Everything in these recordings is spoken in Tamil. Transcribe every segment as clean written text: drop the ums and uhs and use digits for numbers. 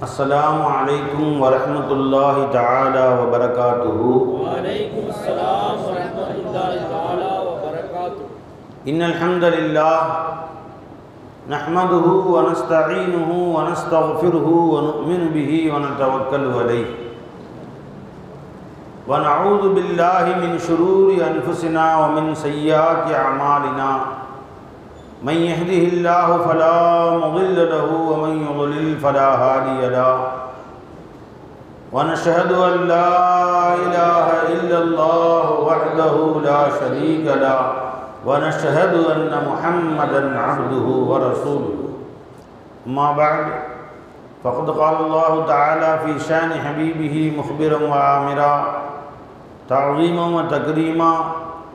السلام عليكم ورحمة الله تعالى وبركاته. وعليكم السلام ورحمة الله تعالى وبركاته. إن الحمد لله نحمده ونستعينه ونستغفره ونؤمن به ونتوكل عليه ونعوذ بالله من شرور أنفسنا ومن سيئات أعمالنا. من يهده الله فلا مضل له ومن يضلل فلا هادي له. ونشهد أن لا إله إلا الله وحده لا شريك له ونشهد أن محمدا عبده ورسوله. أما بعد فقد قال الله تعالى في شان حبيبه مخبرا وآمرا تعظيما وتكريما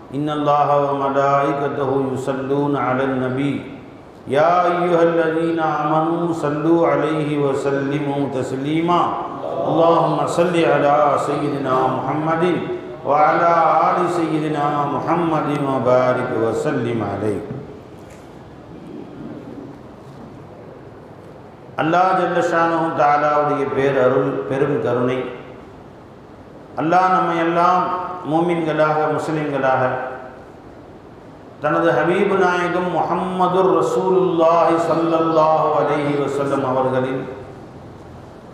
إن الله وملائكته يصلون على النبي يا أيها الذين آمنوا صلوا عليه وسلموا تسليما. اللهم صل على سيدنا محمد وعلى آل سيدنا محمد وبارك وسلم عليه. அல்லாஹ் ஜல்ல ஷானஹு தஆலாவுடைய பேரருள் பெரும் கருணை, அல்லாஹ் நம்மை எல்லாம் மூமின்களாக முஸ்லிம்களாக தனது ஹபீபு நாயகம் முஹம்மதுர் ரசூலுல்லாஹி ஸல்லல்லாஹு அலைஹி வஸல்லம் அவர்களின்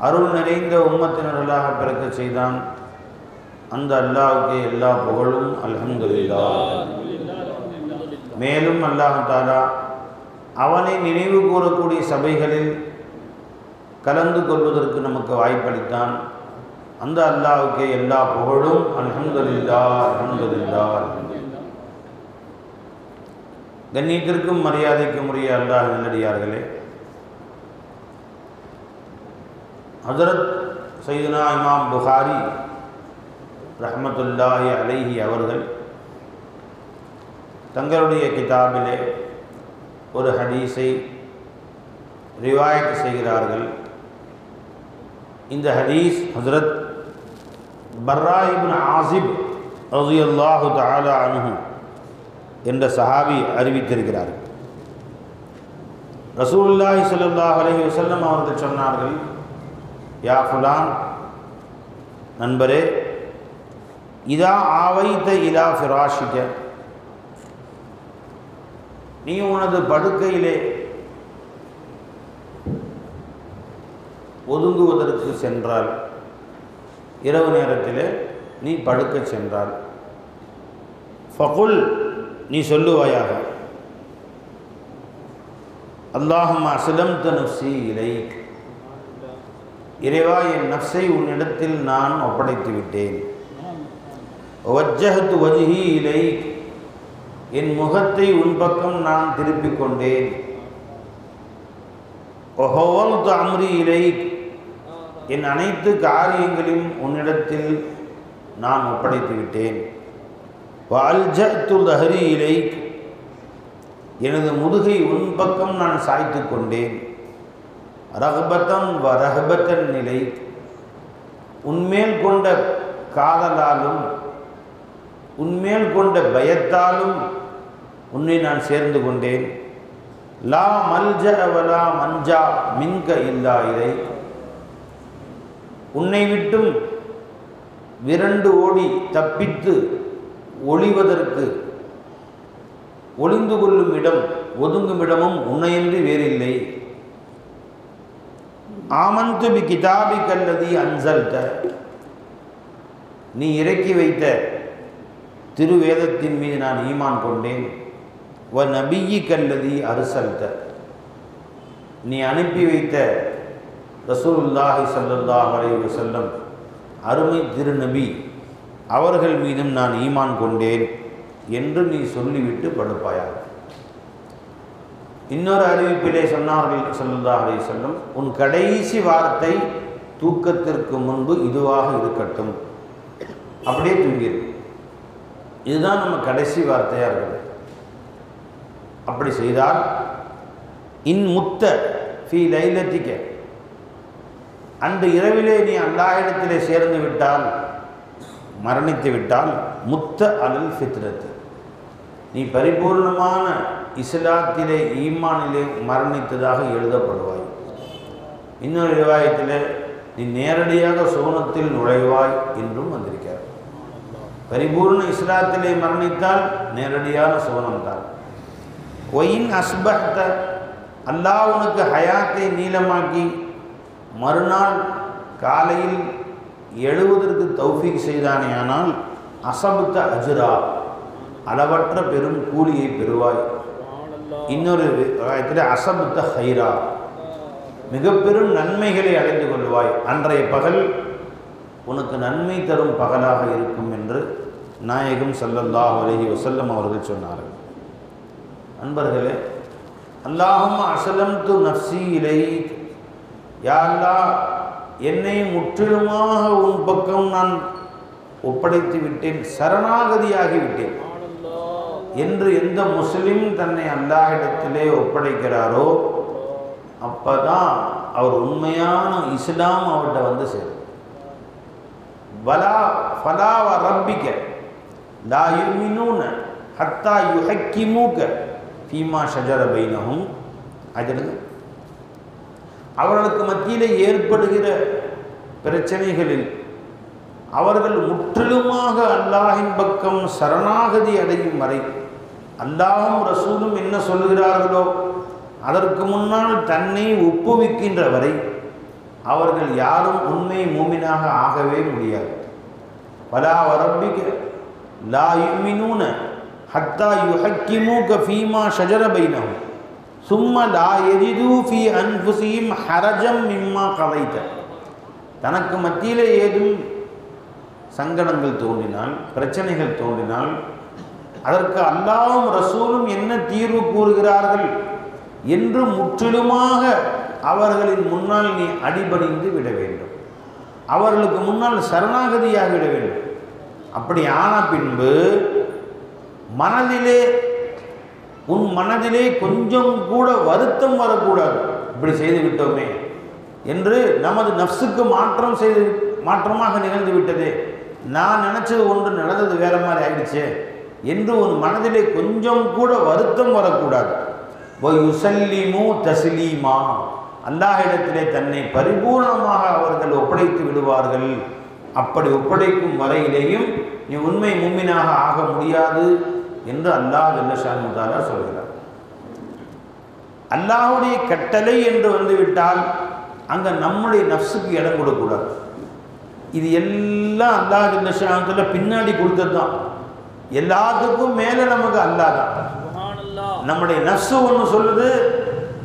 அருள் நிறைந்த உம்மத்தினர்களாக பிறக்க செய்தான். அந்த அல்லாஹ்வுக்கே எல்லா புகழும் அல்ஹம்துலில்லாஹ். மேலும் அல்லாஹ் தஆலா அவனை நினைவு கூறக்கூடிய சபைகளில் கலந்து கொள்வதற்கு நமக்கு வாய்ப்பளித்தான். அந்த அல்லாஹ்வுக்கே எல்லா புகழும் அல்ஹம்துலில்லாஹ் அல்ஹம்துலில்லாஹ். கண்ணியத்திற்கும் மரியாதைக்கும் உரிய அல்லாஹ் நல்லடியார்களே, ஹஜ்ரத் சையதுனா இமாம் புகாரி ரஹ்மத்துல்லாஹி அலைஹி அவர்கள் தங்களுடைய கிதாபிலே ஒரு ஹதீஸை ரிவாயத் செய்கிறார்கள். இந்த ஹதீஸ் ஹஜ்ரத் பர்ரா இப்னு ஆசிப் ரலியல்லாஹு தஆலா அன்ஹு என்ற சஹாபி அறிவித்திருக்கிறார். ரசூலுல்லாஹி ஸல்லல்லாஹு அலைஹி வஸல்லம் அவர்கள் சொன்னார்கள், யா ஃபுலான், நண்பரே, இதா ஆவைத இலா ஃபிராஷிக, நீ உனது படுக்கையிலே ஒதுங்குவதற்கு சென்றால், இரவு நேரத்திலே நீ படுக்க சென்றால், ஃபகுல், நீ சொல்லுவாயாக, அல்லாஹும்ம அஸ்லம்து நஃப்ஸி இலைக், இறைவா, என் நஃப்ஸை உன்னிடத்தில் நான் ஒப்படைத்து விட்டேன். வஜ்ஜஹ்து வஜ்ஹி இலைக், என் முகத்தை உன் பக்கம் நான் திருப்பிக் கொண்டேன். வஹவ்வல்து அம்ரி இலைக், என் அனைத்து காரியங்களையும் உன்னிடத்தில் நான் ஒப்படைத்து விட்டேன். வஅல்ஜஅத்து தஹ்ரி இலைக், எனது முதுகை உன் பக்கம் நான் சாய்த்து கொண்டேன். ரஹ்பத்தன் வ ரஹ்பத்தன் இலைக், உன்மேல் கொண்ட காதலாலும் உன்மேல் கொண்ட பயத்தாலும் உன்னை நான் சேர்ந்து கொண்டேன். லா மல்ஜஅ வலா மன்ஜா மின்க இல்லா இலைக், உன்னை விட்டும் விரண்டு ஓடி தப்பித்து ஒளிவதற்கு ஒளிந்து கொள்ளும் இடம், ஒதுங்கும் இடமும் உன்னையன்றி வேறில்லை. ஆமன்து பி கிதாபிகல்லதி அன்சல்த, நீ இறக்கி வைத்த திருவேதத்தின் மீது நான் ஈமான் கொண்டேன். வ நபியிகல்லதி அர்சல்த, நீ அனுப்பி வைத்த ரசூலுல்லாஹி ஸல்லல்லாஹு அலைஹி வஸல்லம் அருமை திருநபி அவர்கள் மீதும் நான் ஈமான் கொண்டேன் என்று நீ சொல்லிவிட்டு படுப்பாயாக. இன்னொரு அறிவிப்பிலே சொன்னார்கள் ஸல்லல்லாஹு அலைஹி வஸல்லம், உன் கடைசி வார்த்தை தூக்கத்திற்கு முன்பு இதுவாக இருக்கட்டும், அப்படியே தூங்கிரு. இதுதான் நம்ம கடைசி வார்த்தையாக இருக்குது. அப்படி செய்தால் இன் முத்த ஃபீ லைலத்திக, அன்று இரவிலே நீ அல்லாஹ்விடத்திலே சேர்ந்து விட்டால், மரணித்து விட்டால், முத்த அலல் ஃபித்ரத், நீ பரிபூர்ணமான இஸ்லாத்திலே ஈமானிலே மரணித்ததாக எழுதப்படுவாய். இன்னொரு ரிவாயத்தில் நீ நேரடியாக சுவனத்தில் நுழைவாய் என்றும் வந்திருக்கிறார். பரிபூர்ண இஸ்லாத்திலே மரணித்தால் நேரடியான சுவனம்தான். ஒயின் அஸ்பஹ்த, அல்லாஹ் உனக்கு ஹயாத்தை நீளமாக்கி மறுநாள் காலையில் எழுவதற்கு தௌஃபீக் செய்தானே, ஆனால் அசபுத்த அஜ்ரா, அளவற்ற பெரும் கூலியை பெறுவாய். இன்னொரு ஆயத்தில் அசபுத்த ஹைரா, மிக பெரும் நன்மைகளை அடைந்து கொள்வாய். அன்றைய பகல் உனக்கு நன்மை தரும் பகலாக இருக்கும் என்று நாயகம் ஸல்லல்லாஹு அலைஹி வஸல்லம் அவர்கள் சொன்னார்கள். அன்பர்களே, அல்லாஹும்ம அஸ்லம்து நஃப்ஸி இலைக், யா அல்லாஹ் என்னை முற்றிலுமாக உன் பக்கம் நான் ஒப்படைத்து விட்டேன், சரணாகதியாகி விட்டேன் என்று எந்த முஸ்லிம் தன்னை அல்லாஹ்விடத்திலே ஒப்படைக்கிறாரோ அப்பதான் அவர் உண்மையான இஸ்லாம் அவர்கிட்ட வந்து சேரும். வலா ஃபலா வ ரப்பிக லா யுமினூன ஹத்தா யுஹக்கிமூக ஃபீமா ஷஜர பைனஹும். அவர்களுக்கு மத்தியிலே ஏற்படுகிற பிரச்சனைகளில் அவர்கள் முற்றிலுமாக அல்லாஹின் பக்கம் சரணாகதி அடையும் வரை, அல்லாஹும் ரசூலும் என்ன சொல்லுகிறார்களோ அதற்கு முன்னால் தன்னை ஒப்புவிக்கின்ற வரை அவர்கள் யாரும் உண்மை மூமினாக ஆகவே முடியாது. வலா வரப்பிக லா யுமினூன ஹத்தா யுஹக்கிமூக ஃபீமா ஷஜர பைனஹும் சும்ம லா யஜிது ஃபீ அன்ஃபுஸிஹிம் ஹரஜம் மிம்மா கதைத. தனக்கு மத்தியிலே ஏதும் சங்கடங்கள் தோன்றினால், பிரச்சனைகள் தோன்றினால் அதற்கு அல்லாஹ்வும் ரசூலும் என்ன தீர்வு கூறுகிறார்கள் என்று முற்றிலுமாக அவர்களின் முன்னால் நீ அடிபணிந்து விட வேண்டும், அவர்களுக்கு முன்னால் சரணாகதியாக விட வேண்டும். அப்படி ஆன பின்பு உன் மனதிலே கொஞ்சம் கூட வருத்தம் வரக்கூடாது. இப்படி செய்து விட்டோமே என்று நமது நஃப்ஸுக்கு மாற்றமாக நிகழ்ந்து விட்டதே, நான் நினச்சது ஒன்று நடந்தது வேற மாதிரி ஆயிடுச்சு என்று உன் மனதிலே கொஞ்சம் கூட வருத்தம் வரக்கூடாது. யுஸல்லிமு தஸ்லீமா, அல்லாஹ்விடத்திலே தன்னை பரிபூர்ணமாக அவர்கள் ஒப்படைத்து விடுவார்கள். அப்படி ஒப்படைக்கும் வரையிலேயும் நீ உண்மை முஃமினாக ஆக முடியாது என்று அல்லாஹ் ஜல்ல ஷானஹு தஆலா சொல்கிறார். அல்லாஹ்வுடைய கட்டளை என்று வந்துவிட்டால் அங்கே நம்முடைய நஃப்ஸுக்கு இடம் கொடுக்கக்கூடாது. இது எல்லாம் அல்லாஹ் ஜல்ல ஷானஹு தஆலா பின்னாடி கொடுத்தது தான். எல்லாத்துக்கும் மேலே நமக்கு அல்லாஹ் தான். நம்முடைய நஃப்ஸு ஒன்று சொல்லுது,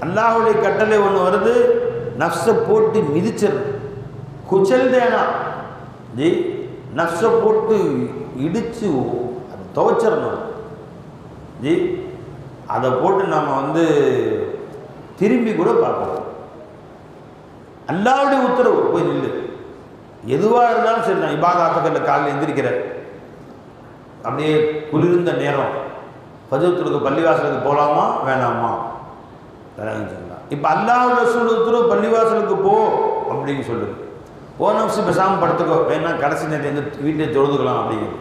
அல்லாஹ்வுடைய கட்டளை ஒன்று வருது, நஃப்ஸை போட்டு மிதிச்சிருது, குச்சல் தேனா ஜி, நஃப்ஸை போட்டு இடித்து அதை துவைச்சிடணும் ஜி. அதை போட்டு நம்ம திரும்பி கூட பார்க்கணும். அல்லாஹ்வுடைய உத்தரவு போய் நில்லு. எதுவாக இருந்தாலும் சரி, நான் இபாதத்துக்களில் காலையில் எந்திரிக்கிறேன், அப்படியே குளிர்ந்த நேரம், ஃபஜ்ர் தொழுகை பள்ளிவாசலுக்கு போகலாமா வேணாமா வேணாம்னு சொல்லலாம். இப்போ அல்லாஹ் ரசூல் உத்தரவு பள்ளிவாசலுக்கு போ அப்படின்னு சொல்லுது. ஓ நஃப்ஸு பேசாமல் படுத்துக்கோ, வேணா கடைசி நேரத்தை எங்கள் வீட்டிலே தொழுதுக்கலாம் அப்படிங்கிறது.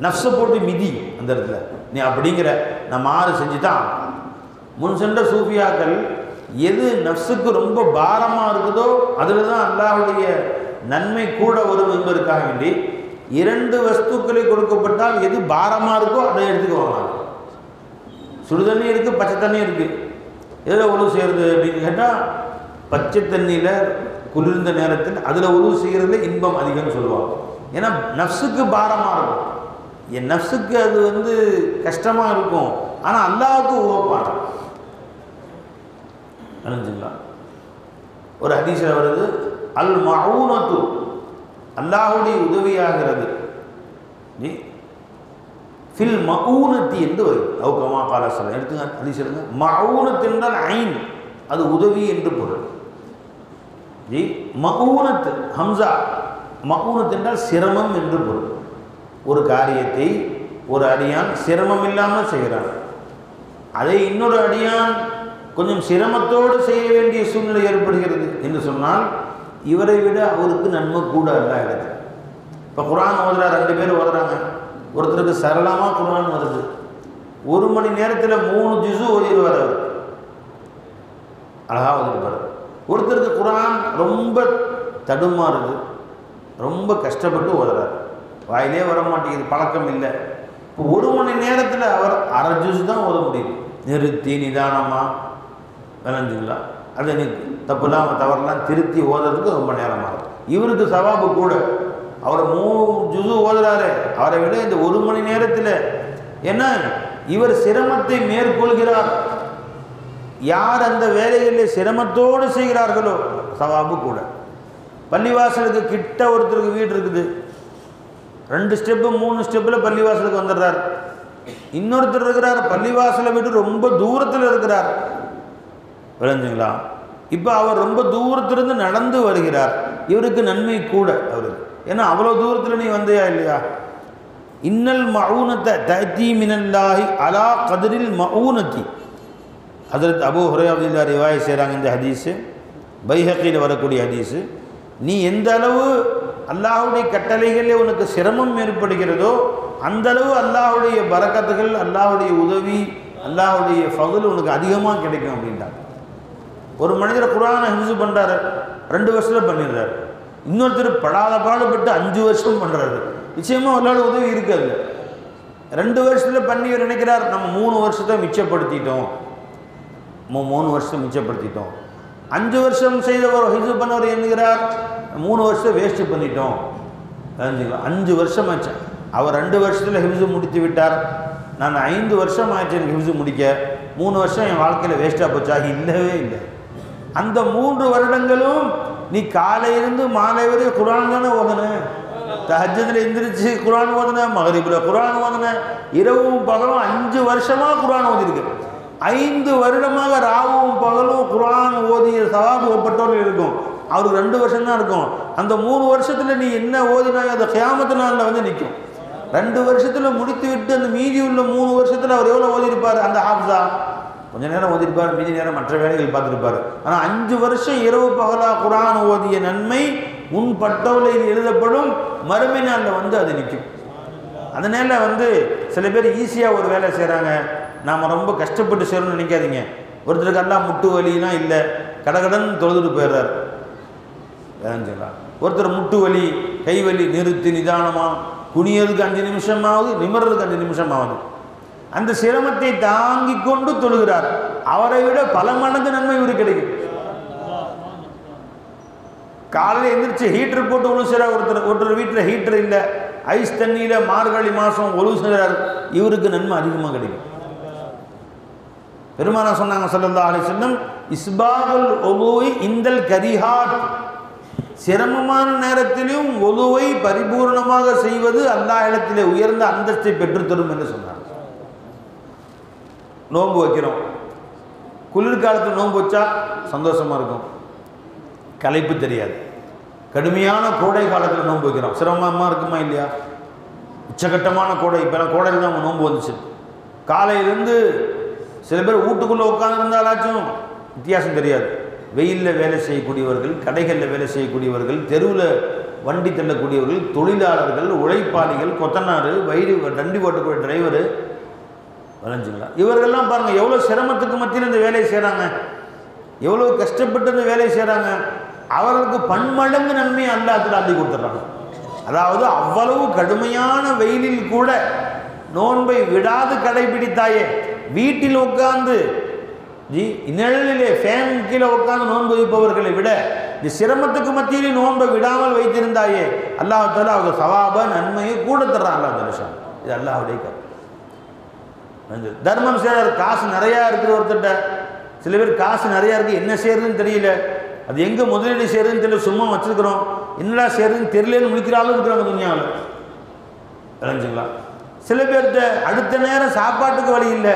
நஃப்ஸை போட்டு மிதி அந்த இடத்துல நீ அப்படிங்கிற நம்ம ஆறு செஞ்சு தான். முன் சென்ற சூஃபியாக்கள் எது நஃப்ஸுக்கு ரொம்ப பாரமாக இருக்குதோ அதில் தான் அல்லாஹ்வுடைய நன்மை கூட வரும் என்பதற்காக வேண்டி 2 வஸ்துக்களை கொடுக்கப்பட்டால் எது பாரமாக இருக்கோ அதை எடுத்துக்குவாங்க. சுடுதண்ணி இருக்குது, பச்சை தண்ணி இருக்குது. எதில் உழவு செய்கிறது அப்படின்னு கேட்டால் பச்சை தண்ணியில் குளிர்ந்த நேரத்தில் அதில் உழவு செய்கிறதுல இன்பம் அதிகம்னு சொல்லுவாங்க. ஏன்னா நஃப்ஸுக்கு பாரமாக இருக்கும், என் நஃப்ஸுக்கு அது கஷ்டமாக இருக்கும். ஆனால் அல்லாஹ்வுக்கு உவப்பான அணிஞ்சுங்களா. ஒரு ஹதீஸில் வருது, அல் மஊனத்து, அல்லாஹ்வுடைய உதவியாகிறது நீ ஃபில் மஊனத்தி என்று வருது. அவுக்கமா காலா சொல்ல எடுத்துங்க ஹதீஸ் எடுங்க. மஊனத் என்றால் ஐன், அது உதவி என்று பொருள் ஜி. மஊனத் ஹம்சா, மஊனத் என்றால் சிரமம் என்று பொருள். ஒரு காரியத்தை ஒரு அடியான் சிரமம் இல்லாமல் செய்கிறான், அதை இன்னொரு அடியான் கொஞ்சம் சிரமத்தோடு செய்ய வேண்டிய சூழ்நிலை ஏற்படுகிறது என்று சொன்னால் இவரை விட அவருக்கு நன்மை கூட அல்லாஹ்விடத்தில். இப்போ குர்ஆன் ஓதுறா, 2 பேர் ஓதுறாங்க, ஒருத்தருக்கு சரளமாக குர்ஆன் வருது, 1 மணி நேரத்தில் 3 ஜுஸு ஓதிடுவார், அவர் அழகாக ஓதிருப்பார். ஒருத்தருக்கு குர்ஆன் ரொம்ப தடுமாறுது, ரொம்ப கஷ்டப்பட்டு ஓதுறார், வாயிலே வர மாட்டேங்குது, பழக்கம் இல்லை. இப்போ 1 மணி நேரத்தில் அவர் அரை ஜூஸ் தான் ஓத முடியும், நிறுத்தி நிதானமாக. விளைஞ்சுங்களா? அதை நீ தப்புலாம் தவறெல்லாம் திருத்தி ஓதுறதுக்கு ரொம்ப நேரம் ஆகும். இவருக்கு சவாபு கூட. அவர் 3 ஜுஸு ஓதுறாரு, அவரை விட இந்த 1 மணி நேரத்தில். ஏன்னா இவர் சிரமத்தை மேற்கொள்கிறார். யார் அந்த வேலைகளில் சிரமத்தோடு செய்கிறார்களோ சவாபு கூட. பள்ளிவாசலுக்கு கிட்ட ஒருத்தருக்கு வீடு இருக்குது, 2 ஸ்டெப்பு 3 ஸ்டெப்பில் பள்ளிவாசலுக்கு வந்துடுறார். இன்னொருத்தர் இருக்கிறார், பள்ளிவாசலை விட்டு ரொம்ப தூரத்தில் இருக்கிறார். விளைஞ்சுங்களா? இப்போ அவர் ரொம்ப தூரத்திலிருந்து நடந்து வருகிறார், இவருக்கு நன்மை கூட அவருக்கு. ஏன்னா அவ்வளோ தூரத்தில் நீ வந்தியா இல்லையா? இன்னல் மஊனத்தை தஅதி மினல்லாஹி அலா கதிரில் மஊனத்தி. ஹஜ்ரத் அபூ ஹுரைரா ரலியல்லாஹு ரிவாயத் செய்கிறாங்க இந்த ஹதீஸு, பைஹக்கியில் வரக்கூடிய ஹதீஸு. நீ எந்த அளவு அல்லாஹ்வுடைய கட்டளைகளில் உனக்கு சிரமம் ஏற்படுகிறதோ அந்த அளவு அல்லாஹ்வுடைய பரக்கத்துகள், அல்லாஹ்வுடைய உதவி, அல்லாஹ்வுடைய ஃபضல் உனக்கு அதிகமாக கிடைக்கும் அப்படின்ட்டாங்க. ஒரு மனிதர் குர்ஆனை ஹிஃப்ஸ் பண்ணுறாரு, 2 வருஷத்தில் பண்ணிடுறாரு. இன்னொருத்தர் படாத பாடுபட்டு 5 வருஷம் பண்ணுறாரு. நிச்சயமாக அவர்களோட உதவி இருக்காது. 2 வருஷத்தில் பண்ணி நினைக்கிறார், நம்ம 3 வருஷத்தை மிச்சப்படுத்திட்டோம், 3 வருஷம் மிச்சப்படுத்திட்டோம். 5 வருஷம் செய்தவர் ஹிஃப்ஸ் பண்ணவர் எண்ணுகிறார், 3 வருஷம் வேஸ்ட்டு பண்ணிட்டோம். 5 வருஷம் ஆச்சு. அவர் 2 வருஷத்தில் ஹிஃப்ஸ் முடித்து விட்டார். நான் 5 வருஷம் ஆச்சு எனக்கு ஹிஃப்ஸ் முடிக்க, 3 வருஷம் என் வாழ்க்கையில் வேஸ்ட்டாக போச்சா? இல்லவே இல்லை. அந்த 3 வருடங்களும் நீ காலையிலிருந்து மாலை வரை குர்ஆன் தானே ஓதுன. தஹஜ்ஜுதில் எந்திரிச்சு குர்ஆன் ஓதுன, மகரிபில் குர்ஆன் ஓதுன, இரவும் பகலும் 5 வருஷமாக குர்ஆன் ஓதிருக்கு. 5 வருடமாக ராவும் பகலும் குர்ஆன் ஓதிய சவாபு ஒப்பட்டோடு இருக்கும். அவருக்கு 2 வருஷம் தான் இருக்கும். அந்த 3 வருஷத்தில் நீ என்ன ஓதினாயோ அந்த கியாமத்து நாளில் வந்து நிற்கும். 2 வருஷத்தில் முடித்து விட்டு அந்த மீதி உள்ள 3 வருஷத்தில் அவர் எவ்வளோ ஓதிருப்பார்? அந்த ஹாஃபிஸா கொஞ்சம் நேரம் ஓதிருப்பார், மீதி நேரம் மற்ற வேலைகள் பார்த்துருப்பார். ஆனால் 5 வருஷம் இரவு பகலா குர்ஆன் ஓதிய நன்மை உன் பட்டோலையில் எழுதப்படும், மறுமை நாளில் வந்து அது நிற்கும். அதனால் வந்து சில பேர் ஈஸியாக ஒரு வேலை செய்கிறாங்க, நாம் ரொம்ப கஷ்டப்பட்டு செய்யணும்னு நினைக்காதீங்க. ஒருத்தருக்கு எல்லாம் முட்டு வலிலாம் இல்லை, கடகடன் தொழுதுட்டு போயிடுறார். ஒருத்தர் முட்டு வலி, கை வலி, நிறுத்தி நிதானமாக குனியறதுக்கு 5 நிமிஷம் ஆகுது, நிமிர்றதுக்கு 5 நிமிஷம் ஆகுது. அந்த சிரமத்தை தாங்கி கொண்டு தொழுகிறார். அவரை விட பல மடங்கு நன்மை இவருக்கு கிடைக்கும். காலையில் எந்திரிச்சு ஹீட்டர் போட்டு ஒழு செய்கிறார். ஒருத்தர் வீட்டில் ஹீட்டர் இல்லை, ஐஸ் தண்ணியில் மார்கழி மாதம் ஒழு செய்கிறார், இவருக்கு நன்மை அதிகமாக கிடைக்கும். பெருமானார் சொன்னாங்க ஸல்லல்லாஹு அலைஹி வஸல்லம், இஸ்பாகுல் உதுஇ இந்தல் கரிஹாத். சிரமமான நேரத்திலும் ஒதுவை பரிபூர்ணமாக செய்வது அல்லாஹ் இடத்திலே உயர்ந்த அந்தஸ்தை பெற்றுத்தரும் என்று சொன்னார். நோன்பு வைக்கிறோம், குளிர்காலத்தில் நோன்பு வச்சா சந்தோஷமாக இருக்கும், களைப்பு தெரியாது. கடுமையான கோடை காலத்தில் நோன்பு வைக்கிறோம், சிரமமாக இருக்குமா இல்லையா? உச்சகட்டமான கோடை, இப்போலாம் கோடையில் தான் அவங்க நோன்பு வந்துச்சு. காலையிலேருந்து சில பேர் வீட்டுக்குள்ளே உட்காந்துருந்தாலாச்சும் வித்தியாசம் தெரியாது. வெயிலில் வேலை செய்யக்கூடியவர்கள், கடைகளில் வேலை செய்யக்கூடியவர்கள், தெருவில் வண்டி தள்ளக்கூடியவர்கள், தொழிலாளர்கள், உழைப்பாளிகள், கொத்தனார், வண்டி ஓட்டக்கூடிய டிரைவரு, வளைஞ்சுங்களா, இவர்கள்லாம் பாருங்கள் எவ்வளோ சிரமத்துக்கு மத்தியில் இந்த வேலையை செய்கிறாங்க, எவ்வளோ கஷ்டப்பட்டு இந்த வேலையை செய்கிறாங்க. அவர்களுக்கு பன்மடங்கு நன்மையை அல்லாஹ் அள்ளி கொடுத்துட்றாங்க. அதாவது அவ்வளவு கடுமையான வெயிலில் கூட நோன்பை விடாது கடைபிடித்தாயே, வீட்டில் உட்கார்ந்து நிழலிலே ஃபேன் கீழே உட்கார்ந்து நோன்பு வைப்பவர்களை விட இந்த சிரமத்துக்கு மத்தியிலே நோன்பை விடாமல் வைத்திருந்தாயே, அல்லாஹ் தஆலா அவங்க சவாப நன்மையை கூட தர்றான். அல்லாஹ் தஆலா இது அல்லாஹ்வுடைய கருத்து. தர்மம் செய்கிறார், காசு நிறையா இருக்கிற ஒருத்தட்ட. சில பேர் காசு நிறையா இருக்குது, என்ன செய்யறதுன்னு தெரியல, அது எங்கே முதலீடு செய்யறதுன்னு தெரியல, சும்மா வச்சுருக்கிறோம், என்னடா செய்யறதுன்னு தெரியலன்னு முடிக்கிறாலும் இருக்கிறாங்க துன்யாவில். விளைஞ்சுங்களா? சில பேர்கிட்ட அடுத்த நேரம் சாப்பாட்டுக்கு வழி இல்லை,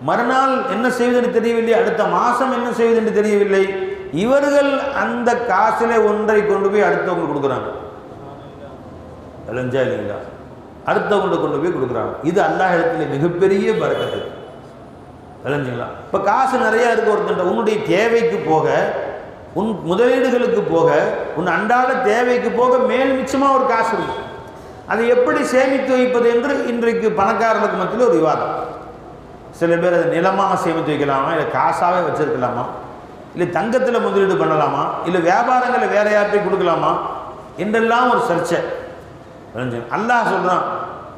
மறுநாள் என்ன செய்வதென்று தெரியவில்லை, அடுத்த மாதம் என்ன செய்வதென்று தெரியவில்லை. இவர்கள் அந்த காசில் ஒன்றை கொண்டு போய் அடுத்தவங்களுக்கு கொடுக்குறாங்க. விளைஞ்சா இல்லைங்களா? அடுத்தவங்களுக்கு கொண்டு போய் கொடுக்குறாங்க. இது அல்லாஹ் இடத்துல மிகப்பெரிய பரக்கத்து. விளைஞ்சுங்களா? இப்போ காசு நிறையா இருக்க ஒருத்தன் உன்னுடைய தேவைக்கு போக, உன் முதலீடுகளுக்கு போக, உன் அன்றாட தேவைக்கு போக மேல் மிச்சமாக ஒரு காசு இருக்கும். அதை எப்படி சேமித்து வைப்பது என்று இன்றைக்கு பணக்காரர்களுக்கு மத்தியில் ஒரு விவாதம். சில பேர் அதை நிலமாக சேமித்து வைக்கலாமா, இல்லை காசாகவே வச்சுருக்கலாமா, இல்லை தங்கத்தில் முதலீடு பண்ணலாமா, இல்லை வியாபாரங்களை வேற யார்கிட்டையும் கொடுக்கலாமா என்றெல்லாம் ஒரு சர்ச்சை. அல்லாஹ் சொல்கிறான்,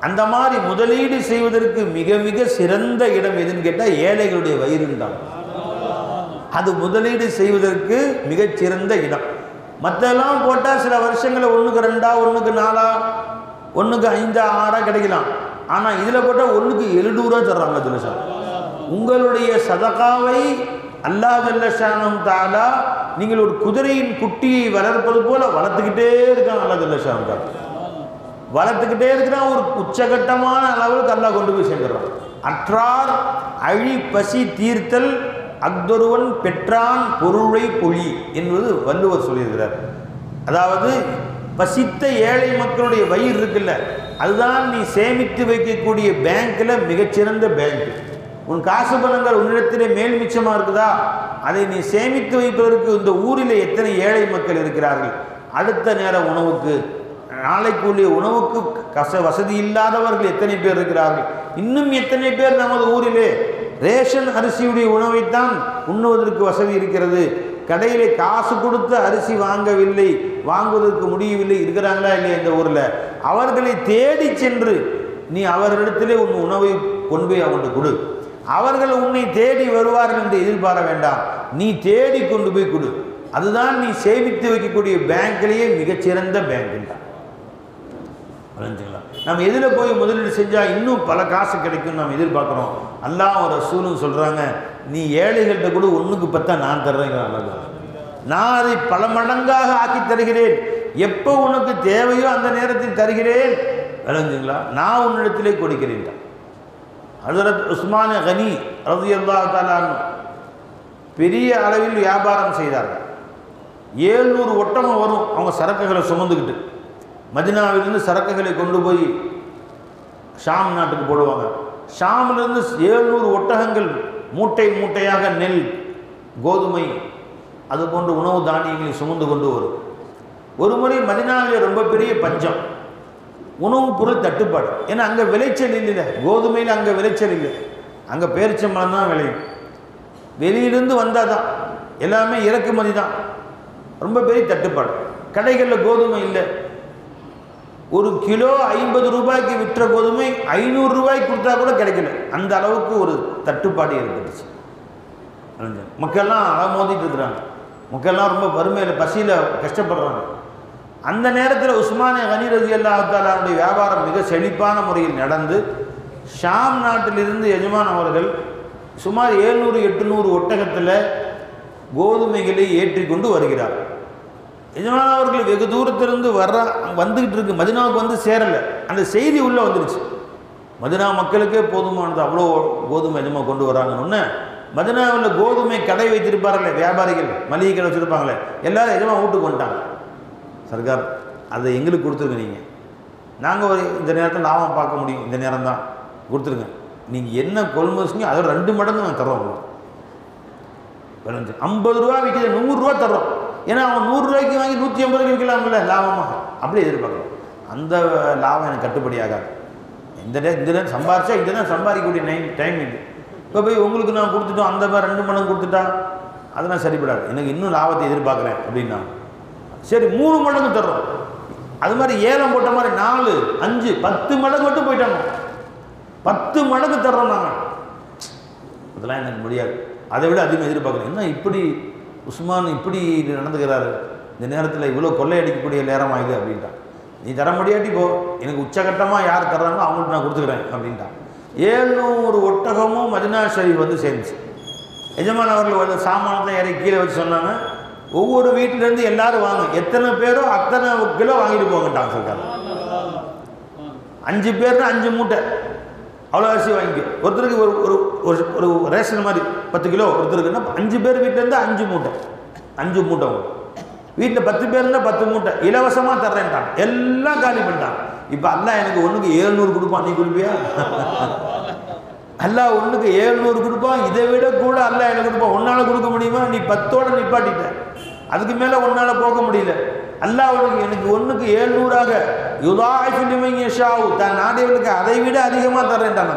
அந்த மாதிரி முதலீடு செய்வதற்கு மிக மிக சிறந்த இடம் எதுன்னு கேட்டால் ஏழைகளுடைய வயிறுன்றான். அது முதலீடு செய்வதற்கு மிகச்சிறந்த இடம். மற்றெல்லாம் போட்டால் சில வருஷங்களை 1க்கு 2, 1க்கு 4, 1க்கு 5, 6 கிடைக்கலாம். ஆனால் இதில் போட்டால் 1க்கு 700 தர்றாங்க. அதில் சார் உங்களுடைய சதகாவை அல்லாஹ் ஜல்ல ஷானஹு தஆலா நீங்கள் ஒரு குதிரையின் குட்டியை வளர்ப்பது போல வளர்த்துக்கிட்டே இருக்காங்க. அல்லாஹ் ஜல்ல ஷானஹு தஆலா வளர்த்துக்கிட்டே இருக்கிறான். ஒரு உச்சகட்டமான அளவுக்கு அல்லாஹ் கொண்டு போய் சேர்ந்துடுறான். அற்றார் அழி பசி தீர்த்தல் அக்தொருவன் பெற்றான் பொருளை பொழி என்பது வள்ளுவர் சொல்லியிருக்கிறார். அதாவது பசித்த ஏழை மக்களுடைய வயிறு இருக்குல்ல, அதுதான் நீ சேமித்து வைக்கக்கூடிய பேங்க்கில் மிகச்சிறந்த பேங்க். உன் காசு பணங்கள் உன்னிடத்திலே மேல் மிச்சமாக இருக்குதா, அதை நீ சேமித்து வைப்பதற்கு இந்த ஊரில் எத்தனை ஏழை மக்கள் இருக்கிறார்கள், அடுத்த நேர உணவுக்கு நாளைக்குரிய உணவுக்கு வசதி இல்லாதவர்கள் எத்தனை பேர் இருக்கிறார்கள், இன்னும் எத்தனை பேர் நமது ஊரிலே ரேஷன் அரிசியுடைய உணவைத்தான் உண்ணுவதற்கு வசதி இருக்கிறது, கடையிலே காசு கொடுத்து அரிசி வாங்குவதற்கு முடியவில்லை, இருக்கிறாங்களா இல்லையா இந்த ஊரில்? அவர்களை தேடி சென்று நீ அவர்களிடத்திலே உன் உணவை கொண்டு போய் அவங்களுக்கு கொடு. அவர்கள் உன்னை தேடி வருவார்கள் என்று எதிர்பார்க்க வேண்டாம், நீ தேடி கொண்டு போய் கொடு. அதுதான் நீ சேமித்து வைக்கக்கூடிய பேங்க்லேயே மிகச்சிறந்த பேங்க் தான். நம்ம எதில் போய் முதலீடு செஞ்சால் இன்னும் பல காசு கிடைக்கும் நம்ம எதிர்பார்க்குறோம். அல்லாஹ் ஒரு ரசூலும் சொல்கிறாங்க, நீ ஏழைகள்கிட்ட கூட 1க்கு 10 நான் தர்றேங்க, நான் அதை பல மடங்காக ஆக்கி தருகிறேன், எப்போ உனக்கு தேவையோ அந்த நேரத்தில் தருகிறேன், விளங்குங்களா, நான் உன்னிடத்திலே கொடுக்கிறேன். ஹஜ்ரத் உஸ்மான் கனி ரலியல்லாஹு தஆலா பெரிய அளவில் வியாபாரம் செய்தார்கள். 700 ஒட்டகம் வரும் அவங்க சரக்குகளை சுமந்துக்கிட்டு. மதினாவிலிருந்து சரக்குகளை கொண்டு போய் ஷாம் நாட்டுக்கு போடுவாங்க. ஷாமிலிருந்து 700 ஒட்டகங்கள் மூட்டை மூட்டையாக நெல், கோதுமை, அது போன்ற உணவு தானியங்களை சுமந்து கொண்டு வரும். ஒரு முறை மதினாவில் ரொம்ப பெரிய பஞ்சம், உணவுப் பொருள் தட்டுப்பாடு. ஏன்னா அங்கே விளைச்சல் இல்லை, கோதுமையில் அங்கே விளைச்சல் இல்லை, அங்கே பேரிச்சம்பழம் தான் விளையும். வெளியிலிருந்து வந்தால் தான் எல்லாமே இறக்குமதி தான், ரொம்ப பெரிய தட்டுப்பாடு. கடைகளில் கோதுமை இல்லை. ஒரு கிலோ 50 ரூபாய்க்கு விற்ற கோதுமை 500 ரூபாய்க்கு கொடுத்தா கூட கிடைக்கல, அந்த அளவுக்கு ஒரு தட்டுப்பாடு ஏற்பட்டுச்சு. மக்கள்லாம் அலமோதிட்டு இருக்கிறாங்க, மக்கள்லாம் ரொம்ப வறுமையில் பசியில் கஷ்டப்படுறாங்க. அந்த நேரத்தில் உஸ்மான் கனி ரலியல்லாஹு தஆலாவுடைய வியாபாரம் மிக செழிப்பான முறையில் நடந்து ஷாம் நாட்டிலிருந்து எஜமான் அவர்கள் சுமார் 700-800 ஒட்டகத்தில் கோதுமைகளை ஏற்றி கொண்டு வருகிறார். எஜமான் அவர்கள் வெகு தூரத்திலிருந்து வந்துக்கிட்டு இருக்கு, மதினாவுக்கு வந்து சேரலை. அந்த செய்தி உள்ளே வந்துருச்சு, மதினா மக்களுக்கே போதுமானது, அவ்வளோ கோதுமை எஜமா கொண்டு வராங்கன்னு. மதினாவில் கோதுமை கடை வைத்திருப்பார்களே வியாபாரிகள், மளிகை கடை வச்சுருப்பாங்களே, எல்லோரும் எஜமா வீட்டுக்கு வந்துட்டாங்க. சர்க்கார் அதை எங்களுக்கு கொடுத்துருங்க, நீங்கள் நாங்கள் இந்த நேரத்தில் லாபம் பார்க்க முடியும், இந்த நேரம் தான் கொடுத்துருங்க, நீங்கள் என்ன கொள்முதல் அதோட 2 மடங்கு நாங்கள் தர்றோம். 50 ரூபா விற்கிது 100 ரூபா தர்றோம். ஏன்னா அவன் 100 ரூபாய்க்கு வாங்கி 150 ரூபாய்க்கு விற்கலாம்ல லாபமாக, அப்படியே எதிர்பார்க்குறோம். அந்த லாபம் எனக்கு கட்டுப்படி ஆகாது. இந்த நேரம் சம்பாரிச்சா இந்த நேரம் சம்பாதிக்கக்கூடிய டைம் இது. இப்போ போய் உங்களுக்கு நான் கொடுத்துட்டோம், அந்த மாதிரி 2 மடங்கு கொடுத்துட்டா அதெல்லாம் சரிப்படாது, எனக்கு இன்னும் லாபத்தை எதிர்பார்க்குறேன் அப்படின்னா சரி 3 மடங்கு தர்றோம். அது மாதிரி ஏலம் போட்ட மாதிரி 4, 5, 10 மடங்கு மட்டும் போயிட்டாங்க. 10 மடங்கு தர்றோம் நாங்கள். அதெல்லாம் எனக்கு முடியாது, அதை விட அதிகமாக எதிர்பார்க்குறேன். என்ன இப்படி உஸ்மான் இப்படி நடந்துக்கிறாரு, இந்த நேரத்தில் இவ்வளோ கொள்ளையடிக்கக்கூடிய நேரம் ஆகுது அப்படின்ட்டான். நீ தர முடியாட்டி போ, எனக்கு உச்சகட்டமாக யார் தர்றாங்களோ அவங்கள்ட்ட நான் கொடுத்துக்கிறேன் அப்படின்ட்டான். 700 ஒட்டகமும் மதினா ஷரீஃப் வந்து சேர்ந்துச்சு. எஜமான் அவர்கள் சாமானத்தை இறக்கி கீழே வச்சு சொன்னாங்க, ஒவ்வொரு வீட்டிலேருந்து எல்லாரும் வாங்க, எத்தனை பேரோ அத்தனை கிலோ வாங்கிட்டு போங்கட்டாங்க. சொல்லிட்டாங்க 5 பேர்னா 5 மூட்டை அவ்வளோ அரிசி வாங்கிக்கோ. ஒருத்தருக்கு ஒரு ஒரு ரேஷன் மாதிரி 10 கிலோ ஒருத்தருக்குன்னா 5 பேர் வீட்டிலேருந்து 5 மூட்டை 5 மூட்டை வீட்டில் 10 பேர் இருந்தால் 10 மூட்டை இலவசமாக தர்றேன்ட்டான். எல்லாம் காலி பண்ணிட்டான். இப்போ அல்லாஹ் எனக்கு 1க்கு 700 கொடுப்பான், நீ கொடுப்பியா? அல்லாஹ் 1க்கு 700 கொடுப்பான், இதை விட கூட அல்லாஹ் எனக்கு கொடுப்பான். உன்னால் கொடுக்க முடியுமா? நீ 10ஓட நிப்பாட்டிட்ட, அதுக்கு மேலே உன்னால் போக முடியல. அல்லாஹ் எனக்கு 1க்கு 700ஆக யுதாயிஃபு லிமன் யஷாஉ, தான் நாடியவனுக்கு அதை விட அதிகமாக தர்றேன்ட்டான்.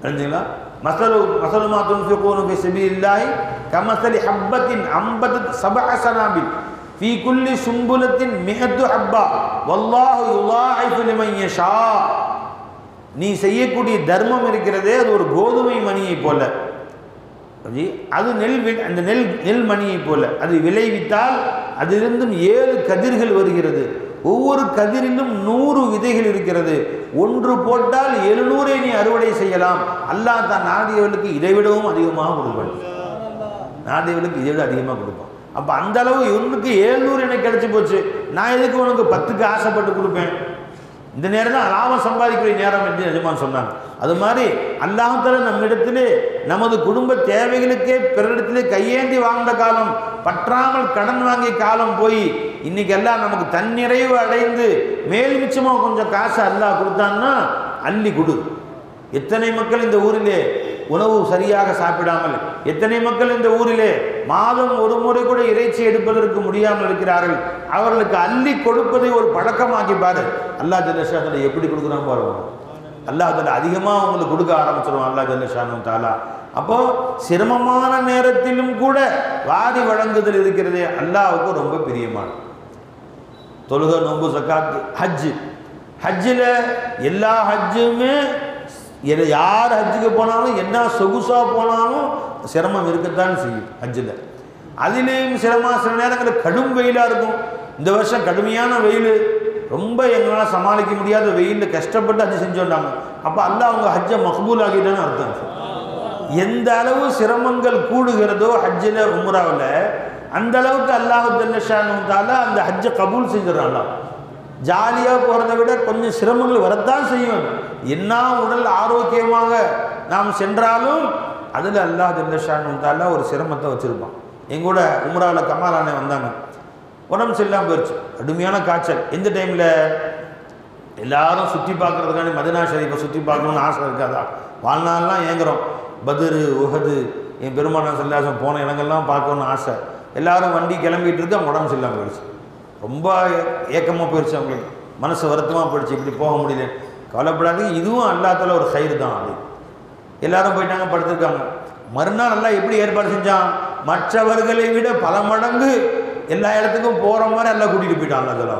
தெரிஞ்சுங்களா? மஸலு மா துன்ஃபிகூன ஃபீ ஸபீலில்லாஹி கமஸலி ஹப்பத்தின் அம்பதத் சபஅ ஸனாபில் ஃபீ குல்லி சும்புலத்தின் மிஹத்து ஹப்பா வல்லாஹு யுலாஇஃபு லிமன் யஷா. நீ செய்யக்கூடிய தர்மம் இருக்கிறதே அது ஒரு கோதுமை மணியை போல, அது அந்த நெல் மணியை போல. அது விளைவித்தால் அதிலிருந்தும் 7 கதிர்கள் வருகிறது. ஒவ்வொரு கதிரிலும் 100 விதைகள் இருக்கிறது. ஒன்று போட்டால் 700 நீ அறுவடை செய்யலாம். அல்லாஹ் தான் நாடியவர்களுக்கு இதைவிடவும் அதிகமாக கொடுப்பான். நாடியவர்களுக்கு இதை விட அதிகமாக கொடுப்பான். அப்போ அந்த அளவு ஒன்றுக்கு 700 எனக்கு கிடைச்சி போச்சு, நான் எதுக்கு உனக்கு 10க்கு ஆசைப்பட்டு கொடுப்பேன்? இந்த நேரம் தான் லாபம் சம்பாதிக்கிற நேரம் என்று எஜமான் சொன்னாங்க. அது மாதிரி அல்லாஹ் தஆலா நம்மிடத்திலே நமது குடும்ப தேவைகளுக்கே பிறரிடத்திலே கையேந்தி வாழ்ந்த காலம், பற்றாமல் கடன் வாங்கிய காலம் போய் இன்னைக்கு எல்லாம் நமக்கு தன்னிறைவு அடைந்து மேல் மிச்சமாக கொஞ்சம் காசு அல்லாஹ் கொடுத்தான்னா அள்ளி கொடு. எத்தனை மக்கள் இந்த ஊரிலே உணவு சரியாக சாப்பிடாமல், எத்தனை மக்கள் இந்த ஊரிலே மாதம் ஒரு முறை கூட இறைச்சி எடுப்பதற்கு முடியாமல் இருக்கிறார்கள். அவர்களுக்கு அள்ளி கொடுப்பதை ஒரு பழக்கமாக்கி பாரு. அல்லாஹ் ஜல்லஷானு எப்படி கொடுக்குறான் பாருங்க. அல்லாஹ் தஆலா அதிகமாக உங்களுக்கு கொடுக்க ஆரம்பிச்சிருவான் அல்லாஹ் ஜல்லஷானு தஆலா. அப்போ சிரமமான நேரத்திலும் கூட வாரி வழங்குதல் இருக்கிறதே அல்லாஹ்வுக்கு ரொம்ப பிரியமானது. தொழுகை, நோன்பு, ஜக்காத், ஹஜ்ஜில் எல்லா ஹஜ்ஜுமே யார் ஹஜ்ஜுக்கு போனாலும் என்ன சொகுசாக போனாலும் சிரமம் இருக்கத்தான் செய்யும் ஹஜ்ஜில். அதிலேயும் சிரமம் சில நேரங்களில் கடும் வெயிலாக இருக்கும். இந்த வருஷம் கடுமையான வெயில், ரொம்ப எங்களால் சமாளிக்க முடியாத வெயிலில் கஷ்டப்பட்டு ஹஜ் செஞ்சோண்டாங்க. அப்போ அல்லாஹ் அவங்க ஹஜ்ஜை மக்பூல் ஆகிட்டான்னு அர்த்தம். எந்த அளவு சிரமங்கள் கூடுகிறதோ ஹஜ்ஜில் உம்ராவில், அந்த அளவுக்கு அல்லாஹ் ஜல்லஷானு தஆலா அந்த ஹஜ்ஜை கபூல் செஞ்சிடறான். ஜாலியாக போகிறத விட கொஞ்சம் சிரமங்கள் வரத்தான் செய்யும். என்ன உடல் ஆரோக்கியமாக நாம் சென்றாலும் அதில் அல்லாஹ் ஜல்லஷானு தஆலா ஒரு சிரமத்தை வச்சுருப்பான். எங்கூட உம்ராவில் கமாலானே வந்தாங்க, உடம்பு சரியில்லாமல் போயிடுச்சு, கடுமையான காய்ச்சல். எந்த டைமில் எல்லாரும் சுற்றி பார்க்குறதுக்காண்டி மதீனா ஷரீஃபை சுற்றி பார்க்கணுன்னு ஆசை இருக்காதா? வாழ்நாள்லாம் ஏங்குறோம். பத்ரு, உஹது, என் பெருமானார் ஸல்லல்லாஹு அலைஹி போன இடங்கள்லாம் பார்க்கணுன்னு ஆசை. எல்லாரும் வண்டி கிளம்பிட்டு இருக்கு, அவங்க உடம்பு சரியில்லாமல் போயிடுச்சு. ரொம்ப ஏக்கமாக போயிடுச்சு, அவங்களுக்கு மனசு வருத்தமாக போயிடுச்சு, இப்படி போக முடியல. கவலைப்படாதீங்க, இதுவும் அல்லாஹ் தஆலா ஒரு கயிறு தான். அப்படி எல்லாரும் போயிட்டாங்க, படுத்துருக்காங்க. மறுநாள் எல்லாம் எப்படி ஏற்பாடு செஞ்சான்? மற்றவர்களை விட பல மடங்கு எல்லா இடத்துக்கும் போகிற மாதிரி எல்லாம் கூட்டிகிட்டு போயிட்டான் அல்லாஹ் தஆலா.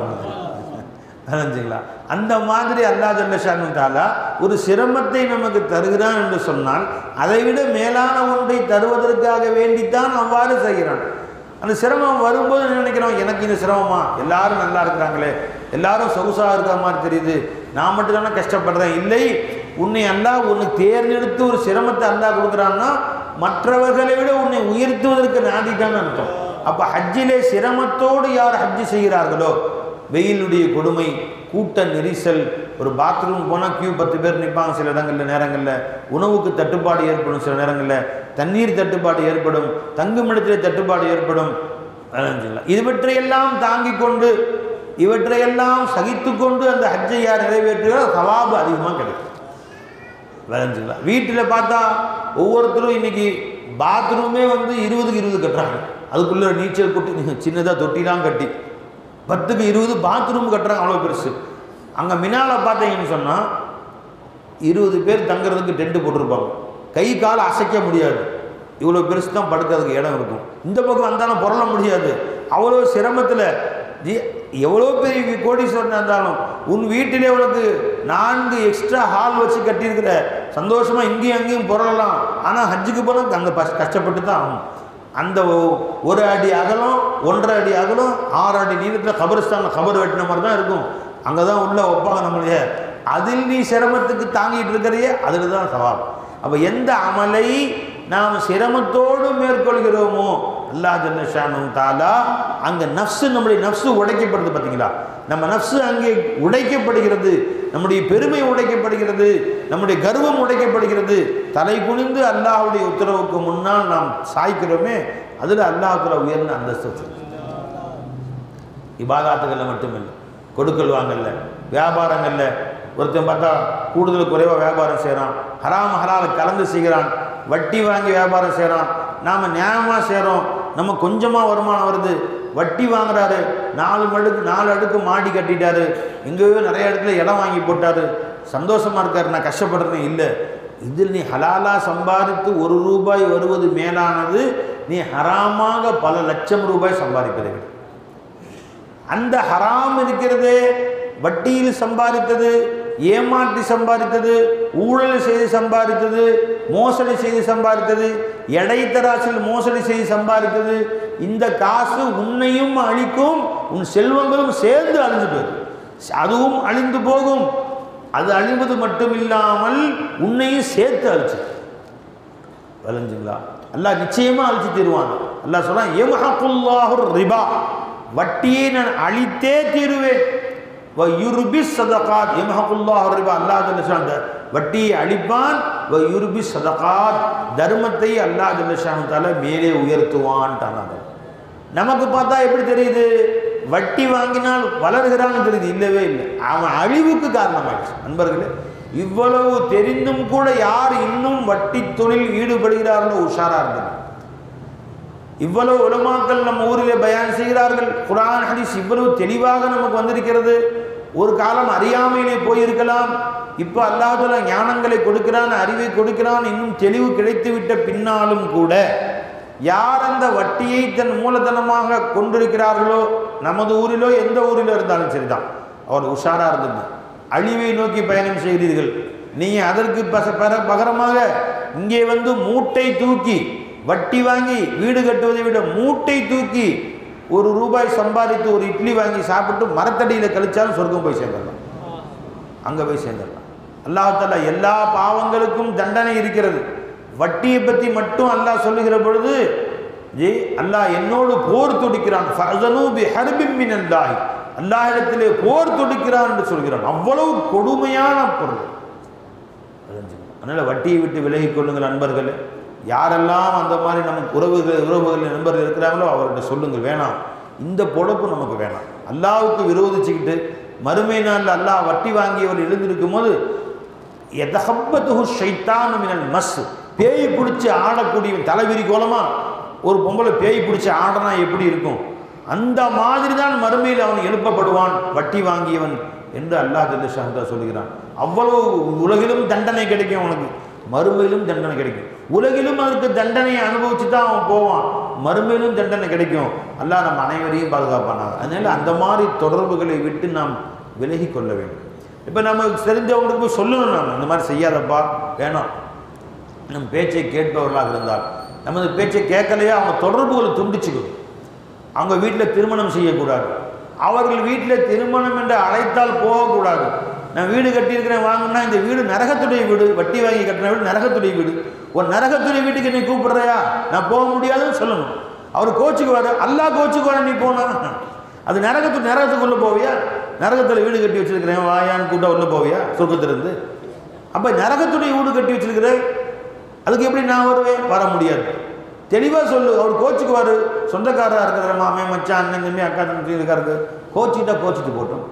நினைச்சிங்களா? அந்த மாதிரி அல்லாஹ் ஜல்லஷானு தஆலா ஒரு சிரமத்தை நமக்கு தருகிறான் என்று சொன்னால் அதை விட மேலான ஒன்றை தருவதற்காக வேண்டித்தான் அவ்வாறு செய்கிறான். அந்த சிரமம் வரும்போது நினைக்கிறோம், எனக்கு இந்த சிரமமா, எல்லாரும் நல்லா இருக்கிறாங்களே, எல்லாரும் சொகுசாக இருக்கிற மாதிரி தெரியுது, நான் மட்டும் தானே கஷ்டப்படுறேன். இல்லை, உன்னை அல்லாஹ் உன்னை தேர்ந்தெடுத்து ஒரு சிரமத்தை அல்லாஹ் கொடுக்குறான்னா மற்றவர்களை விட உன்னை உயர்த்துவதற்கு நாடிட்டான்னு அர்த்தம். அப்போ ஹஜ்ஜிலே சிரமத்தோடு யார் ஹஜ்ஜி செய்கிறார்களோ, வெயிலுடைய கொடுமை, கூட்ட நெரிசல், ஒரு பாத்ரூம் போனால் கியூ 10 பேர் நிற்பாங்க சில இடங்களில், நேரங்களில் உணவுக்கு தட்டுப்பாடு ஏற்படும், சில நேரங்களில் தண்ணீர் தட்டுப்பாடு ஏற்படும், தங்குமிடத்திலே தட்டுப்பாடு ஏற்படும். இவற்றையெல்லாம் தாங்கிக் கொண்டு, இவற்றையெல்லாம் சகித்து கொண்டு அந்த ஹஜ்ஜை யார் நிறைவேற்றுகிறார், சவாபு அதிகமாக கிடைக்கும். விளைஞ்சுங்களா? வீட்டில் பார்த்தா ஒவ்வொருத்தரும் இன்னைக்கு பாத்ரூமே 20க்கு 20 கட்டுறாங்க. அதுக்குள்ளே நீச்சல் கொட்டி சின்னதாக தொட்டிலாம் கட்டி 10க்கு 20 பாத்ரூம் கட்டுறாங்க, அவ்வளோ பெருசு. அங்கே மினால பார்த்தீங்கன்னு சொன்னால் 20 பேர் தங்குறதுக்கு டென்ட்டு போட்டிருப்பாங்க. கை காலை அசைக்க முடியாது, இவ்வளோ பெருசு தான் படுக்கிறதுக்கு இடம் இருக்கும். இந்த பக்கம் வந்தாலும் புரள முடியாது. அவ்வளோ சிரமத்தில் எவ்வளோ பெரிய கோடீஸ்வரனாக இருந்தாலும் உன் வீட்டிலே உனக்கு 4 எக்ஸ்ட்ரா ஹால் வச்சு கட்டியிருக்கிற, சந்தோஷமாக இங்கேயும் அங்கேயும் புரளலாம். ஆனால் ஹஜ்ஜுக்கு போனால் அங்கே கஷ்டப்பட்டு தான் ஆகும். அந்த 1 அடி அகலம், 1.5 அடி அகலம், 6 அடி நீளத்தில் கபரிஸ்தான் கபர் வெட்டின மாதிரி தான் இருக்கும். அங்கே தான் உள்ள வைப்பாங்க நம்மளையே. அதில் நீ சிரமத்துக்கு தாங்கிட்டு இருக்கிறையே, அதில் தான் சவால். அப்போ எந்த அமலை நாம் சிரமத்தோடு மேற்கொள்கிறோமோ அல்லாஹ் ஜல்லஷானு தஆலா அங்கே நஃப்ஸு, நம்முடைய நஃப்ஸு உடைக்கப்படுது. பார்த்தீங்களா? நம்ம நஃப்ஸு அங்கே உடைக்கப்படுகிறது, நம்முடைய பெருமை உடைக்கப்படுகிறது, நம்முடைய கர்வம் உடைக்கப்படுகிறது. தலை குனிந்து அல்லாஹ்வுடைய உத்தரவுக்கு முன்னால் நாம் சாய்க்கிறோமே, அதில் அல்லாஹ் தஆலா உயர்ந்த அந்தஸ்து. இபாதாத்துகளில் மட்டுமில்லை, கொடுக்கல் வாங்கல்ல, வியாபாரங்களில் ஒருத்தன் பார்த்தா கூடுதல் குறைவாக வியாபாரம் செய்கிறான், ஹராம் ஹலாலை கலந்து செய்கிறான், வட்டி வாங்கி வியாபாரம் செய்கிறான். நாம் நியாயமாக செய்கிறோம், நம்ம கொஞ்சமாக வருமானம் வருது, வட்டி வாங்குறாரு, 4 அடுக்கு மாடி கட்டிட்டாரு, எங்கேயோ நிறைய இடத்துல இடம் வாங்கி போட்டார், சந்தோஷமாக இருக்கார், நான் கஷ்டப்படுறேன். இல்லை, இதில் நீ ஹலாலாக சம்பாதித்து ₹1 வருவது மேலானது நீ ஹராமாக பல லட்சம் ரூபாய் சம்பாதிப்பதை விட. அந்த ஹராம் இருக்கிறதே, வட்டியில் சம்பாதித்தது, ஏமாற்றி சம்பாதித்தது, ஊழல் செய்து சம்பாதித்தது, மோசடி செய்து சம்பாதித்தது, எடைத்தராசில் மோசடி செய்து சம்பாதித்தது, இந்த காசு உன்னையும் அழிக்கும், உன் செல்வங்களும் சேர்ந்து அழிஞ்சு போகும். அதுவும் அழிந்து போகும். அது அழிவது மட்டும் இல்லாமல் உன்னையும் சேர்த்து அழிச்சு விளைஞ்சுங்களா. அல்லாஹ் நிச்சயமா அழிச்சு தருவான். அல்லாஹ் சொல்றான், யம்ஹகுல்லாஹு ரிபா, வட்டியை நான் அழித்தே தீருவேன். வ யுர்பி ஸதகாத், யம்ஹகுல்லாஹு ரிபா, அல்லாஹ் ஜல்ல ஷானு வட்டியை அழிப்பான். வ யுர்பி ஸதகாத், தர்மத்தை அல்லாஹ் ஜல்ல ஷானு தஆலா மேலே உயர்த்துவான்ட்டாங்க. நமக்கு பார்த்தா எப்படி தெரியுது? வட்டி வாங்கினால் வளர்கிறான்னு தெரியுது? இல்லவே இல்லை. அவன் அழிவுக்கு காரணமாயிடுச்சு. நண்பர்களே, இவ்வளவு தெரிந்தும் கூட யார் இன்னும் வட்டி தொழில் ஈடுபடுகிறார்களோ உஷாரா இருந்தது. இவ்வளவு உலமாக்கள் நம்ம ஊரிலே பயான் செய்கிறார்கள், குர்ஆன் ஹதீஸ் இவ்வளவு தெளிவாக நமக்கு வந்திருக்கிறது. ஒரு காலம் அறியாமையிலே போயிருக்கலாம், இப்போ அல்லாஹ் தஆலா ஞானங்களை கொடுக்கிறான், அறிவை கொடுக்கிறான், இன்னும் தெளிவு கிடைத்து விட்ட பின்னாலும் கூட யார் அந்த வட்டியை தன் மூலதனமாக கொண்டிருக்கிறார்களோ, நமது ஊரிலோ எந்த ஊரிலோ இருந்தாலும் சரிதான், அவர் உஷாரா இருந்தது. அழிவை நோக்கி பயணம் செய்கிறீர்கள். நீங்கள் அதற்கு பகரமாக இங்கே வந்து மூட்டை தூக்கி வட்டி வாங்கி வீடு கட்டுவதை விட மூட்டை தூக்கி ₹1 சம்பாதித்து ஒரு இட்லி வாங்கி சாப்பிட்டு மரத்தடியில் கழிச்சாலும் சொர்க்கம் போய் சேர்ந்துடலாம். அங்கே போய் சேர்ந்துடலாம். அல்லாஹ் தஆலா எல்லா பாவங்களுக்கும் தண்டனை இருக்கிறது. வட்டியை பற்றி மட்டும் அல்லாஹ் சொல்லுகிற பொழுது, அல்லாஹ் என்னோடு போர் தொடுக்கிறான், ஃபஅஸனூ பிஹர்பின் மினல்லாஹ், அல்லாஹ்விடத்திலே போர் தொடுக்கிறான் என்று சொல்கிறான். அவ்வளவு கொடுமையான பொருள். அதனால் வட்டியை விட்டு விலகிக் கொள்ளுங்கள் நண்பர்களே. யாரெல்லாம் அந்த மாதிரி நமக்கு உறவுகள் நண்பர்கள் இருக்கிறாங்களோ அவர்கிட்ட சொல்லுங்கள், வேணாம், இந்த பொழப்பு நமக்கு வேணாம். அல்லாஹ்வுக்கு விரோதிச்சுக்கிட்டு மறுமை நாளில் அல்லாஹ் வட்டி வாங்கியவர் எழுந்திருக்கும் போது எதஹப்பத்துஹு ஷைத்தானு மினல் மஸ், பேய் பிடிச்சி ஆடக்கூடியவன், தலைவிரி கோலமா ஒரு பொம்பளை பேய் பிடிச்சி ஆடனா எப்படி இருக்கும், அந்த மாதிரி தான் மறுமையில் அவன் எழுப்பப்படுவான் வட்டி வாங்கியவன் என்று அல்லாஹ் ஜல்ல ஷானஹு சொல்கிறான். அவ்வளவு உலகிலும் தண்டனை கிடைக்கும் அவனுக்கு, மறுமையிலும் தண்டனை கிடைக்கும். உலகிலும் அதுக்கு தண்டனையை அனுபவிச்சு தான் அவன் போவான், மறுமையிலும் தண்டனை கிடைக்கும். அல்லாஹ் நம்ம அனைவரையும் பாதுகாப்பானாங்க. அதனால அந்த மாதிரி தொடர்புகளை விட்டு நாம் விலகி கொள்ள வேண்டும். இப்போ நம்ம தெரிஞ்சவங்களுக்கு போய் சொல்லணும், நாம் இந்த மாதிரி செய்யாதப்பா, வேணாம். நம் பேச்சை கேட்பவர்களாக இருந்தால், நமது பேச்சை கேட்கலையா அவங்க தொடர்புகளை துண்டிச்சுக்கணும். அவங்க வீட்டில் திருமணம் செய்யக்கூடாது, அவர்கள் வீட்டில் திருமணம் என்று அழைத்தால் போகக்கூடாது. நான் வீடு கட்டியிருக்கிறேன் வாங்கினா, இந்த வீடு நரகத்துடைய வீடு, வட்டி வாங்கி கட்டின வீடு நரகத்துடைய வீடு, ஒரு நரகத்துடைய வீட்டுக்கு நீ கூப்பிடுறையா, நான் போக முடியாதுன்னு சொல்லணும். அவர் கோச்சுக்குவார், அல்லாஹ் கோச்சுக்குவார். நீ போனா அது நரகத்துக்குள்ளே போவியா? நரகத்தில் வீடு கட்டி வச்சிருக்கிறேன் வாயான்னு கூட்ட உள்ள போவியா சொர்க்கத்திலிருந்து? அப்போ நரகத்துடைய வீடு கட்டி வச்சிருக்கிறேன், அதுக்கு எப்படி நான் வருவேன்? வர முடியாது. தெளிவாக சொல்லு. அவர் கோச்சுக்குவார். சொந்தக்காரராக இருக்கிற மாமே மச்சான் அண்ணன் தம்பி அக்கா தம்பி இருக்காருக்கு, கோச்சிட்டு போட்டோம்.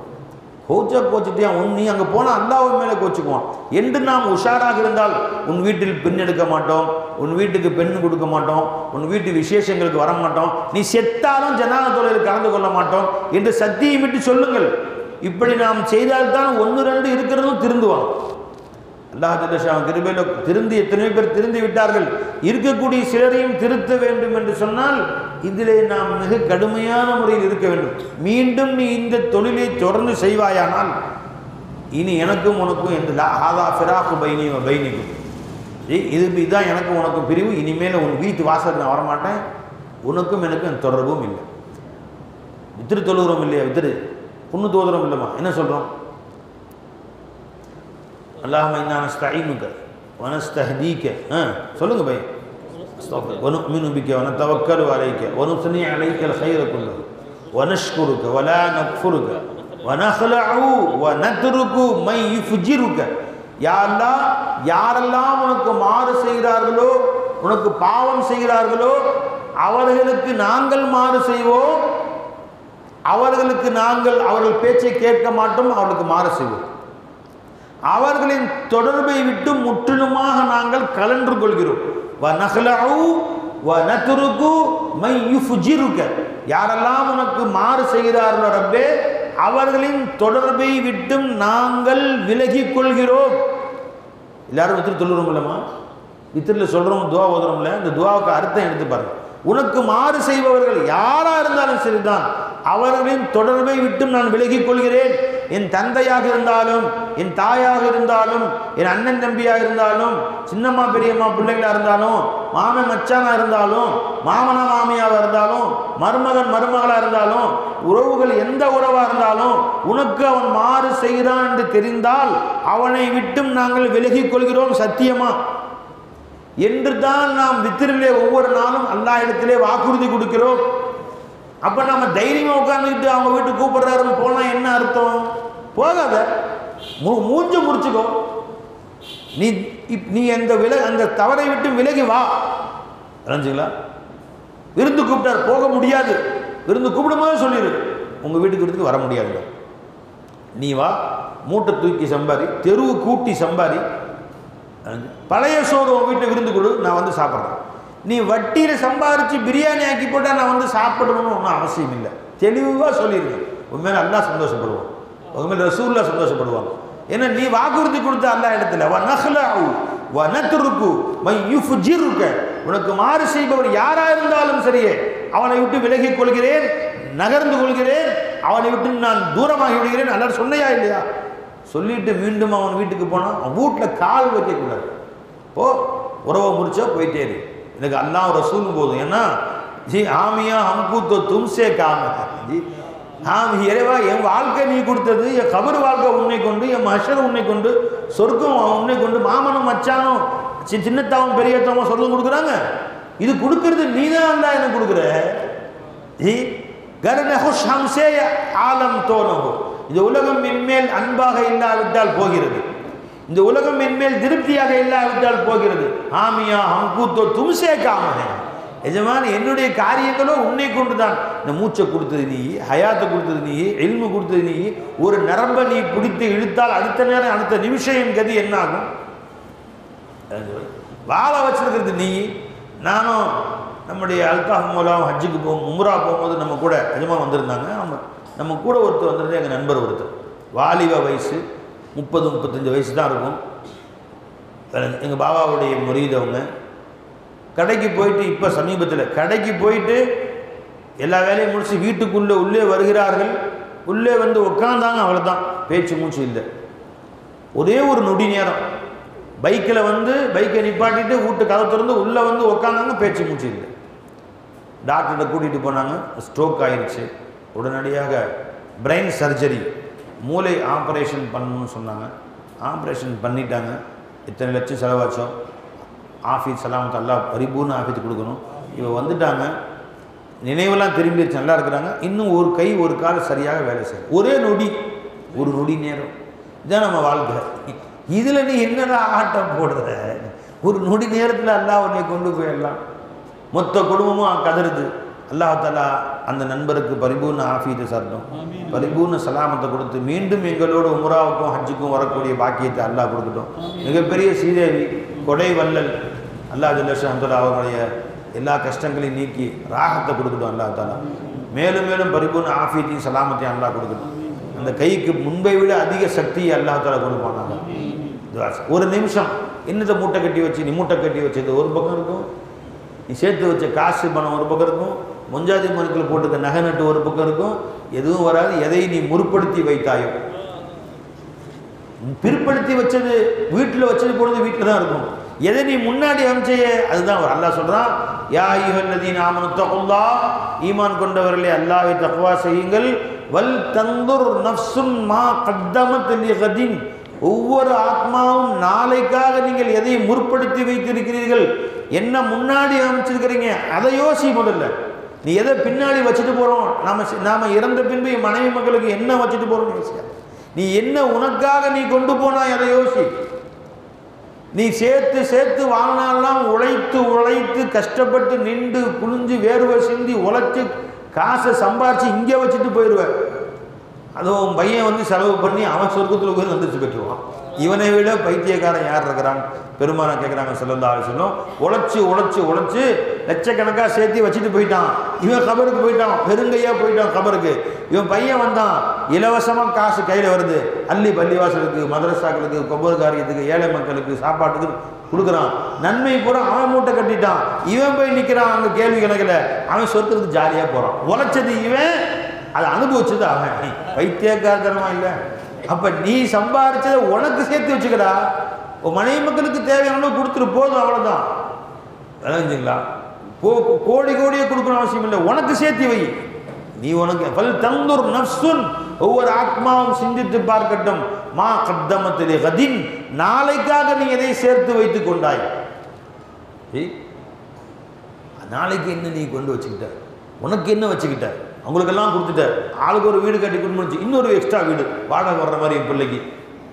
கோச்சிட்டியா நீ அங்கே போனால் அல்லாஹ் மேலே கோச்சுக்குவான் என்று நாம் உஷாராக இருந்தால், உன் வீட்டில் பெண் எடுக்க மாட்டோம், உன் வீட்டுக்கு பெண் கொடுக்க மாட்டோம், உன் வீட்டு விசேஷங்களுக்கு வர மாட்டோம், நீ செத்தாலும் ஜனாத தொழிலில் கலந்து கொள்ள மாட்டோம் என்று சத்தியமிட்டு சொல்லுங்கள். இப்படி நாம் செய்தால்தான் 1-2 இருக்கிறதும் திருந்துவான். அல்லாஹ் ஜல்ல ஷானஹு கிருபையில் திருந்து எத்தனை பேர் திருந்து விட்டார்கள். இருக்கக்கூடிய சிலரையும் திருத்த வேண்டும் என்று சொன்னால் இதிலே நாம் மிக கடுமையான முறையில் இருக்க வேண்டும். மீண்டும் நீ இந்த தொழிலை தொடர்ந்து செய்வாயானால் இனி எனக்கும் உனக்கும் எந்த ஆதா ஃபிராக்கு பைனி பைனிக்கும், இதுதான் எனக்கும் உனக்கும் பிரிவு. இனிமேல் உன் வீட்டு வாசல் நான் வரமாட்டேன், உனக்கும் எனக்கும் தொடர்பும் இல்லை. வித்திரு தொழுகிறோம் இல்லையா? வித்திரு புண்ணு தோதுறோம் இல்லைம்மா? என்ன சொல்கிறோம்? அல்லாஹும்ம இன்னா நஸ்தஈனுக வ நஸ்தஹ்தீக, சொல்லுங்க பை, வ நுமினு பிக வ நதவக்கலு அலைக வ நுஸ்னி அலைக்கல் கைர குல்லஹு வ நஷ்குருக வ லா நக்ஃபுருக வ நஹ்லஉ வ நத்ருக்கு மை யுஃஜிருக. யா அல்லாஹ், யாரெல்லாம் உனக்கு மாறு செய்கிறார்களோ, உனக்கு பாவம் செய்கிறார்களோ அவர்களுக்கு நாங்கள் மாறு செய்வோம், அவர்களுக்கு நாங்கள் அவர்கள் பேச்சை கேட்க மாட்டோம், அவர்களுக்கு மாறு செய்வோம். அவர்களின் தொடர்பை விட்டு முற்றிலுமாக நாங்கள் கலன்று கொள்கிறோம். யாரெல்லாம் உனக்கு மாறு செய்கிறார்களோ ரப்பே, அவர்களின் தொடர்பை விட்டும் நாங்கள் விலகிக் கொள்கிறோம். எல்லாரும் வித்திரு தொழுறோம் இல்லைம்மா, வித்திரில் சொல்கிறோம், துவா ஓதுறோம்ல, இந்த துவாவுக்கு அர்த்தம் எடுத்து பாருங்க. உனக்கு மாறு செய்பவர்கள் யாராக இருந்தாலும் சரிதான், அவர்களின் தொடர்பை விட்டும் நான் விலகிக் கொள்கிறேன். என் தந்தையாக இருந்தாலும், என் தாயாக இருந்தாலும், என் அண்ணன் தம்பியாக இருந்தாலும், சின்னம்மா பெரியம்மா பிள்ளைகளாக இருந்தாலும், மாமன் மச்சானாக இருந்தாலும், மாமனா மாமியாக இருந்தாலும், மருமகன் மருமகளாக இருந்தாலும், உறவுகள் எந்த உறவாக இருந்தாலும், உனக்கு அவன் மாறு செய்கிறான் என்று தெரிந்தால் அவனை விட்டும் நாங்கள் விலகிக் கொள்கிறோம் சத்தியமா என்று தான் நாம் வித்திரிலே ஒவ்வொரு நாளும் அல்லாஹ் இடத்திலே வாக்குறுதி கொடுக்கிறோம். அப்போ நம்ம தைரியமாக உட்காந்துக்கிட்டு அவங்க வீட்டுக்கு கூப்பிடுறாருன்னு போனால் என்ன அர்த்தம்? போகாத, மூஞ்ச முடிச்சுக்கோ. நீ அந்த தவறை விட்டு விலகி வா. தெரிஞ்சுங்களா? விருந்து கூப்பிட்டார், போக முடியாது. விருந்து கூப்பிடும்போது சொல்லிடு, உங்கள் வீட்டுக்கு விருந்துக்கு வர முடியாது, நீ வா, மூட்டை தூக்கி சம்பாரி, தெருவு கூட்டி சம்பாரி, பழைய சோறு உன் வீட்டை விருந்து கொடு, நான் வந்து சாப்பிட்றேன். நீ வட்டியில் சம்பாரித்து பிரியாணி ஆக்கி போட்டால் நான் வந்து சாப்பிடணும்னு ஒன்றும் அவசியம் இல்லை. தெளிவாக சொல்லியிருக்கேன். உண்மையில அல்லாஹ் சந்தோஷப்படுவான், உண்மையில ரசூலுல்லாஹ் சந்தோஷப்படுவாங்க. ஏன்னா நீ வாக்குறுதி கொடுத்த அல்லாஹ் இடத்துல உனக்கு மாறு செய்பவர் யாரா இருந்தாலும் சரியே அவனை விட்டு விலகிக் கொள்கிறேன், நகர்ந்து கொள்கிறேன், அவனை விட்டு நான் தூரமாகி விடுகிறேன். அல்லாஹ் சொன்னையா இல்லையா? சொல்லிட்டு மீண்டும் அவன் வீட்டுக்கு போனான், அவன் வீட்டில் கால் வைக்கக்கூடாது. ஓ உறவை முடிச்சா போயிட்டே இரு. எனக்கு அல்லாஹ் ரசூலும் போதும். ஏன்னா ஜி ஆமியா ஹம்கு தோ தும்சே காம ஜி ஆம் இறைவா, என் வாழ்க்கை நீ கொடுத்தது, என் கபர் வாழ்க்கை உன்னை கொண்டு, என் மஷர் உன்னை கொண்டு, சொர்க்கம் உன்னை கொண்டு. மாமனும் மச்சானும் சின்னத்தாவும் பெரியத்தாவும் சொர்க்கம் கொடுக்குறாங்க. இது கொடுக்கறது நீ தான் அல்லா எனக்கு கொடுக்குற. ஜி கர்னஹுஷ் ஹம்சே ஆலம் தோனஹு. இந்த உலகம் என்மேல் அன்பாக இல்லாவிட்டால் போகிறது, இந்த உலகம் என்மேல் திருப்தியாக இல்லாவிட்டால் போகிறது. ஆமியா ஹம்கூத்தோ தும்சே காமனே, எஜமான் என்னுடைய காரியங்களோ உன்னை கொண்டு தான். இந்த மூச்சை கொடுத்தது நீ, ஹயாத்தை கொடுத்தது நீ, இல்மு கொடுத்தது நீ. ஒரு நரம்பை நீ பிடித்து இழுத்தால் அடுத்த நேரம் அடுத்த நிமிஷம் என் கதி என்ன ஆகும்? வாழ வச்சிருக்கிறது நீ. நானும் நம்முடைய அல்தாஃப் மூலம் ஹஜ்ஜுக்கு உம்ரா போகும்போது நம்ம கூட எஜமான் வந்திருந்தாங்க. நம்ம கூட ஒருத்தர் வந்துருந்தது எங்கள் நண்பர் ஒருத்தர். வாலிப வயசு 30-35 வயசு தான் இருக்கும். எங்கள் பாபாவுடைய முரீதவங்க. கடைக்கு போயிட்டு, இப்போ சமீபத்தில் கடைக்கு போயிட்டு எல்லா வேலையும் முடித்து வீட்டுக்குள்ளே உள்ளே வருகிறார்கள். உள்ளே வந்து உட்காந்தாங்க, அவ்வளோதான், பேச்சு மூச்சு இல்லை. ஒரே ஒரு நொடி நேரம் பைக்கில் வந்து பைக்கை நிப்பாட்டிட்டு வீட்டு கதை திறந்து உள்ளே வந்து உட்காந்தாங்க, பேச்சு மூச்சு இல்லை. டாக்டர்கிட்ட கூட்டிகிட்டு போனாங்க, ஸ்ட்ரோக் ஆயிடுச்சு. உடனடியாக பிரெயின் சர்ஜரி, மூளை ஆப்ரேஷன் பண்ணணும்னு சொன்னாங்க. ஆப்ரேஷன் பண்ணிட்டாங்க. இத்தனை லட்சம் செலவாச்சோம். ஆஃபீஸ் சலாமத்து அல்லா பரிபூர்ண ஆஃபீஸ் கொடுக்கணும். இவ வந்துட்டாங்க, நினைவெல்லாம் திரும்பிடுச்சு, நல்லா இருக்கிறாங்க. இன்னும் ஒரு கை ஒரு கால் சரியாக வேலை செய்யும். ஒரே நொடி, ஒரு நொடி நேரம். இதுதான் நம்ம வாழ்க்கை. இதில் நீ என்னடா ஆட்டம் போடுற? ஒரு நொடி நேரத்தில் அல்லாஹ் உன்னை கொண்டு போயிடலாம். மொத்த குடும்பமும் கதறுது. அல்லாஹாலா அந்த நண்பருக்கு பரிபூர்ண ஆஃபீஸை சரட்டும், பரிபூர்ண சலாமத்தை கொடுத்து மீண்டும் எங்களோட உம்ராவுக்கும் ஹஜ்ஜுக்கும் வரக்கூடிய பாக்கியத்தை அல்லாஹ் கொடுக்கட்டும். மிகப்பெரிய ஸ்ரீதேவி கொடை வல்லல் அல்லாஹ் ஜல்லஷாஹ் அவர்களுடைய எல்லா கஷ்டங்களையும் நீக்கி ராகத்தை கொடுக்கட்டும். அல்லாஹாலா மேலும் மேலும் பரிபூர்ண ஆஃபீத்தையும் சலாமத்தையும் அல்லாஹ் கொடுக்கட்டும். அந்த கைக்கு முன்பை விட அதிக சக்தியை அல்லாஹாலா கொடுப்பாங்க. ஒரு நிமிஷம் என்னத்தை மூட்டை கட்டி வச்சு, நீ மூட்டை கட்டி வச்சது ஒரு பக்கம் இருக்கும், நீ சேர்த்து வச்ச காசு பணம் ஒரு பக்கம் இருக்கும், முஞ்சாதி மனுக்கள் போட்டுக்க நகை நட்டு ஒரு பக்கம் இருக்கும். எதுவும் வராது. எதை நீ முற்படுத்தி வைத்தாயோ, பிற்படுத்தி வச்சது வீட்டில் வச்சது போனது வீட்டில் தான் இருக்கும். எதை நீ முன்னாடி அமைச்சையே அதுதான் அல்லாஹ் சொல்கிறான். யா அய்யுஹல்லதீன ஆமனு தகுல்லாஹ், ஈமான் கொண்டவர்களே அல்லாஹ்வை தக்வா செய்யுங்கள். வல் தந்துர் நஃப்சுன் மா கத்தமத் லிகதின், ஒவ்வொரு ஆத்மாவும் நாளைக்காக நீங்கள் எதை முற்படுத்தி வைத்திருக்கிறீர்கள், என்ன முன்னாடி அமைச்சிருக்கிறீங்க அதை யோசி. முதல்ல நீ எதை பின்னாடி வச்சுட்டு போகிறோம், நாம் இறந்த பின்பு என் மனைவி மக்களுக்கு என்ன வச்சுட்டு போகிறோம்னு யோசிக்க. நீ என்ன உனக்காக நீ கொண்டு போனாய் அதை யோசி. நீ சேர்த்து சேர்த்து வாழ்நாளெல்லாம் உழைத்து உழைத்து கஷ்டப்பட்டு நின்று குனிஞ்சு வேர்வை சிந்தி உழைச்சி காசை சம்பாரித்து இங்கே வச்சுட்டு போயிடுவேன். அதுவும் பையன் வந்து செலவு பண்ணி அவன் சொர்க்கத்தில் போய் வந்துச்சு பெற்றுருவான். இவனை விட பைத்தியக்காரன் யார் இருக்கிறான்? பெருமானா கேட்குறாங்க ஸல்லல்லாஹு அலைஹி வஸல்லம். உழைச்சி உழைச்சி உழைச்சி லட்சக்கணக்காக சேர்த்து வச்சுட்டு போயிட்டான். இவன் கபருக்கு போயிட்டான், பெருங்கையாக போயிட்டான் கபருக்கு. இவன் பையன் வந்தான், இலவசமாக காசு கையில் வருது, அள்ளி பள்ளிவாசலுக்கு, மதரசாக்களுக்கு, கொப்பர் காரியத்துக்கு, ஏழை மக்களுக்கு சாப்பாட்டுக்கு கொடுக்குறான். நன்மை பூரா அவன் மூட்டை கட்டிட்டான். இவன் போய் நிற்கிறான் அங்கே கேள்வி கணக்கில். அவன் சொர்க்கத்துக்கு ஜாலியாக போகிறான். உழைச்சது இவன், அதை அனுபவிச்சது அவன். பைத்தியக்காரத்தனமா இல்லை? அப்போ நீ சம்பாதிச்சதை உனக்கு சேர்த்து வச்சுக்கடா. உன் மனைவி மக்களுக்கு தேவையான கொடுத்துட்டு போதும், அவ்வளோதான். விளைஞ்சுங்களா? கோடி கோடியே கொடுக்கணும் அவசியம் இல்லை, உனக்கு சேர்த்து வை. நீ உனக்கு பல் தந்தூர் நஃப்சுன், ஒவ்வொரு ஆத்மாவும் சிந்தித்து பார்க்கட்டும். மா கத்தமத்திலே கதின், நாளைக்காக நீ எதை சேர்த்து வைத்து கொண்டாய்? நாளைக்கு என்ன நீ கொண்டு வச்சுக்கிட்ட? உனக்கு என்ன வச்சுக்கிட்ட? அவங்களுக்கெல்லாம் கொடுத்துட்ட. ஆளுக்கு ஒரு வீடு கட்டி கொடுத்து இன்னொரு எக்ஸ்ட்ரா வீடு வாடகை வர்ற மாதிரி என் பிள்ளைக்கு,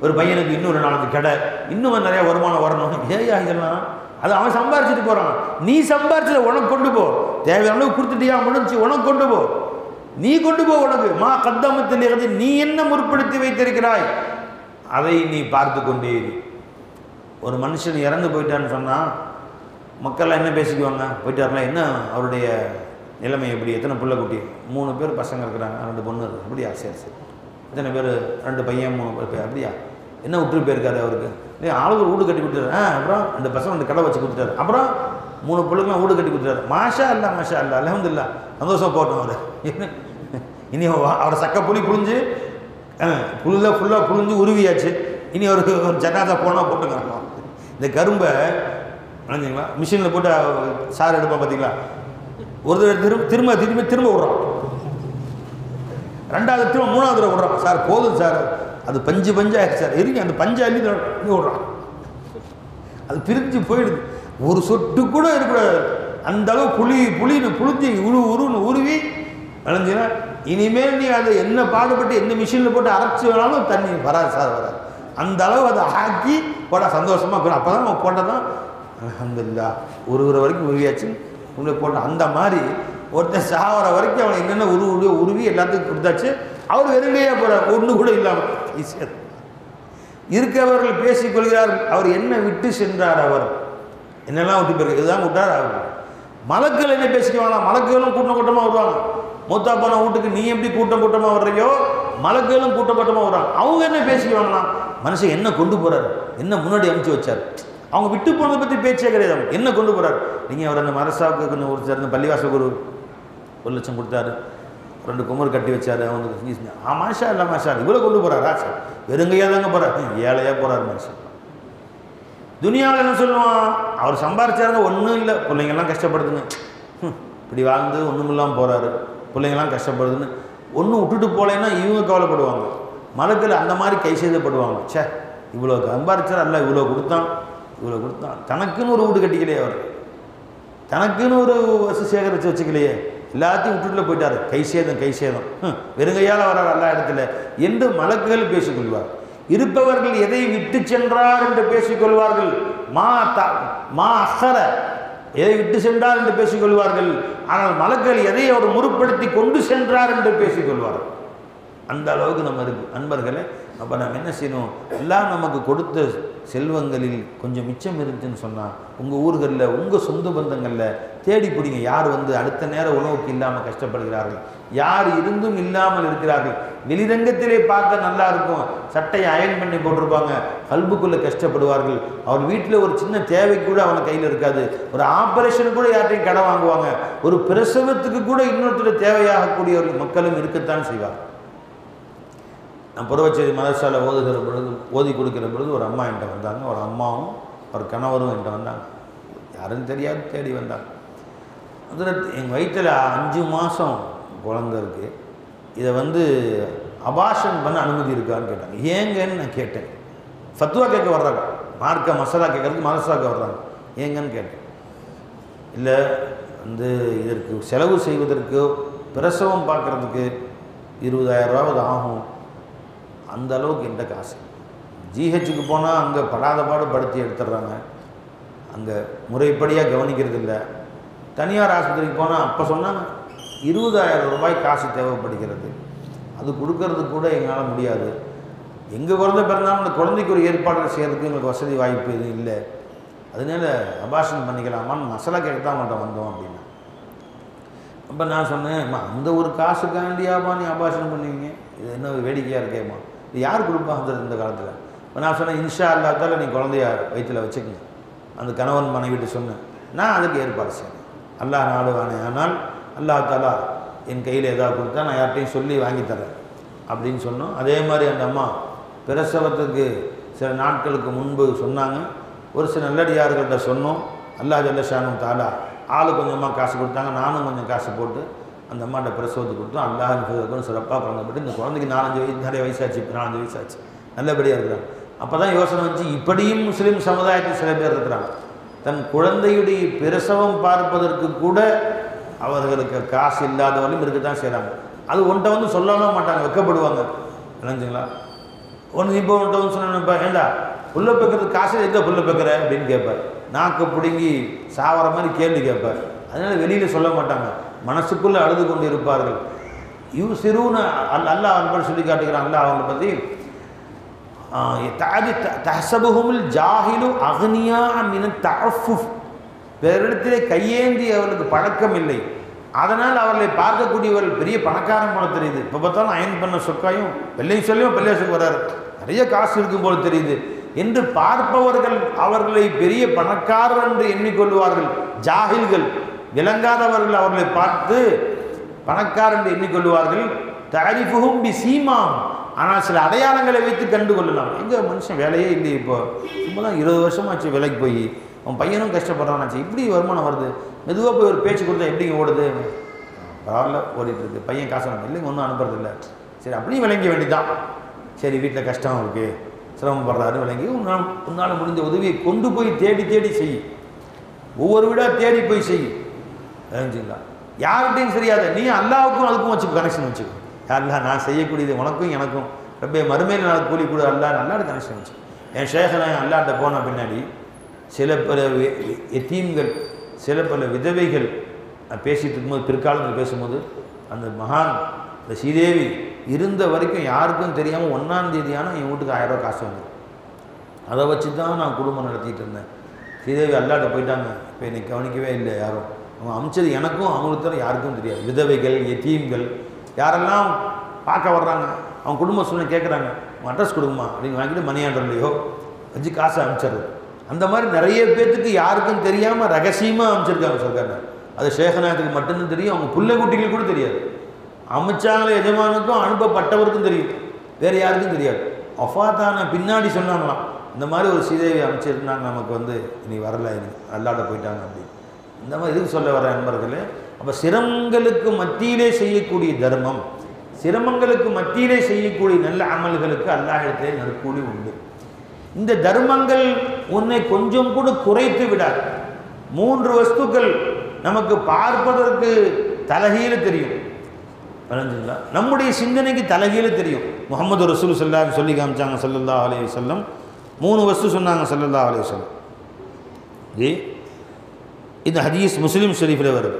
ஒரு பையனுக்கு இன்னொரு 4 கடை, இன்னும் நிறைய வருமானம் வரணும். ஏயா இதெல்லாம்? அது அவன் சம்பாரிச்சுட்டு போகிறான். நீ சம்பாரிச்சதை உனக்கு கொண்டு போ. தேவையான அளவு கொடுத்துட்டியா, முடிஞ்சு, உனக்கு கொண்டு போ. நீ கொண்டு போ. உனக்கு மா கத்தமத்தில் நீ என்ன முற்படுத்தி வைத்திருக்கிறாய் அதை நீ பார்த்து கொண்டே இரு. ஒரு மனுஷன் இறந்து போயிட்டான்னு சொன்னால் மக்கள்லாம் என்ன பேசிக்குவாங்க? போயிட்டாருலாம், என்ன அவருடைய நிலைமை எப்படி? எத்தனை பிள்ளை குட்டி? 3 பேர் பசங்க இருக்கிறாங்க, 2 பொண்ணு இருக்குது. அப்படியா? சரி சரி. எத்தனை பேர்? 2 பையன் 3 பேர். அப்படியா? என்ன விட்டு போயிருக்காரு அவருக்கு? ஆளுக்கு வீடு கட்டி கொடுத்துட்டாரு. அப்புறம் 2 பசங்க 2 கடை வச்சு கொடுத்துட்டாரு. அப்புறம் 3 பிள்ளைங்களும் வீடு கட்டி கொடுத்துட்டாரு. மாஷா அல்லா மாஷா அல்லா, அல்ஹம்துலில்லாஹ், சந்தோஷம் போட்டோம். அவர் இனி அவரை சக்க புளி புழிஞ்சு ஃபுல்லாக புழிஞ்சு உருவியாச்சு. இனி அவருக்கு ஒரு ஜனாதா போனால் போட்டுக்கிறாங்க. இந்த கரும்பை நினைஞ்சிங்களா மிஷினில் போட்டு சாறு எடுப்போம் பார்த்தீங்களா? ஒரு திரும்ப விடுறான், 2வது திரும்ப 3வது தடவை விடுறான். சார் போதும் சார், அது பஞ்சு ஆயிடுச்சு சார், எரிங்க அந்த பஞ்சு அள்ளி விடுறான். அது பிரிஞ்சு போயிடுது, ஒரு சொட்டு கூட இருக்கக்கூடாது. அந்த அளவு புளிஞ்சு உருன்னு உருவி விளைஞ்சினா இனிமேல் நீ அதை என்ன பாடுபட்டு எந்த மிஷினில் போட்டு அரைச்சி வேணாலும் தண்ணி வராது சார், வராது. அந்த அளவு அதை ஆக்கி போட சந்தோஷமாக இருக்கணும். அப்போ தான் நம்ம போட்டால் தான் அல்ஹம்துலில்லாஹ் உருவுற வரைக்கும் உருவியாச்சு உங்களை போட்ட. அந்த மாதிரி ஒருத்தர் சாவர வரைக்கும் அவனை என்னென்ன உருவி எல்லாத்துக்கும் கொடுத்தாச்சு. அவர் வெறுங்கையாக போகிறார், ஒன்று கூட இல்லாமல். ஈஸியாக இருக்கவர்கள் பேசிக்கொள்கிறார்கள். அவர் என்ன விட்டு சென்றார்? அவர் என்னெல்லாம் விட்டு போயிருக்கு, இதுதான் விட்டார். அவர் மலக்குகள் என்ன பேசிக்குவாங்களா? மலக்குகளும் கூட்டமாக வருவாங்க. மூத்தா போன வீட்டுக்கு நீ எப்படி கூட்டமாக வர்றையோ, மலக்குகளும் கூட்டமாக வருவாங்க. அவங்க என்ன பேசிக்குவாங்களாம்? மனுஷன் என்ன கொண்டு போகிறார், என்ன முன்னாடி அனுப்பிச்சு வச்சார். அவங்க விட்டு போனதை பற்றி பேச்சே கிடையாது. அவங்க என்ன கொண்டு போகிறார்? நீங்கள் அவர் அந்த மரசாவுக்கு கொஞ்சம் ஒரு சார் பள்ளிவாசலுக்கு ஒரு 1 லட்சம் கொடுத்தாரு, 2 குமர் கட்டி வச்சார். அவனுக்கு மாஷா இல்லை மாஷா இவ்வளோ கொண்டு போகிறாரா சார்? வெறுங்கையாக தாங்க போகிறார், ஏழையாக போகிறார் மனுஷன். துனியாவில் என்ன சொல்லுவான்? அவர் சம்பாரிச்சாருங்க, ஒன்றும் இல்லை, பிள்ளைங்கள்லாம் கஷ்டப்படுதுங்க, இப்படி வாழ்ந்து ஒன்றும் இல்லாமல் போகிறாரு, பிள்ளைங்கள்லாம் கஷ்டப்படுதுன்னு ஒன்றும் விட்டுட்டு போகலைன்னா இவங்க கவலைப்படுவாங்க. மலக்கில் அந்த மாதிரி கை செய்தப்படுவாங்க. சே இவ்வளோ சம்பாரிச்சார், அல்ல இவ்வளோ கொடுத்தான். தனக்குன்னு ஒரு வீடு கட்டிக்கலையே, அவர் தனக்குன்னு ஒரு வசதி சேகரித்து வச்சுக்கலையே, எல்லாத்தையும் விட்டுட்டுல போயிட்டார். கை சேதம் வெறுங்கையால் வரார் எல்லா இடத்துல என்று மலக்குகள் பேசிக்கொள்வார். இருப்பவர்கள் எதை விட்டு சென்றார் என்று பேசிக்கொள்வார்கள். மா அஹர எதை விட்டு சென்றார் என்று பேசிக்கொள்வார்கள். ஆனால் மலக்குகள் எதை அவர் முற்படுத்தி கொண்டு சென்றார் என்று பேசிக்கொள்வார்கள். அந்த அளவுக்கு நம்ம இருக்கு அன்பர்களே. அப்போ நம்ம என்ன செய்யணும்? எல்லாம் நமக்கு கொடுத்த செல்வங்களில் கொஞ்சம் மிச்சம் இருந்துச்சுன்னு சொன்னால் உங்கள் ஊர்களில் உங்கள் சொந்த பந்தங்களில் தேடி பிடிங்க. யார் வந்து அடுத்த நேர உணவுக்கு இல்லாமல் கஷ்டப்படுகிறார்கள், யார் இருந்தும் இல்லாமல் இருக்கிறார்கள். வெளிரங்கத்திலே பார்க்க நல்லா இருக்கும், சட்டையை அயன் பண்ணி போட்டிருப்பாங்க, கல்புக்குள்ளே கஷ்டப்படுவார்கள். அவர் வீட்டில் ஒரு சின்ன தேவைக்கு கூட அவனை கையில் இருக்காது. ஒரு ஆப்ரேஷனுக்கு கூட யார்ட்டையும் கடை வாங்குவாங்க. ஒரு பிரசவத்துக்கு கூட இன்னொருத்தர் தேவையாகக்கூடிய ஒரு மக்களும் இருக்கத்தான் செய்வார். நான் புறவச்சேரி மதரசாவில் ஓதி கொடுக்கிற பொழுது ஒரு அம்மா என்கிட்ட வந்தாங்க. ஒரு அம்மாவும் ஒரு கணவரும் என்கிட்ட வந்தாங்க. யாருன்னு தெரியாது, தேடி வந்தாங்க. அதில் எங்கள் வயிற்றில் 5 மாதம் குழந்தை இருக்குது, இதை வந்து அபாஷன் பண்ண அனுமதி இருக்கான்னு கேட்டாங்க. ஏங்கன்னு நான் கேட்டேன். ஃபத்வா கேட்க வர்றாங்க, மார்க்க மசாலா கேட்கறதுக்கு மதரசாவுக்கு வர்றாங்க. ஏங்கன்னு கேட்டேன். இல்லை வந்து இதற்கு செலவு செய்வதற்கு பிரசவம் பார்க்குறதுக்கு 20,000 ரூபாவது ஆகும், அந்த அளவுக்கு எந்த காசு. ஜிஹெச்சுக்கு போனால் அங்கே படாத பாடு படுத்தி எடுத்துடுறாங்க, அங்கே முறைப்படியாக கவனிக்கிறது இல்லை. தனியார் ஆஸ்பத்திரிக்கு போனால் அப்போ சொன்னாங்க 20,000 ரூபாய் காசு தேவைப்படுகிறது. அது கொடுக்கறது கூட எங்களால் முடியாது. எங்கள் குழந்தை பிறந்தாலும் அந்த குழந்தைக்கு ஒரு ஏற்பாடு செய்கிறதுக்கு எங்களுக்கு வசதி வாய்ப்பு எதுவும் இல்லை, அதனால அபாஷன் பண்ணிக்கலாமான்னு மசாலா கேட்க தான் அவங்கள்ட்ட வந்தோம் அப்படின்னா. அப்போ நான் சொன்னேன், அந்த ஒரு காசுக்காண்டியாப்பா நீ அபாஷன் பண்ணுவீங்க, இது என்ன வேடிக்கையாக இருக்கேம்மா, இது யார் கொடுப்பாங்க இந்த காலத்தில். இப்போ நான் சொன்னேன், இன்ஷா அல்லாத்தால நீ குழந்தைய வயிற்றில் வச்சுக்கங்க, அந்த கணவன் மனைவிட்டு சொன்னேன். நான் அதுக்கு ஏற்பாடு செய்யணும், அல்லாஹ் நாடுவானே, ஆனால் அல்லாஹ் தாலா என் கையில் ஏதாவது கொடுத்தா நான் யார்கிட்டையும் சொல்லி வாங்கி தரேன் அப்படின்னு சொன்னோம். அதே மாதிரி அந்த அம்மா பிரசவத்துக்கு சில நாட்களுக்கு முன்பு சொன்னாங்க. ஒரு சில நல்லடியார்கள்ட்ட சொன்னோம். அல்லாஹ் ஜல்லஷானு தாலா ஆளு கொஞ்சமாக காசு கொடுத்தாங்க, நானும் கொஞ்சம் காசு போட்டு அந்த அம்மாட்ட பிரசவத்துக்கு கொடுத்தோம். அல்லாஹ் சிறப்பாக பிறந்தப்பட்டு இந்த குழந்தைக்கு 4-5 வயசு, நிறைய வயசாச்சு, இப்போ 4-5 வயசாச்சு, நல்லபடியாக இருக்கிறாங்க. அப்போ தான் யோசனை வந்துச்சு, இப்படியும் முஸ்லீம் சமுதாயத்தில் சில பேர் இருக்கிறாங்க, தன் குழந்தையுடைய பிரசவம் பார்ப்பதற்கு கூட அவர்களுக்கு காசு இல்லாதவர்களும் இருக்க தான் செய்கிறாங்க. அது ஒன்றை வந்து சொல்லவும் மாட்டாங்க, வெக்கப்படுவாங்க, நினைஞ்சுங்களா. ஒன்று இப்போ ஒன்றை வந்து சொன்னப்பா, ஏண்டா புல்ல பெக்கிறது காசு எங்கே புல்ல பெக்கிற அப்படின்னு கேட்பார், நாக்கு பிடுங்கி சாவர மாதிரி கேள்வி கேட்பார். அதனால் வெளியில் சொல்ல மாட்டாங்க, மனசுக்குள்ளே அழுது கொண்டு இருப்பார்கள். சிறுன்னு அல்லாஹ் அன்பர் சொல்லி காட்டுகிறாங்களா அவங்களை பற்றி, தஹ்சபுஹுமுல் ஜாஹிலு அக்னியா மின தஅஃஃபுஃப், வேறிடத்திலே கையேந்தி அவர்களுக்கு பழக்கம் இல்லை, அதனால் அவர்களை பார்க்கக்கூடியவர்கள் பெரிய பணக்காரன் போல தெரியுது. இப்போ பார்த்தாலும் அயன் பண்ண சொக்காயும் வெள்ளையும் சொல்லியும் வெள்ளையாசுக்கு வர்றாரு, நிறைய காசு இருக்கும் போல தெரியுது என்று பார்ப்பவர்கள் அவர்களை பெரிய பணக்காரர் என்று எண்ணிக்கொள்வார்கள். ஜாஹில்கள், விளங்காதவர்கள் அவர்களை பார்த்து பணக்காரர் என்று எண்ணிக்கொள்வார்கள். தஅரிஃபுஹும் பிஸீமாஹும், ஆனால் சில அடையாளங்களை வைத்து கண்டு கொள்ளலாம். எங்கள் மனுஷன் வேலையே இல்லை, இப்போ சும்மா தான் 20 வருஷமாச்சு வேலைக்கு போய், அவன் பையனும் கஷ்டப்படுறான்னாச்சு, இப்படி வருமானம் வருது, மெதுவாக போய் ஒரு பேச்சு கொடுத்தா எப்படிங்க ஓடுது, பரவாயில்ல ஓடிட்டு இருக்கு, பையன் காசு இல்லைங்க ஒன்றும் அனுப்புறதில்லை, சரி அப்படியும் விளங்க வேண்டியதான், சரி வீட்டில் கஷ்டம் இருக்குது சிரமப்படுறாரு விளங்கி உன்னால் முடிஞ்ச உதவியை கொண்டு போய் தேடி தேடி செய், ஒவ்வொரு வீடாக தேடி போய் செய், விளங்குங்களா. யார்கிட்டையும் சரியாத, நீ அல்லாவுக்கும் அதுக்கும் வச்சுக்கோ, கனெக்ஷன் வச்சுக்கோ. அல்லா நான் செய்யக்கூடியது உனக்கும் எனக்கும் ரொம்ப மறுமையில் நாள் கூலி கூட அல்லாட கனெக்ஷன் வச்சு. என் ஷேகனை அல்லாட்ட போன பின்னாடி சில பல எத்தீம்கள், சில பல விதவைகள் பேசிகிட்டு இருக்கும்போது, பிற்காலத்தில் பேசும்போது, அந்த மகான் இந்த ஸ்ரீதேவி இருந்த வரைக்கும் யாருக்கும் தெரியாமல் 1ஆம் தேதியான என் வீட்டுக்கு 1000 ரூபா காசு வந்து, அதை வச்சு தான் நான் குடும்பம் நடத்திட்டு இருந்தேன். ஸ்ரீதேவி அல்லாட்ட போயிட்டாங்க, இப்போ என்னை கவனிக்கவே இல்லை யாரும், அவங்க அமைச்சது எனக்கும் அவங்களுக்கு தர யாருக்கும் தெரியாது. விதவைகள், எத்தீம்கள் யாரெல்லாம் பார்க்க வர்றாங்க, அவங்க குடும்ப சூழ்நிலை கேட்குறாங்க, உங்கள் அட்ரஸ் கொடுக்குமா அப்படின்னு வாங்கிட்டு மணி ஆர்டர்லையோ வச்சு காசை அனுப்பிச்சிடுறது. அந்த மாதிரி நிறைய பேர்த்துக்கு யாருக்கும் தெரியாமல் ரகசியமாக அனுப்பிச்சிருக்காங்க சர்க்கார். அது ஷேகநாயத்துக்கு மட்டும்தான் தெரியும், அவங்க பிள்ளை குட்டிகள் கூட தெரியாது. அமைச்சாங்களே எஜமானுக்கும் அனுப்பப்பட்டவருக்கும் தெரியும், வேறு யாருக்கும் தெரியாது. அஃபாத்தான பின்னாடி சொன்னாங்களாம், இந்த மாதிரி ஒரு ஸ்ரீதேவி அமைச்சிருந்தாங்க, நமக்கு வந்து இனி வரல, இனி அல்லாட்ட போயிட்டாங்க அப்படின்னு. இந்த மாதிரி இதுக்கு சொல்ல வர நண்பர்களே, அப்போ சிரமங்களுக்கு மத்தியிலே செய்யக்கூடிய தர்மம், சிரமங்களுக்கு மத்தியிலே செய்யக்கூடிய நல்ல அமல்களுக்கு அல்லாஹ்விடத்திலே நற்கூலி உண்டு. இந்த தர்மங்கள் உன்னை கொஞ்சம் கூட குறைத்து விடாது. 3 வஸ்துக்கள் நமக்கு பார்ப்பதற்கு தலகீழ தெரியும், நம்முடைய சிந்தனைக்கு தலகீழ தெரியும். முஹம்மது ரசூல் ஸல்லல்லாஹு அலைஹி சொல்லி காமிச்சாங்க, ஸல்லல்லாஹு அலைஹி வஸல்லம் 3 வஸ்து சொன்னாங்க ஸல்லல்லாஹு அலைஹி வஸல்லம். இந்த ஹதீஸ் முஸ்லிம் ஷரீஃபில் வருது.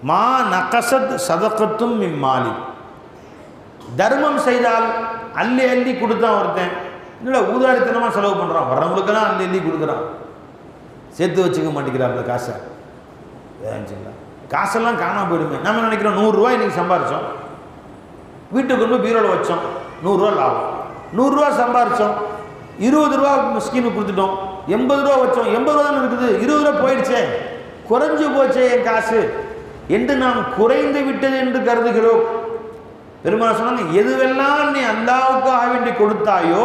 மா நகசத் சதகத்தும் மின் மாலி, தர்மம் செய்தால் அள்ளி அள்ளி கொடுத்தான் ஒருத்தன், இல்லை ஊதாரித்தனமாக செலவு பண்ணுறான், வர்றவங்களுக்கெல்லாம் அள்ளி அள்ளி கொடுக்குறான், சேர்த்து வச்சுக்க மாட்டேங்கிறாப்புல காசை. வேணுச்சுங்களா, காசெல்லாம் காணாமல் போயிடுமே. நம்ம நினைக்கிறோம் 100 ரூபா இன்றைக்கி சம்பாரித்தோம், வீட்டுக்கு கொண்டு போய் பீரோவில் வச்சோம், 100 ரூபா லாபம். 100 ரூபா சம்பாரித்தோம், 20 ரூபா ஸ்கீமுக்கு கொடுத்துட்டோம், 80 ரூபா வச்சோம், 80 ரூபா தானே இருக்குது, 20 ரூபா போயிடுச்சே, குறைஞ்சு போச்சே என் காசு என்று நாம் குறைந்து விட்டது என்று கருதுகிறோம். பெருமாள் சொன்னாங்க, எதுவெல்லாம் நீ அல்லாஹ்வுக்காக வேண்டி கொடுத்தாயோ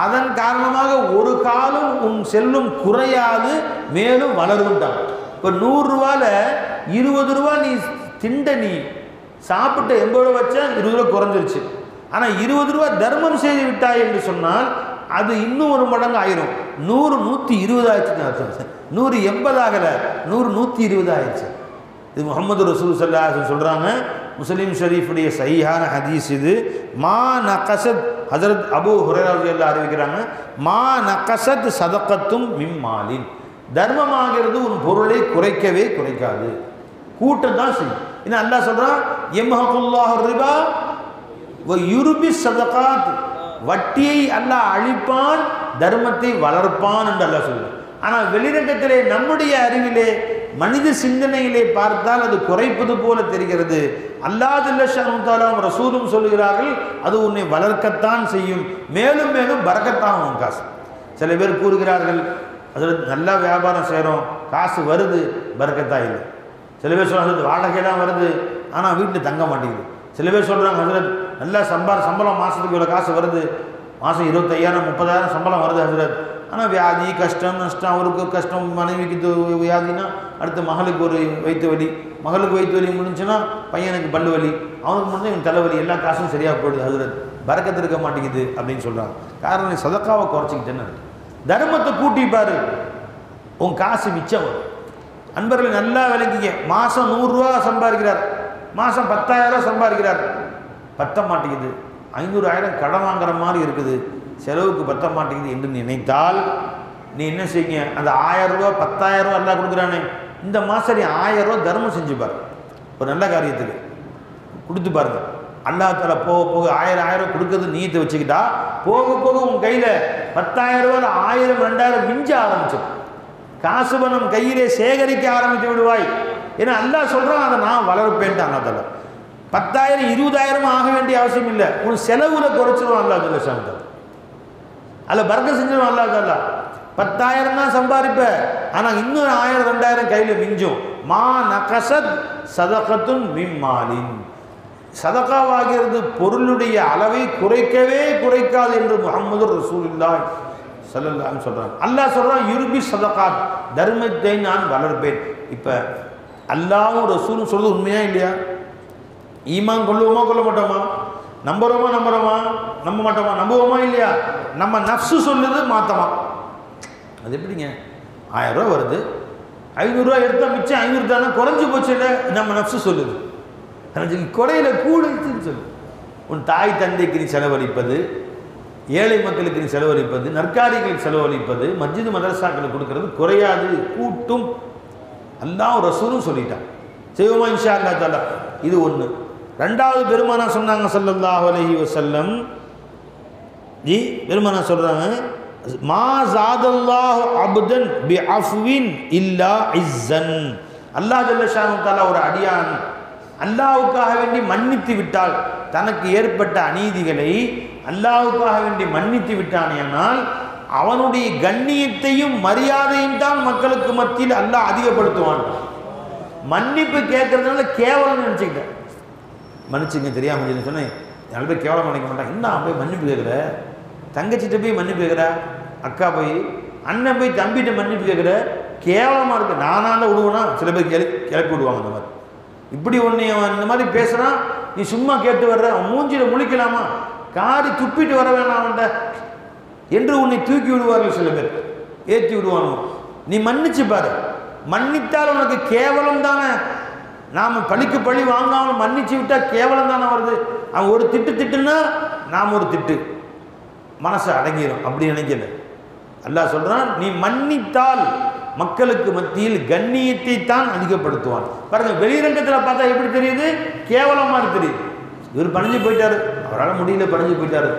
அதன் காரணமாக ஒரு காலம் உன் செல்லும் குறையாது, மேலும் வளரும்ட்டான். இப்போ 100 ரூபாவில் 20 ரூபா நீ திண்ட, நீ சாப்பிட்ட 80 ரூபா வச்சா 20 ரூபா குறைஞ்சிருச்சு. ஆனால் 20 ரூபா தர்மம் செய்து விட்டாய் என்று சொன்னால் அது இன்னும் 1 மடங்கு ஆயிரும். 100 120 ஆயிடுச்சுன்னு அர்த்தம். 100 80 ஆகலை, 100 120 ஆயிடுச்சு. இது முஹம்மது ரசூல் ஸல்லல்லாஹு அலைஹி வஸல்லம் சொல்கிறாங்க, முஸ்லிம் ஷரீஃபுடைய சஹீஹான ஹதீஸ் இது. மா நகசத், ஹஜரத் அபூ ஹுரைரா ரலியல்லாஹு அறிவிக்கிறாங்க, மா நகசத் சதகத்தும் மின் மாலின், தர்மமாகிறது உன் பொருளை குறைக்கவே குறைக்காது, கூட்டம் தான் செய்யும். இன்னும் அல்லாஹ் சொல்கிறான், யம்ஹகுல்லாஹு ரிபா யுர்பி சதகாத், வட்டியை அல்லாஹ் அழிப்பான், தர்மத்தை வளர்ப்பான் என்று அல்லாஹ் சொல்லுவான். ஆனால் வெளிரங்கத்திலே நம்முடைய அறிவிலே மனித சிந்தனையிலே பார்த்தால் அது குறைப்பது போல தெரிகிறது. அல்லாஹ் ஜல்ல ஷஅனுஹு ரசூலும் சொல்லுகிறார்கள், அது உன்னை வளர்க்கத்தான் செய்யும், மேலும் மேலும் பரக்கத்தான் காசு. சில பேர் கூறுகிறார்கள், அதில் நல்லா வியாபாரம் செய்கிறோம், காசு வருது, பரக்கத்தா இல்லை. சில பேர் சொல்கிறாங்க வாடகைலாம் வருது, ஆனால் வீட்டில் தங்க மாட்டேங்குது. சில பேர் சொல்கிறாங்க ஹசரத் நல்லா சம்பளம் மாதத்துக்கு இவ்வளோ காசு வருது, மாதம் 25,000 30,000 சம்பளம் வருது ஹசரத், ஆனால் வியாதி கஷ்டம் நஷ்டம், அவருக்கு கஷ்டம், மனைவிக்கு வியாதினா அடுத்து மகளுக்கு ஒரு வயிற்று வலி, மகளுக்கு வயிற்று வலி முடிஞ்சுன்னா பையனுக்கு பல்லு வலி, அவனுக்கு முடிஞ்சு இவன் தலைவலி, எல்லா காசும் சரியாக போயிடுது ஹசரத், பரக்கத்து இருக்க மாட்டேங்குது அப்படின்னு சொல்கிறாங்க. காரணம் சதக்காவை குறைச்சிக்கிட்டேன்னு. தர்மத்தை கூட்டிப்பாரு, உன் காசு மிச்சம் வரும். அன்பர்களை நல்லா விளங்கிங்க. மாதம் 100 ரூபா சம்பாதிக்கிறார், மாதம் 10,000 சம்பாதிக்கிறார், பத்த மாட்டேங்குது, 500,000 கடன் வாங்குற மாதிரி இருக்குது, செலவுக்கு பத்த மாட்டேங்குது என்று நினைத்தால் நீ என்ன செய்யுங்க, அந்த 1000 ரூபா 10,000 ரூபா எல்லாம் கொடுக்குறானே, இந்த மாதம் நீ 1000 ரூபா தர்மம் செஞ்சு பாரு, ஒரு நல்ல காரியத்துக்கு கொடுத்து பாருங்க. அல்லாஹ் தஆலா போக போக 1000 கொடுக்குறது நீயத்தை வச்சுக்கிட்டா போக போக உன் கையில் 10,000 ரூபாய் 1000 2000 மிஞ்ச ஆரம்பிச்சிடும். காசு பணம் கையிலே சேகரிக்க ஆரம்பித்து விடுவாய். ஏன்னா அல்லாஹ் சொல்கிறான், அதை நான் வளர்ப்பேன்ட்டு அல்லாஹ் தஆலா. 10,000 20,000 ஆக வேண்டிய அவசியம் இல்லை, உன் செலவுல குறைச்சிடும் அல்லாஹ் ஜல்ல ஷஅனுஹு. அதில் பரக்கத் செஞ்சிடும் அல்லாஹ் தஆலா. 10,000 தான் சம்பாதிப்ப, ஆனால் இன்னும் 1000 2000 கையில் மிஞ்சும். மா நகசத் சதகத்துன் மிம்மாலின், சதகாவாகிறது பொருளுடைய அளவை குறைக்கவே குறைக்காது என்று முஹம்மது ரசூலுல்லாஹி ஸல்லல்லாஹு அலைஹி சொல்றாங்க. அல்லாஹ் சொல்றான், யுர்பி சதகாத், தர்மத்தை நான் வளர்ப்பேன். இப்போ அல்லாஹ்வும் ரசூலும் சொல்றது உண்மையா இல்லையா? ஈமான் கொள்ளுவோமா கொள்ள மாட்டோமா? நம்புறோமா நம்ப மாட்டோமா? நம்புவோமா இல்லையா? நம்ம நஃப்ஸு சொல்லுது மாத்தமா? அது எப்படிங்க? 1000 ரூபா வருது, 500 ரூபா எடுத்தா மிச்சம் 500 தானே, குறைஞ்சி போச்சு இல்லை, நம்ம நஃப்ஸு சொல்லுது. குறையில கூடுன்னு சொல்லு. உன் தாய் தந்தைக்கு நீ செலவழிப்பது, ஏழை மக்களுக்கு நீ செலவழிப்பது, நற்காரிகளுக்கு செலவழிப்பது, மஸ்ஜித் மதரசாக்களுக்கு கொடுக்கறது குறையாது, கூட்டும். அல்லாஹ் ரசூலும் சொல்லிட்டான், செய்வோமா இன்ஷா அல்லாஹ் தஆலா. இது ஒன்று. ரெண்டாவது பெருமானா சொன்னாங்க ஸல்லல்லாஹு அலைஹி வஸல்லம், ஜி பெருமானா சொல்றாங்க, மா ஜாதல்லாஹு அப்தன் பி அஃவின் இல்லா இஸ்ஸன். அல்லாஹ் ஜல்ல ஷானஹு தஆலா ஒரு அடியான் அல்லாஹ்வுக்காக வேண்டி மன்னித்து விட்டால், தனக்கு ஏற்பட்ட அநீதிகளை அல்லாஹ்வுக்காக வேண்டி மன்னித்து விட்டானேனால் அவனுடைய கண்ணியத்தையும் மரியாதையும் தான் மக்களுக்கு மத்தியில் அல்லாஹ் அதிகப்படுத்துவான். மன்னிப்பு கேட்கறதுனால கேவலம் நினச்சிக்கிட்டேன், மன்னிச்சுங்க தெரியாமல் சொன்னேன், நாலு பேர் கேவலம் நினைக்க மாட்டான். இன்னும் போய் மன்னிப்பு கேட்குற, தங்கச்சிட்ட போய் மன்னிப்பு கேட்குற, அக்கா போய் அண்ணன் போய் தம்பிகிட்ட மன்னிப்பு கேட்குற, கேவலமாக இருக்குது. நானால விடுவேனா? சில பேர் கிளப்பி விடுவாங்க. அந்த மாதிரி இப்படி ஒன்று இந்த மாதிரி பேசுகிறான், நீ சும்மா கேட்டு வர்ற, அவன் மூஞ்சியில் முழிக்கலாமா, காரி துப்பிட்டு வர வேணாம் அவன்கிட்ட என்று உன்னை தூக்கி விடுவார்கள். சில பேர் ஏற்றி விடுவானோ. நீ மன்னிச்சு பாரு, மன்னித்தால் உனக்கு கேவலம் தானே. நாம் பழிக்கு பழி வாங்காமல் மன்னிச்சு விட்டால் கேவலம் தானே வருது. அவன் ஒரு திட்டுன்னா நாம் ஒரு திட்டு, மனசை அடங்கிடும். அப்படி நினைக்கல. அல்லாஹ் சொல்கிறான், நீ மன்னித்தால் மக்களுக்கு மத்தியில் கண்ணியத்தை தான் அதிகப்படுத்துவான். பாருங்க, வெளிரங்கத்தில் பார்த்தா எப்படி தெரியுது? கேவலமாக தெரியுது. இவர் பணிஞ்சு போயிட்டாரு, அவரால் முடியல, பணிஞ்சு போயிட்டாரு.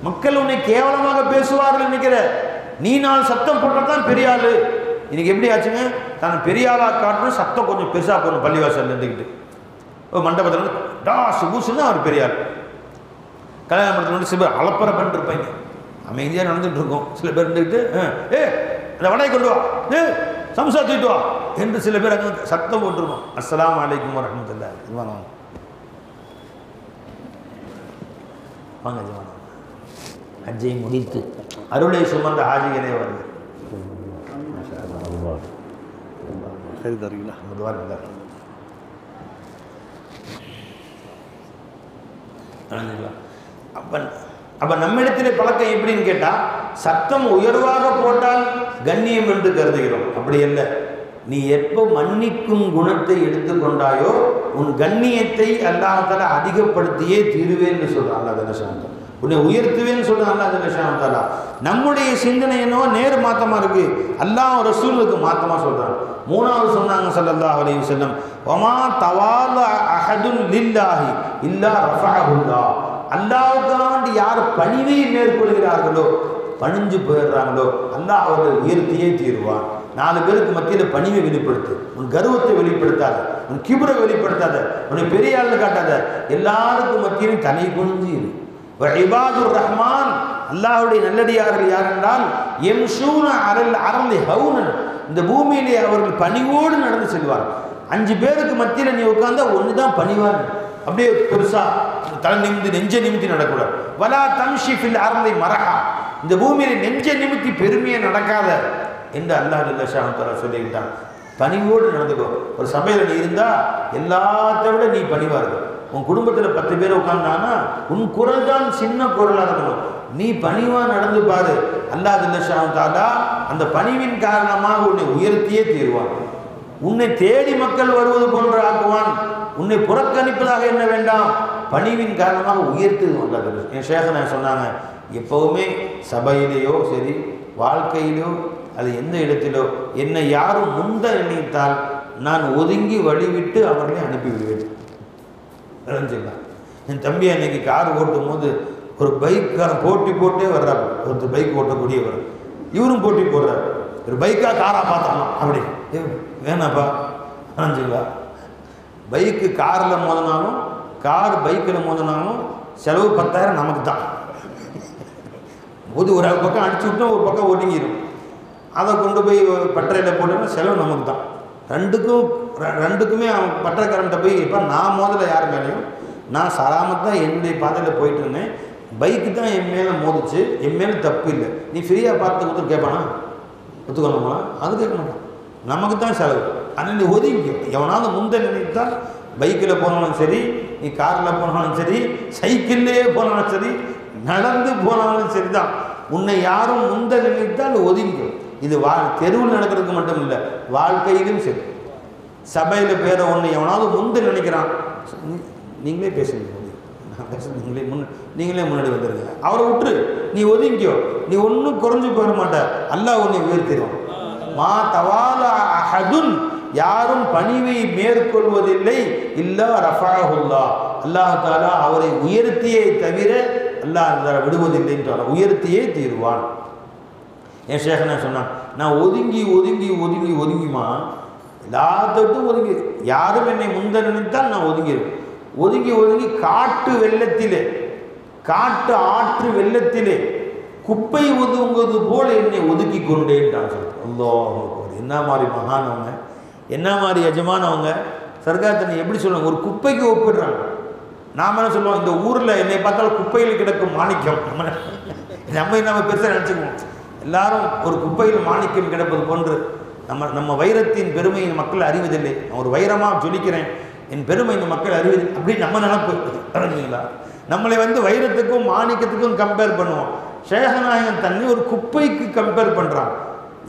மக்கள் உன்னை கேவலமாக பேசுவார்கள் நினைக்கிற, நீ நாள் சத்தம் போட்டதான் பெரிய ஆளு. இன்னைக்கு எப்படி ஆச்சுங்க? தான் பெரிய ஆளாக காட்டணும், சத்தம் கொஞ்சம் பெருசாக போகணும். பள்ளிவாசல் இருந்துக்கிட்டு மண்டபத்தில் டாஸ் பூசுன்னு அவர் பெரிய ஆள். கல்யாண மண்டபத்தில் சில பேர் அலப்பறை பண்ணிட்டு இருப்பாங்க, அமைதியாக நடந்துட்டு இருக்கோம். சில பேர் இருந்துக்கிட்டு அந்த வடையை கொண்டு வா, சம்சா தூக்கிட்டு வா என்று சில பேர் அங்கே சத்தம் போட்டுருக்கோம். அஸ்ஸலாமு அலைக்கும் வரஹ்மத்துல்லாஹி வாங்க வாங்க ஜமானா. ஹஜ்ஜை முடித்து அருளை சுமந்த ஹாஜிகளே வருது. அப்ப நம்மிடத்திலே பழக்கம் எப்படின்னு கேட்டா, சத்தம் உயர்வாக போட்டால் கண்ணியம் என்று கருதுகிறோம். அப்படி அல்ல. நீ எப்போ மன்னிக்கும் குணத்தை எடுத்துக்கொண்டாயோ உன் கண்ணியத்தை அல்லாஹ் தஆலா அதிகப்படுத்தியே தீருவேன்னு சொல்றான். அல்லாஹ் ஜல்ல ஷானஹு உன்னை உயர்த்துவேன்னு சொல்றான். அல்லாஹ் ஜல்ல ஷானஹு நம்முடைய சிந்தனை என்னவோ நேர் மாத்தமா இருக்கு, அல்லாஹ் ரசூலுக்கு மாத்தமா சொல்றான். மூணாவது சொன்னாங்க ஸல்லல்லாஹு அலைஹி வஸல்லம், வமா தவால அஹதுன் லில்லாஹி இல்லா ரஃபஅஹுல்லாஹ். அல்லாஹ்வுக்காண்டி யார் பணிவை மேற்கொள்கிறார்களோ, பணிஞ்சு போயிடுறாங்களோ, அல்லாஹ் அவர்களை உயர்த்தியே தீருவான். 4 பேருக்கு மத்தியில் பணிவை வெளிப்படுத்து, உன் கர்வத்தை வெளிப்படுத்தாத, உன் கிபரை வெளிப்படுத்தாத, உன்னை பெரிய ஆள்னு காட்டாத, எல்லாருக்கும் மத்தியிலும் தலை குனிஞ்சு இரு. இபாதுர் ரஹ்மான், அல்லாஹ்வுடைய நல்லடியார்கள் யார் என்றால் யம்ஷூன அலல் அர்லி ஹௌனன், இந்த பூமியிலே அவர்கள் பணிவோடு நடந்து செல்வார். 5 பேருக்கு மத்தியில் நீ உட்கார்ந்தா ஒன்று தான் பணிவார், அப்படியே பெருசா தலை நிமிந்து நெஞ்ச நிமித்தி நடக்கூடாது. வலா தம்ஷி ஃபில் அர்லி மரஹா, இந்த பூமியில நெஞ்ச நிமித்தி பெருமையை நடக்காத என்று அல்லாஹ் ஜல்ல ஷானஹு சொல்லிவிட்டான். பணிவோடு நடந்துக்கோ. ஒரு சபையில் நீ இருந்தா எல்லாத்தை விட நீ பணிவா இருக்கும். உன் குடும்பத்தில் 10 பேர் உட்கார்ந்தானா உன் குரல் தான் சின்ன குரலாக இருக்கணும். நீ பணிவா நடந்து பாரு, அல்லாஹ் ஜல்ல ஷானஹு அந்த பணிவின் காரணமாக உன்னை உயர்த்தியே தீர்வான். உன்னை தேடி மக்கள் வருவது போன்று ஆக்குவான். உன்னை புறக்கணிப்பதாக என்ன வேண்டாம், பணிவின் காரணமாக உயர்த்துவான். என் சேகன சொன்னாங்க, எப்பவுமே சபையிலேயோ சரி வாழ்க்கையிலோ அது எந்த இடத்திலோ என்னை யாரும் முந்த நினைத்தால் நான் ஒதுங்கி வழிவிட்டு அவர்களை அனுப்பிவிடுவேன். தெரிஞ்சுக்கலாம். என் தம்பி அன்னைக்கு கார் ஓட்டும் போது ஒரு பைக்காரன் போட்டி போட்டே வர்றாரு. ஒருத்தர் பைக் ஓட்டக்கூடியவர், இவரும் போட்டி போடுறாரு. ஒரு பைக்கா காரா பார்த்தாலும் அப்படி வேணாப்பா. தெரிஞ்சுங்களா, பைக்கு காரில் மோதினாலும் கார் பைக்கில் மோதினாலும் செலவு 10,000 நமக்கு தான். ஒரு பக்கம் அடிச்சு விட்டோம், ஒரு பக்கம் ஒடுங்கிடும். அதை கொண்டு போய் பட்டறையில் போட்டோம்னா செலவு நமக்கு தான். ரெண்டுக்குமே அவன் பட்டறைக்காரன்ட்ட போய் இப்போ நான் முதல்ல யார் மேலேயும் நான் சராமத்தான் என்னுடைய பாதையில் போயிட்டு இருந்தேன், பைக்கு தான் என் மேலே மோதிச்சு, என் மேலே தப்பு இல்லை, நீ ஃப்ரீயாக பார்த்து கொடுத்து கேட்பானா, ஒத்துக்கணுமா? அது கேட்க மாட்டான், நமக்கு தான் செலவு. ஆனால் நீ ஒதுங்கி எவனாவது முந்த நினைத்தால் பைக்கில் போனாலும் சரி, நீ காரில் போனாலும் சரி, சைக்கிள்லேயே போனாலும் சரி, நடந்து போனாலும் சரி தான், உன்னை யாரும் முந்த நினைத்தால் ஒதுங்கும். இது தெருவில் நடக்கிறதுக்கு மட்டும் இல்லை, வாழ்க்கையிலும் சரி. சபையில் பேர ஒன்று எவனாவது முந்த நினைக்கிறான், நீங்களே பேசுங்க, நான் பேச நீங்களே முன்னாடி வந்துடுங்க, அவரை விட்டுரு, நீ ஒதுங்கியோ, நீ ஒன்றும் குறைஞ்சு போயிட மாட்ட, அல்லாஹ் உன்னை உயர்த்திடும். மா தவால அஹதுன், யாரும் பணிவை மேற்கொள்வதில்லை இல்லா ரஃபஅஹுல்லாஹ், அல்லாஹ் தஆலா அவரை உயர்த்தியே தவிர அல்லாஹ் விடுவதில்லை என்றால் உயர்த்தியே தீருவான். என் ஷேഖனா சொன்னான், நான் ஒதுங்கி ஒதுங்கி ஒதுங்கி ஒதுங்கிமா எல்லாத்துக்கும் ஒதுங்கி, யாரும் என்னை முந்த நினைத்தால் நான் ஒதுங்கிடுவேன். ஒதுங்கி ஒதுங்கி காட்டு வெள்ளத்திலே, காட்டு ஆற்று வெள்ளத்திலே குப்பை ஒதுங்குவது போல என்னை ஒதுக்கி கொண்டேன். அல்லாஹ், என்ன மாதிரி மகானவங்க, என்ன மாதிரி எஜமானவங்க. சர்க்கார் எப்படி சொல்லுவாங்க, ஒரு குப்பைக்கு ஒப்பிடுறாங்க. நாம் என்ன சொல்லுவோம், இந்த ஊரில் என்னை பார்த்தாலும் குப்பையில் கிடக்கும் மாணிக்கம், நம்ம பெருசாக நினச்சிக்குவோம். எல்லாரும் ஒரு குப்பையில் மாணிக்கம் கிடப்பது போன்று நம்ம வைரத்தின் பெருமை இந்த மக்கள் அறிவதில்லை. நான் ஒரு வைரமாக ஜொலிக்கிறேன், என் பெருமை இந்த மக்கள் அறிவதில்லை அப்படி நம்ம நினப்பு. தெரிஞ்சுங்களா, நம்மளை வைரத்துக்கும் மாணிக்கத்துக்கும் கம்பேர் பண்ணுவோம். ஷேகநாயகன் தன்னை ஒரு குப்பைக்கு கம்பேர் பண்ணுறான்.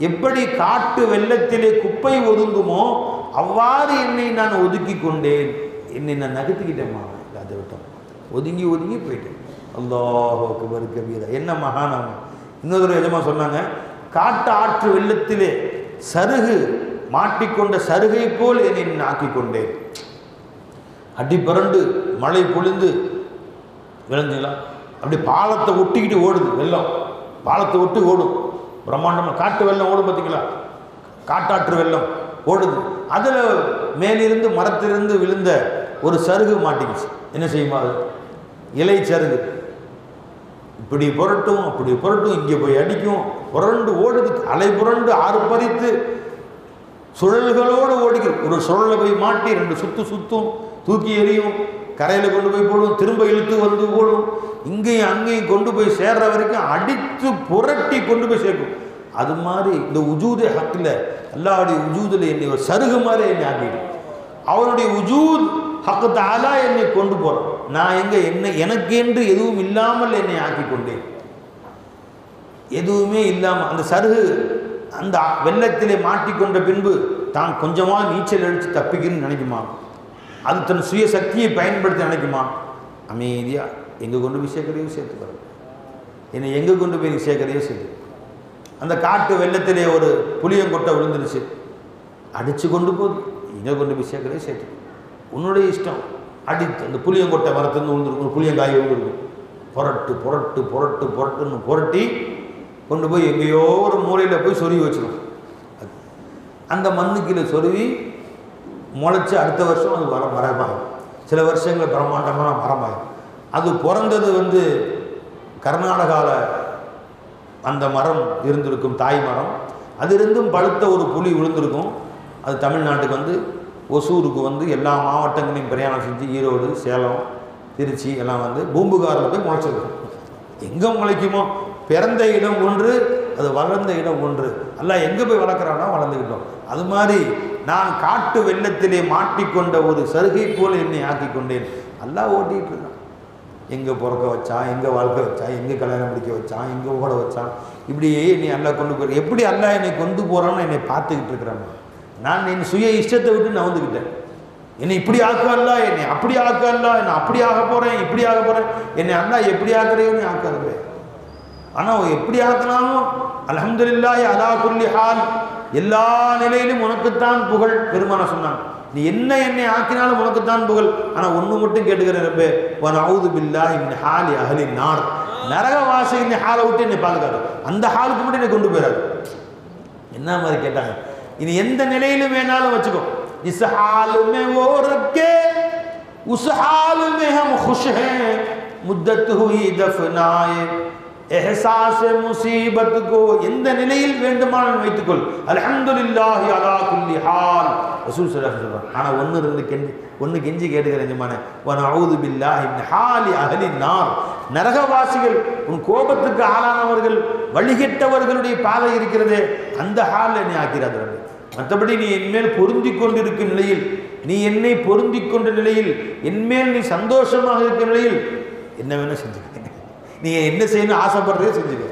எப்படி காட்டு வெள்ளத்திலே குப்பை ஒதுங்குமோ அவ்வாறு என்னை நான் ஒதுக்கி கொண்டேன், என்னை நான் நகர்த்திக்கிட்டேம்மா, அதை விட்டோம், ஒதுங்கி ஒதுங்கி போயிட்டேன். அல்லாஹ் அக்பர் கபீரா, என்ன மகானாம. இன்னொரு எஜமா சொன்னாங்க, காட்டு ஆற்று வெள்ளத்திலே சருகு மாட்டிக்கொண்ட சருகை போல் என்னை ஆக்கி கொண்டேன். அடி புரண்டு மழை பொழிந்து விளைஞ்சுங்களா, அப்படி பாலத்தை ஒட்டிக்கிட்டு ஓடுது வெள்ளம், பாலத்தை ஒட்டி ஓடும் பிரம்மாண்டமாக. காட்டு வெள்ளம் ஓடும் பார்த்தீங்களா, காட்டாற்று வெள்ளம் ஓடுது. அதில் மேலிருந்து மரத்திலிருந்து விழுந்த ஒரு சருகு மாட்டிக்கிச்சு. என்ன செய்யுமா, அது இலை சருகு. இப்படி புரட்டும் அப்படி புரட்டும், இங்கே போய் அடிக்கும், புரண்டு ஓடுது, அலை புரண்டு ஆர்ப்பரித்து சுழல்களோடு ஓடுகிறது. ஒரு சுழலை போய் மாட்டி 2 சுத்து சுத்தும், தூக்கி எறியும், கரையில் கொண்டு போய் போடும், திரும்ப இழுத்து வந்து போடும், இங்கேயும் அங்கேயும் கொண்டு போய் சேர்ற வரைக்கும் அடித்து புரட்டி கொண்டு போய் சேர்க்கும். அது மாதிரி இந்த உஜூது ஹக்கில், அல்லாஹ்வுடைய உஜூதில் என்னை ஒரு சருகு மாதிரி என்னை ஆக்கிடும். அவனுடைய உஜூத் ஹக்கு தஆலா என்னை கொண்டு போகிறான். நான் எனக்கு என்று எதுவும் இல்லாமல் என்னை ஆக்கி கொண்டேன். எதுவுமே இல்லாமல் அந்த சருகு அந்த வெள்ளத்திலே மாட்டிக்கொண்ட பின்பு தான் கொஞ்சமாக நீச்சல் அடித்து தப்பிக்கணும்னு நினைக்குமா, அது தன் சுய சக்தியை பயன்படுத்தி நினைக்குமா, அமைதியாக எங்கே கொண்டு போய் சேர்க்கறையோ சேர்த்துக்கிறோம், என்னை எங்கே கொண்டு போய் நீ சேர்க்கறையோ சேர்த்து. அந்த காட்டு வெள்ளத்திலே ஒரு புளியங்கொட்டை விழுந்துருச்சு, அடித்து கொண்டு போகுது, எங்கே கொண்டு போய் சேர்க்கறையோ சேர்த்து, உன்னுடைய இஷ்டம். அடித்து அந்த புளியங்கொட்டை மரத்துலேருந்து விழுந்துருக்கும், புளியங்காய் விழுந்துருக்கும், புரட்டு புரட்டு புரட்டு புரட்டுன்னு புரட்டி கொண்டு போய் எங்கேயோ ஒரு மூலையில் போய் சொருவி வச்சிடும். அந்த மண்ணுக்கீழே சொருவி முளைச்சி அடுத்த வருஷம் அது மரமாகும். சில வருஷங்கள் பிரம்மாண்டமான மரமாகும். அது பிறந்தது கர்நாடகாவில் அந்த மரம் இருந்திருக்கும், தாய் மரம். அது இருந்தும் பழுத்த ஒரு புலி விழுந்திருக்கும். அது தமிழ்நாட்டுக்கு ஒசூருக்கு எல்லா மாவட்டங்களையும் பிரயாணம் செஞ்சு ஈரோடு, சேலம், திருச்சி எல்லாம் பூம்புகாரில் போய் முளைச்சிருக்கும். எங்கே முளைக்குமோ பிறந்த இடம் ஒன்று, அது வளர்ந்த இடம் ஒன்று. அல்லாஹ் எங்கே போய் வளர்க்குறானோ வளர்ந்துக்கிட்டோம். அது மாதிரி நான் காட்டு வெள்ளத்திலே மாட்டிக்கொண்ட ஒரு சருகை போல் என்னை ஆக்கி கொண்டேன். அல்லாஹ் ஓட்டிகிட்டு இருக்கான். எங்கே பிறக்க வச்சான், எங்கே வாழ்க்கை வச்சான், எங்கே கல்யாணம் முடிக்க வச்சான், எங்கே ஓட வச்சான், இப்படியே என்னை அல்லாஹ் கொண்டு போய் எப்படி அல்லாஹ் என்னை கொண்டு போகிறான்னு என்னை பார்த்துக்கிட்டு இருக்கிறான். நான் என் சுய இஷ்டத்தை விட்டு நான் வந்துக்கிட்டேன். என்னை இப்படி ஆக்கல, என்னை அப்படி ஆக்கல, நான் அப்படி ஆக போகிறேன், இப்படி ஆக போகிறேன், என்னை அல்லாஹ் எப்படி ஆக்குறேன்னு ஆக்கிறேன். ஆனால் எப்படி ஆக்கினாலும் அல்ஹம்துலில்லாஹி அலா குல்லி ஹால், எல்லா நிலையிலும் உனக்குத்தான் புகழ். பெருமான சொன்னான், நீ என்னை ஆக்கினாலும் உனக்குத்தான் புகழ். ஆனால் ஒன்று மட்டும் கேட்டுக்கிறேன் ரப்பே, வனஊது பில்லாஹி மின் ஹாலி அஹ்லின் நார், நரகவாசியின் ஹாலை விட்டு என்னை பாதுகாத்து, அந்த ஹாலுக்கு மட்டும் என்னை கொண்டு போயிடாது. என்ன மாதிரி கேட்டாங்க. இனி எந்த நிலையிலும் வேணாலும் வச்சுக்கோ, இஸ் ஹால் மே वो रखे उस हाल में हम खुश हैं मुद्दत हुई दफनाए एहसास मुसीबत को, எந்த நிலையில் வேண்டுமானாலும் வைத்துக்கொள். அல்ஹம்துலில்லாஹி அலா குல்லி ஹால் ரசூல் ஸல்லல்லாஹு அலைஹி வஸல்லம். ஆனால் ஒன்று கெஞ்சி கேட்டுக்கிறேன் ஜமானே, வனஊது பில்லாஹி மின் ஹாலி அஹ்லின் நார், நரகவாசிகள், உன் கோபத்துக்கு ஆளானவர்கள், வழிகெட்டவர்களுடைய பாதை இருக்கிறதே, அந்த ஹாலில் நீ ஆக்கிறாது. மற்றபடி நீ என்மேல் பொருந்தி கொண்டிருக்கும் நிலையில், நீ என்னை பொருந்தி கொண்ட நிலையில், என்மேல் நீ சந்தோஷமாக இருக்கும் நிலையில் என்ன வேணால் செஞ்சுக்க. நீ என்ன செய்யணும் ஆசைப்படுறதே செஞ்சுக்கோ.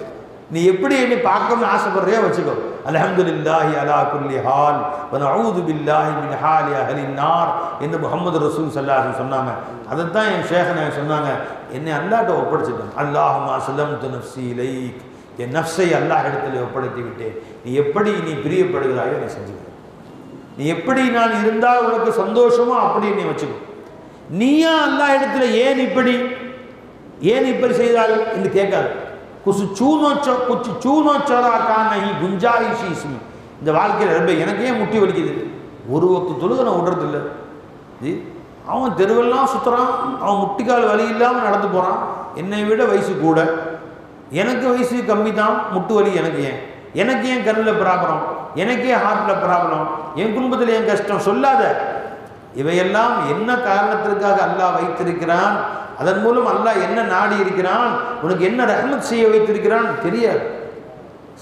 நீ எப்படி என்னை பார்க்கணும்னு ஆசைப்படுறியோ வச்சுக்கோ. அல்ஹம்துலில்லாஹி அலா குல்லி ஹால் வனஊது பில்லாஹி மின் ஹாலி அஹ்லின் நார் என்று முஹம்மது ரசூல் ஸல்லல்லாஹு அலைஹி வஸல்லம் சொன்னாங்க. அதைத்தான் என் ஷேഖ் சொன்னாங்க, என்னை அல்லாஹ்ட்ட ஒப்படைச்சிட்டேன். அல்லாஹும்ம அஸ்லம்து நஃப்ஸி இலைக், என் நஃப்ஸை அல்லாஹ் இடத்துல ஒப்படைத்து விட்டேன். நீ எப்படி நீ பிரியப்படுகிறாயோ நீ செஞ்சுக்க. நீ எப்படி நான் இருந்தால் உனக்கு சந்தோஷமோ அப்படி நீ வச்சுக்கோ. நீயா அல்லாஹ் இடத்துல ஏன் இப்படி செய்தால் என்று கேட்காது. குச்சு சூனோ சோராக்கா நஹி குஞ்சாயிஷி இஸ்மி, இந்த வாழ்க்கையில் ரொம்ப எனக்கே முட்டி வலிக்குது, ஒரு வக்து தொழுகை நான் விடுறதில்லை. அவன் தெருவெல்லாம் சுற்றுறான், அவன் முட்டிக்கால் வலி இல்லாமல் நடந்து போகிறான். என்னை விட வயசு கூட, எனக்கு வயசு கம்மி தான், முட்டு வலி எனக்கு ஏன் கண்ணில் ப்ராப்ளம், எனக்கே ஹார்ட்டில் ப்ராப்ளம், என் குடும்பத்தில் என் கஷ்டம் சொல்லாத. இவையெல்லாம் என்ன காரணத்திற்காக அல்லாஹ் வைத்திருக்கிறான், அதன் மூலம் அல்லாஹ் என்ன நாடி இருக்கிறான், உனக்கு என்ன ரஹ்மத் செய்ய வைத்திருக்கிறான் தெரியாது.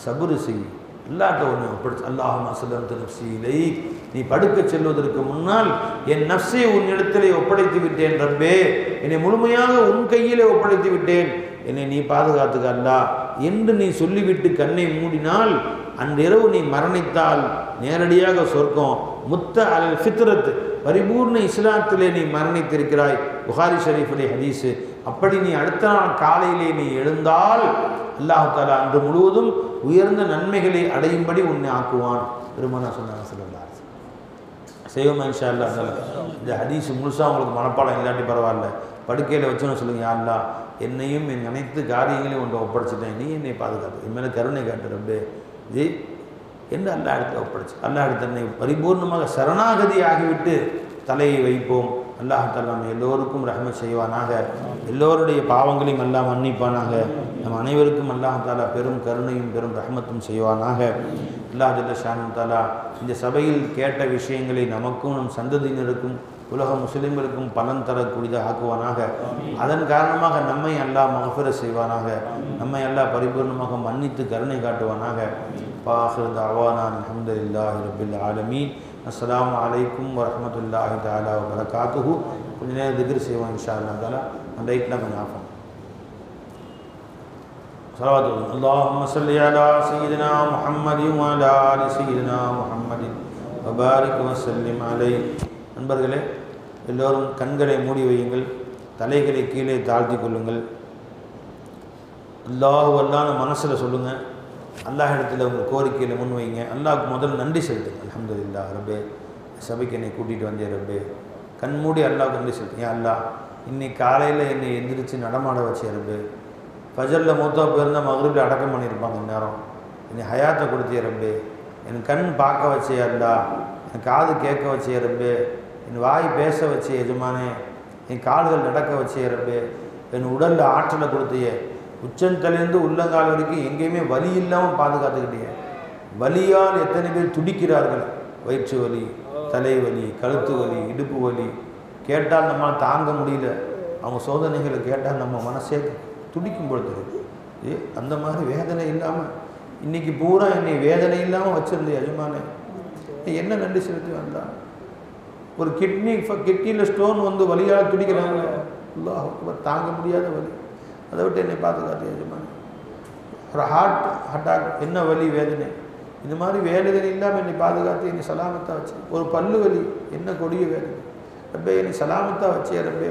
சபுரு செய், அல்லாஹ்ட்ட ஒன்று ஒப்படைச்சு. அல்லாஹும்ம அஸ்லம்து நஃப்ஸி இலைக், நீ படுக்க செல்வதற்கு முன்னால் என் நஃப்ஸை உன் இடத்திலே ஒப்படைத்து விட்டேன் ரப்பே, என்னை முழுமையாக உன் கையிலே ஒப்படைத்து விட்டேன், என்னை நீ பாதுகாத்துக்க அல்லாஹ் என்று நீ சொல்லிவிட்டு கண்ணை மூடினால், அன்றிரவு நீ மரணித்தால் நேரடியாக சொர்க்கம். முத்த அல் ஃபித்ரத், பரிபூர்ண இஸ்லாத்திலே நீ மரணித்திருக்கிறாய். புகாரி ஷரீஃபுடைய ஹதீஸு. அப்படி நீ அடுத்த நாள் காலையிலே நீ எழுந்தால் அல்லாஹ் தஆலா அன்று முழுவதும் உயர்ந்த நன்மைகளை அடையும்படி உன்னை ஆக்குவான். பெருமானா சொன்னாங்க ஸல்லல்லாஹு அலைஹி வஸல்லம். செய்வோமா இன்ஷா அல்லாஹ். இந்த ஹதீஸ் முழுசாக உங்களுக்கு மனப்பாடம் இல்லாட்டி பரவாயில்ல, படுக்கையில் வச்சோன்னு சொல்லுங்கள், யா அல்லாஹ் என்னையும் என் அனைத்து காரியங்களையும் ஒன்றை ஒப்படைச்சிட்டேன், நீ என்னை பாதுகாத்து, என் மேலே கருணை காட்டு ரப்பே இது என்று அல்லாஹ் இடத்துல ஒப்படைச்சு. அல்லாஹ் இடத்துல என்னை பரிபூர்ணமாக சரணாகதி ஆகிவிட்டு தலையை வைப்போம். அல்லாஹ் தஆலா நம்ம எல்லோருக்கும் ரஹ்மத் செய்வானாக, எல்லோருடைய பாவங்களையும் அல்லாஹ் மன்னிப்பானாக, நம் அனைவருக்கும் அல்லாஹ் தஆலா பெரும் கருணையும் பெரும் ரஹ்மத்தும் செய்வானாக. அல்லாஹ் ஜல்ல ஷானு தஆலா இந்த சபையில் கேட்ட விஷயங்களை நமக்கும் நம் சந்ததியினருக்கும் உலக முஸ்லிம்களுக்கும் பலன் தரக்கூடியதாக ஆக்குவானாக. அதன் காரணமாக நம்மை அல்லாஹ் மஃபிரத் செய்வானாக, நம்மை அல்லாஹ் பரிபூர்ணமாக மன்னித்து கருணை காட்டுவானாக. ஆகிர் தஅவானா அல்ஹம்துலில்லாஹி ரப்பில் ஆலமீன். அஸ்ஸலாமு அலைக்கும் வரஹ்மத்துல்லாஹி தஆலா வ பரகாத்துஹு. கொஞ்ச நேரம் திக்ர் செய்வோம் இன்ஷா அல்லாஹ் தஆலா. அந்த ரைட்லாம் கொஞ்சம் ஆஃப். ஸலவாத்து அல்லாஹும்ம ஸல்லி அலா சய்யிதினா முஹம்மதின் வ அலா ஆலி சய்யிதினா முஹம்மதின் வ பாரிக் வ ஸல்லிம் அலைஹி. நண்பர்களே, எல்லோரும் கண்களை மூடி வையுங்கள், தலைகளை கீழே தாழ்த்தி கொள்ளுங்கள். அல்லாஹு அல்லாஹ்னு மனசில் சொல்லுங்கள். அல்லாஹ் இடத்துல உங்கள் கோரிக்கையில் முன் வைங்க. அல்லாஹ்வுக்கு முதல் நன்றி செலுத்துங்க. அல்ஹம்துலில்லாஹ் ரப்பே, சபைக்கு என்னை கூட்டிகிட்டு வந்தே ரப்பே. கண் மூடி அல்லாஹ்வுக்கு நன்றி செலுத்துங்க. அல்லாஹ் இன்னைக்கு காலையில் என்னை எந்திரிச்சு நடமாட வச்சு ரப்பே. ஃபஜரில் மூத்தா போயிருந்தால் மகரிபில் அடக்கம் பண்ணியிருப்பாங்க இந்நேரம். என்னை ஹயாத்தை கொடுத்திய ரப்பே. என் கண் பார்க்க வச்சே அல்லா, என் காது கேட்க வச்சே ரப்பே, என் வாய் பேச வச்சே எஜமானே, என் கால்கள் நடக்க வச்சே ரப்பே, என் உடலில் ஆற்றலை கொடுத்திய, உச்சந்தலேருந்து உள்ளங்கால் வரைக்கும் எங்கேயுமே வலி இல்லாமல் பாதுகாத்துக்கிட்டே. வலியால் எத்தனை பேர் துடிக்கிறார்கள். வயிற்று வலி, தலைவலி, கழுத்து வலி, இடுப்பு வலி கேட்டால் நம்மளால் தாங்க முடியல. அவங்க சோதனைகளை கேட்டால் நம்ம மனசே துடிக்கும் பொழுது அந்த மாதிரி வேதனை இல்லாமல் இன்றைக்கி பூரா என்னை வேதனை இல்லாமல் வச்சுருந்தேன் எஜமானே. என்ன நன்றி செலுத்தி வந்தா. ஒரு கிட்னியில் ஸ்டோன் வந்து வலியால் துடிக்கிறாங்க. அல்லாஹ் தாங்க முடியாத வலி. அதை விட்டு என்னை பாதுகாத்து எஜமானே. ஒரு ஹார்ட் அட்டாக் என்ன வலி வேதனை. இந்த மாதிரி வேதனை இல்லாமல் என்னை பாதுகாத்து என்னை சலாமத்தாக வச்சு. ஒரு பல்லு வலி என்ன கொடிய வேதனை. ரப்பே என்னை சலாமத்தாக வச்சே ரப்பே.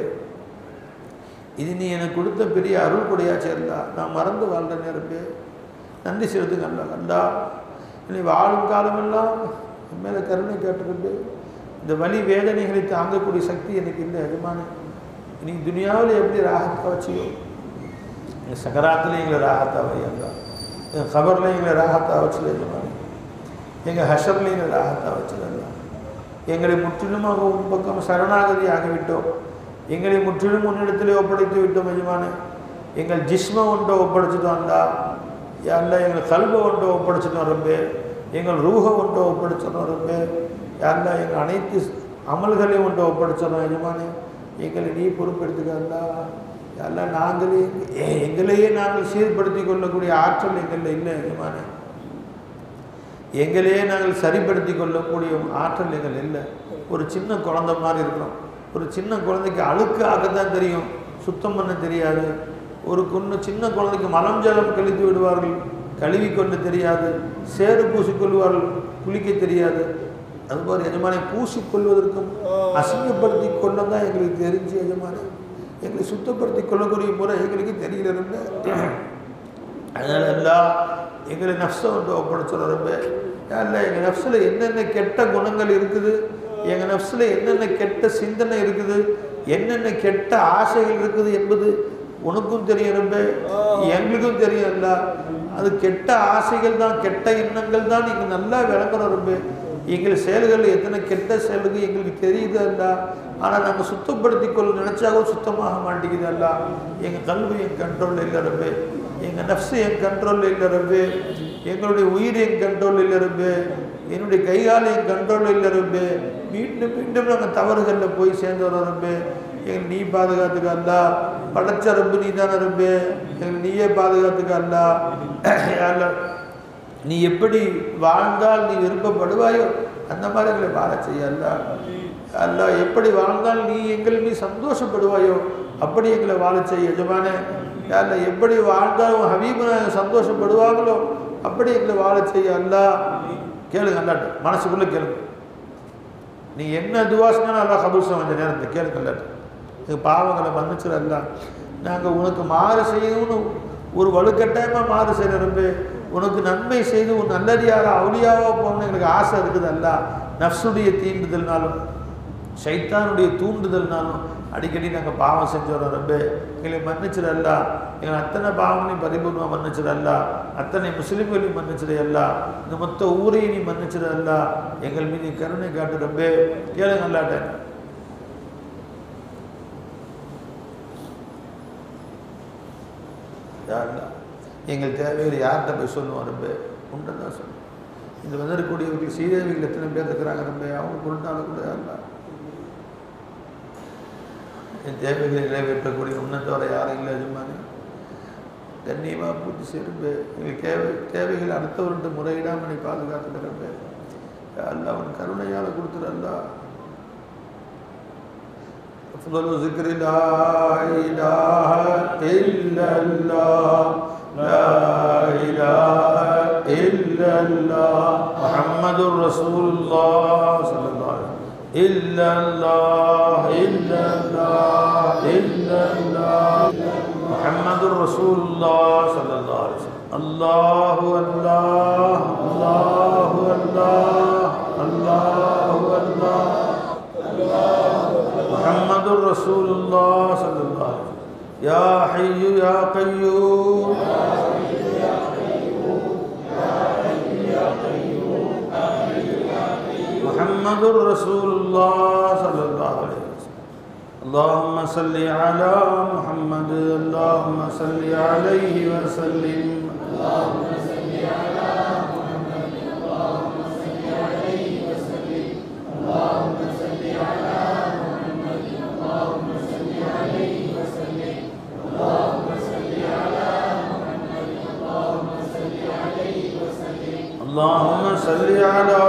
இது நீ எனக்கு கொடுத்த பெரிய அருள் கொடையாச்சே இருந்தா. நான் மறந்து வாழ்றேன் ரப்பே. நன்றி செலுத்துங்க அல்லா. அல்லா என்னை வாழும் காலமெல்லாம் என் மேலே கருணை கேட்டுருக்கு. இந்த வலி வேதனைகளை தாங்கக்கூடிய சக்தி எனக்கு இல்லை எஜமானே. நீ துனியாவில் எப்படி ராகத்தாக வச்சியோ, எங்கள் சக்கராத்தில் எங்களை ராகத்தாக வையங்க, எங்கள் கபரில் எங்களை ராகத்தாக வச்சது எஜமானே, எங்கள் ஹஷரில் எங்களை ராகத்தாக வச்சதல்ல. எங்களை முற்றிலுமாக உன் பக்கம் சரணாகதி ஆகிவிட்டோம். எங்களை முற்றிலும் உன்னிடத்திலே ஒப்படைத்து விட்டோம் எஜமானே. எங்கள் ஜிஸ்மை ஒன்றை ஒப்படைச்சிட்டோம் அல்லா. யாரெல்லாம் எங்கள் கல்வை ஒன்றை ஒப்படைச்சிட்டோம் ரப்பே. எங்கள் ரூஹை ஒன்றை ஒப்படைச்சிடணும் ரப்பே. யாரெல்லாம் எங்கள் அனைத்து அமல்களையும் ஒன்றை ஒப்படைச்சிடணும் எஜமானே. எங்களை நீ பொறுப்பெடுத்துக்கல்லா. யாரெல்லாம் எங்களையே நாங்கள் சீர்படுத்தி கொள்ளக்கூடிய ஆற்றல் எங்களில் இல்லை எஜமானே. எங்களையே நாங்கள் சரிப்படுத்தி கொள்ளக்கூடிய ஆற்றல் எங்கள் இல்லை. ஒரு சின்ன குழந்தை மாதிரி இருக்கிறோம். ஒரு சின்ன குழந்தைக்கு அழுக்காகத்தான் தெரியும், சுத்தம் பண்ண தெரியாது. ஒரு சின்ன குழந்தைக்கு மலம் ஜலம் கழித்து விடுவார்கள், கழுவி கொண்டு தெரியாது. சேறு பூசிக்கொள்வார்கள், குளிக்க தெரியாது. அதுபோல் எஜமானை பூசிக்கொள்வதற்கும் அசிங்கப்படுத்தி கொள்ளதான் எங்களுக்கு தெரிஞ்சு எஜமானை. எங்களை சுத்தப்படுத்தி கொள்ளக்கூடிய முறை எங்களுக்கு தெரியல. அதனால எல்லாம் எங்களை நஃப்ஸை வந்து ஒப்படைச்சிடறப்ப இல்லை. எங்கள் நஃப்ஸில் என்னென்ன கெட்ட குணங்கள் இருக்குது, எங்கள் நஃப்ஸில் என்னென்ன கெட்ட சிந்தனை இருக்குது, என்னென்ன கெட்ட ஆசைகள் இருக்குது என்பது உனக்கும் தெரியறப்ப எங்களுக்கும் தெரியல. அது கெட்ட ஆசைகள் தான், கெட்ட எண்ணங்கள் தான் நீங்கள் நல்லா விளங்குறப்ப. எங்கள் செயல்கள் எத்தனை கெட்ட செயல்கள் எங்களுக்கு தெரியுது அல்ல. ஆனால் நாங்கள் சுத்தப்படுத்தி கொள்ள நினச்சாலும் சுத்தமாக மாட்டேங்குது அல்ல. எங்கள் கல்வி என் கண்ட்ரோலில் இல்லை ரப்பே. எங்கள் நஃப்ஸு என் கண்ட்ரோலில் இல்லை ரப்பே. எங்களுடைய உயிர் என் கண்ட்ரோலில் இல்லை ரப்பே. என்னுடைய கைகால் என் கண்ட்ரோலில் இல்லை ரப்பே. மீண்டும் மீண்டும் நாங்கள் தவறுகளில் போய் சேர்ந்து வரோம் ரப்பே. எங்கள் நீ பாதுகாத்துக்க அல்லா. படைச்ச ரப்பு நீ தானே ரப்பே. எங்கள் நீயே பாதுகாத்துக்க அல்லா. நீ எப்படி வாழ்ந்தால் நீ விருப்பப்படுவாயோ அந்த மாதிரி எங்களை வாழ செய்ய அல்லா. அல்லா எப்படி வாழ்ந்தால் நீ நீ சந்தோஷப்படுவாயோ அப்படி எங்களை வாழ செய்ய எஜமானே. அல்ல எப்படி வாழ்ந்தாலும் ஹபீபு சந்தோஷப்படுவாங்களோ அப்படி எங்களை வாழ செய்ய அல்லா. கேளுங்க அல்லாட்டு, மனசுக்குள்ளே கேளுங்க. நீ என்ன துவாசினாலும் அல்லா கபூல் செய்ய வேண்டிய நேரத்தை கேளுங்க அல்லாட்டு. எங்கள் பாவங்களை மன்னிச்சிட அல்லா. நாங்கள் உனக்கு மாறு செய்யணும்னு ஒரு வலுக்கட்டாயமாக மாறு செய்கிறப்ப உனக்கு நன்மை செய்து உன் நல்லடியாரா அவுளியாவா போகணும்னு எங்களுக்கு ஆசை இருக்குது அல்லா. நஃப்ஸுடைய தீண்டுதல்னாலும் ஷைத்தானுடைய தூண்டுதல்னாலும் அடிக்கடி நாங்கள் பாவம் செஞ்சோம் ரப்பே. எங்களை மன்னிச்சிட அல்லா. எங்களை அத்தனை பாவங்களையும் பரிபூர்ணமாக மன்னிச்சிட அல்லா. அத்தனை முஸ்லீம்களையும் மன்னிச்சிட அல்லா. இந்த மொத்த ஊரையும் நீ மன்னிச்சிட அல்லா. எங்கள் மீது கருணை காட்டு ரப்பே. கேளுங்க அல்லாட்ட. எங்கள் தேவைகளை யார்கிட்ட போய் சொல்லுவோம் ரப்பே? உண்டை தான் சொல்லுவோம். இந்த வந்துடக்கூடியவர்கள் சீதேவிகள் எத்தனை பேர் இருக்கிறாங்க ரப்பே? அவங்க கொண்டாலும் கூட அல்லா. என் தேவைகளை நிறைவேற்றக்கூடிய உன்னத்தோட யாரும் இல்லை எஜமானே. கண்ணியமாக பூர்த்தி செய்யறப்பே. எங்கள் தேவைகளை அடுத்தவர்கிட்ட முறையிடாமல் நீ பாதுகாத்துக்கிறப்பே. அல்லா அவன் கருணையால் கொடுத்துரு அல்லா. أفضل ذكر لا إله إلا الله لا إله إلا الله محمد رسول الله صلى الله عليه وسلم إلا الله إلا الله إلا الله محمد رسول الله صلى الله عليه وسلم الله الله الله الله الله الله முஹம்மதுர் ரசூலுல்லாஹ் ஸல்லல்லாஹு அலைஹி வஸல்லம். யா ஹய்யு யா கய்யூம் முஹம்மதுர் ரசூலுல்லாஹ் ஸல்லல்லாஹு அலைஹி வஸல்லம். அல்லாஹும்ம ஸல்லி அலா முஹம்மது அல்லாஹும்ம ஸல்லி அலைஹி வஸல்லிம். اللهم صل على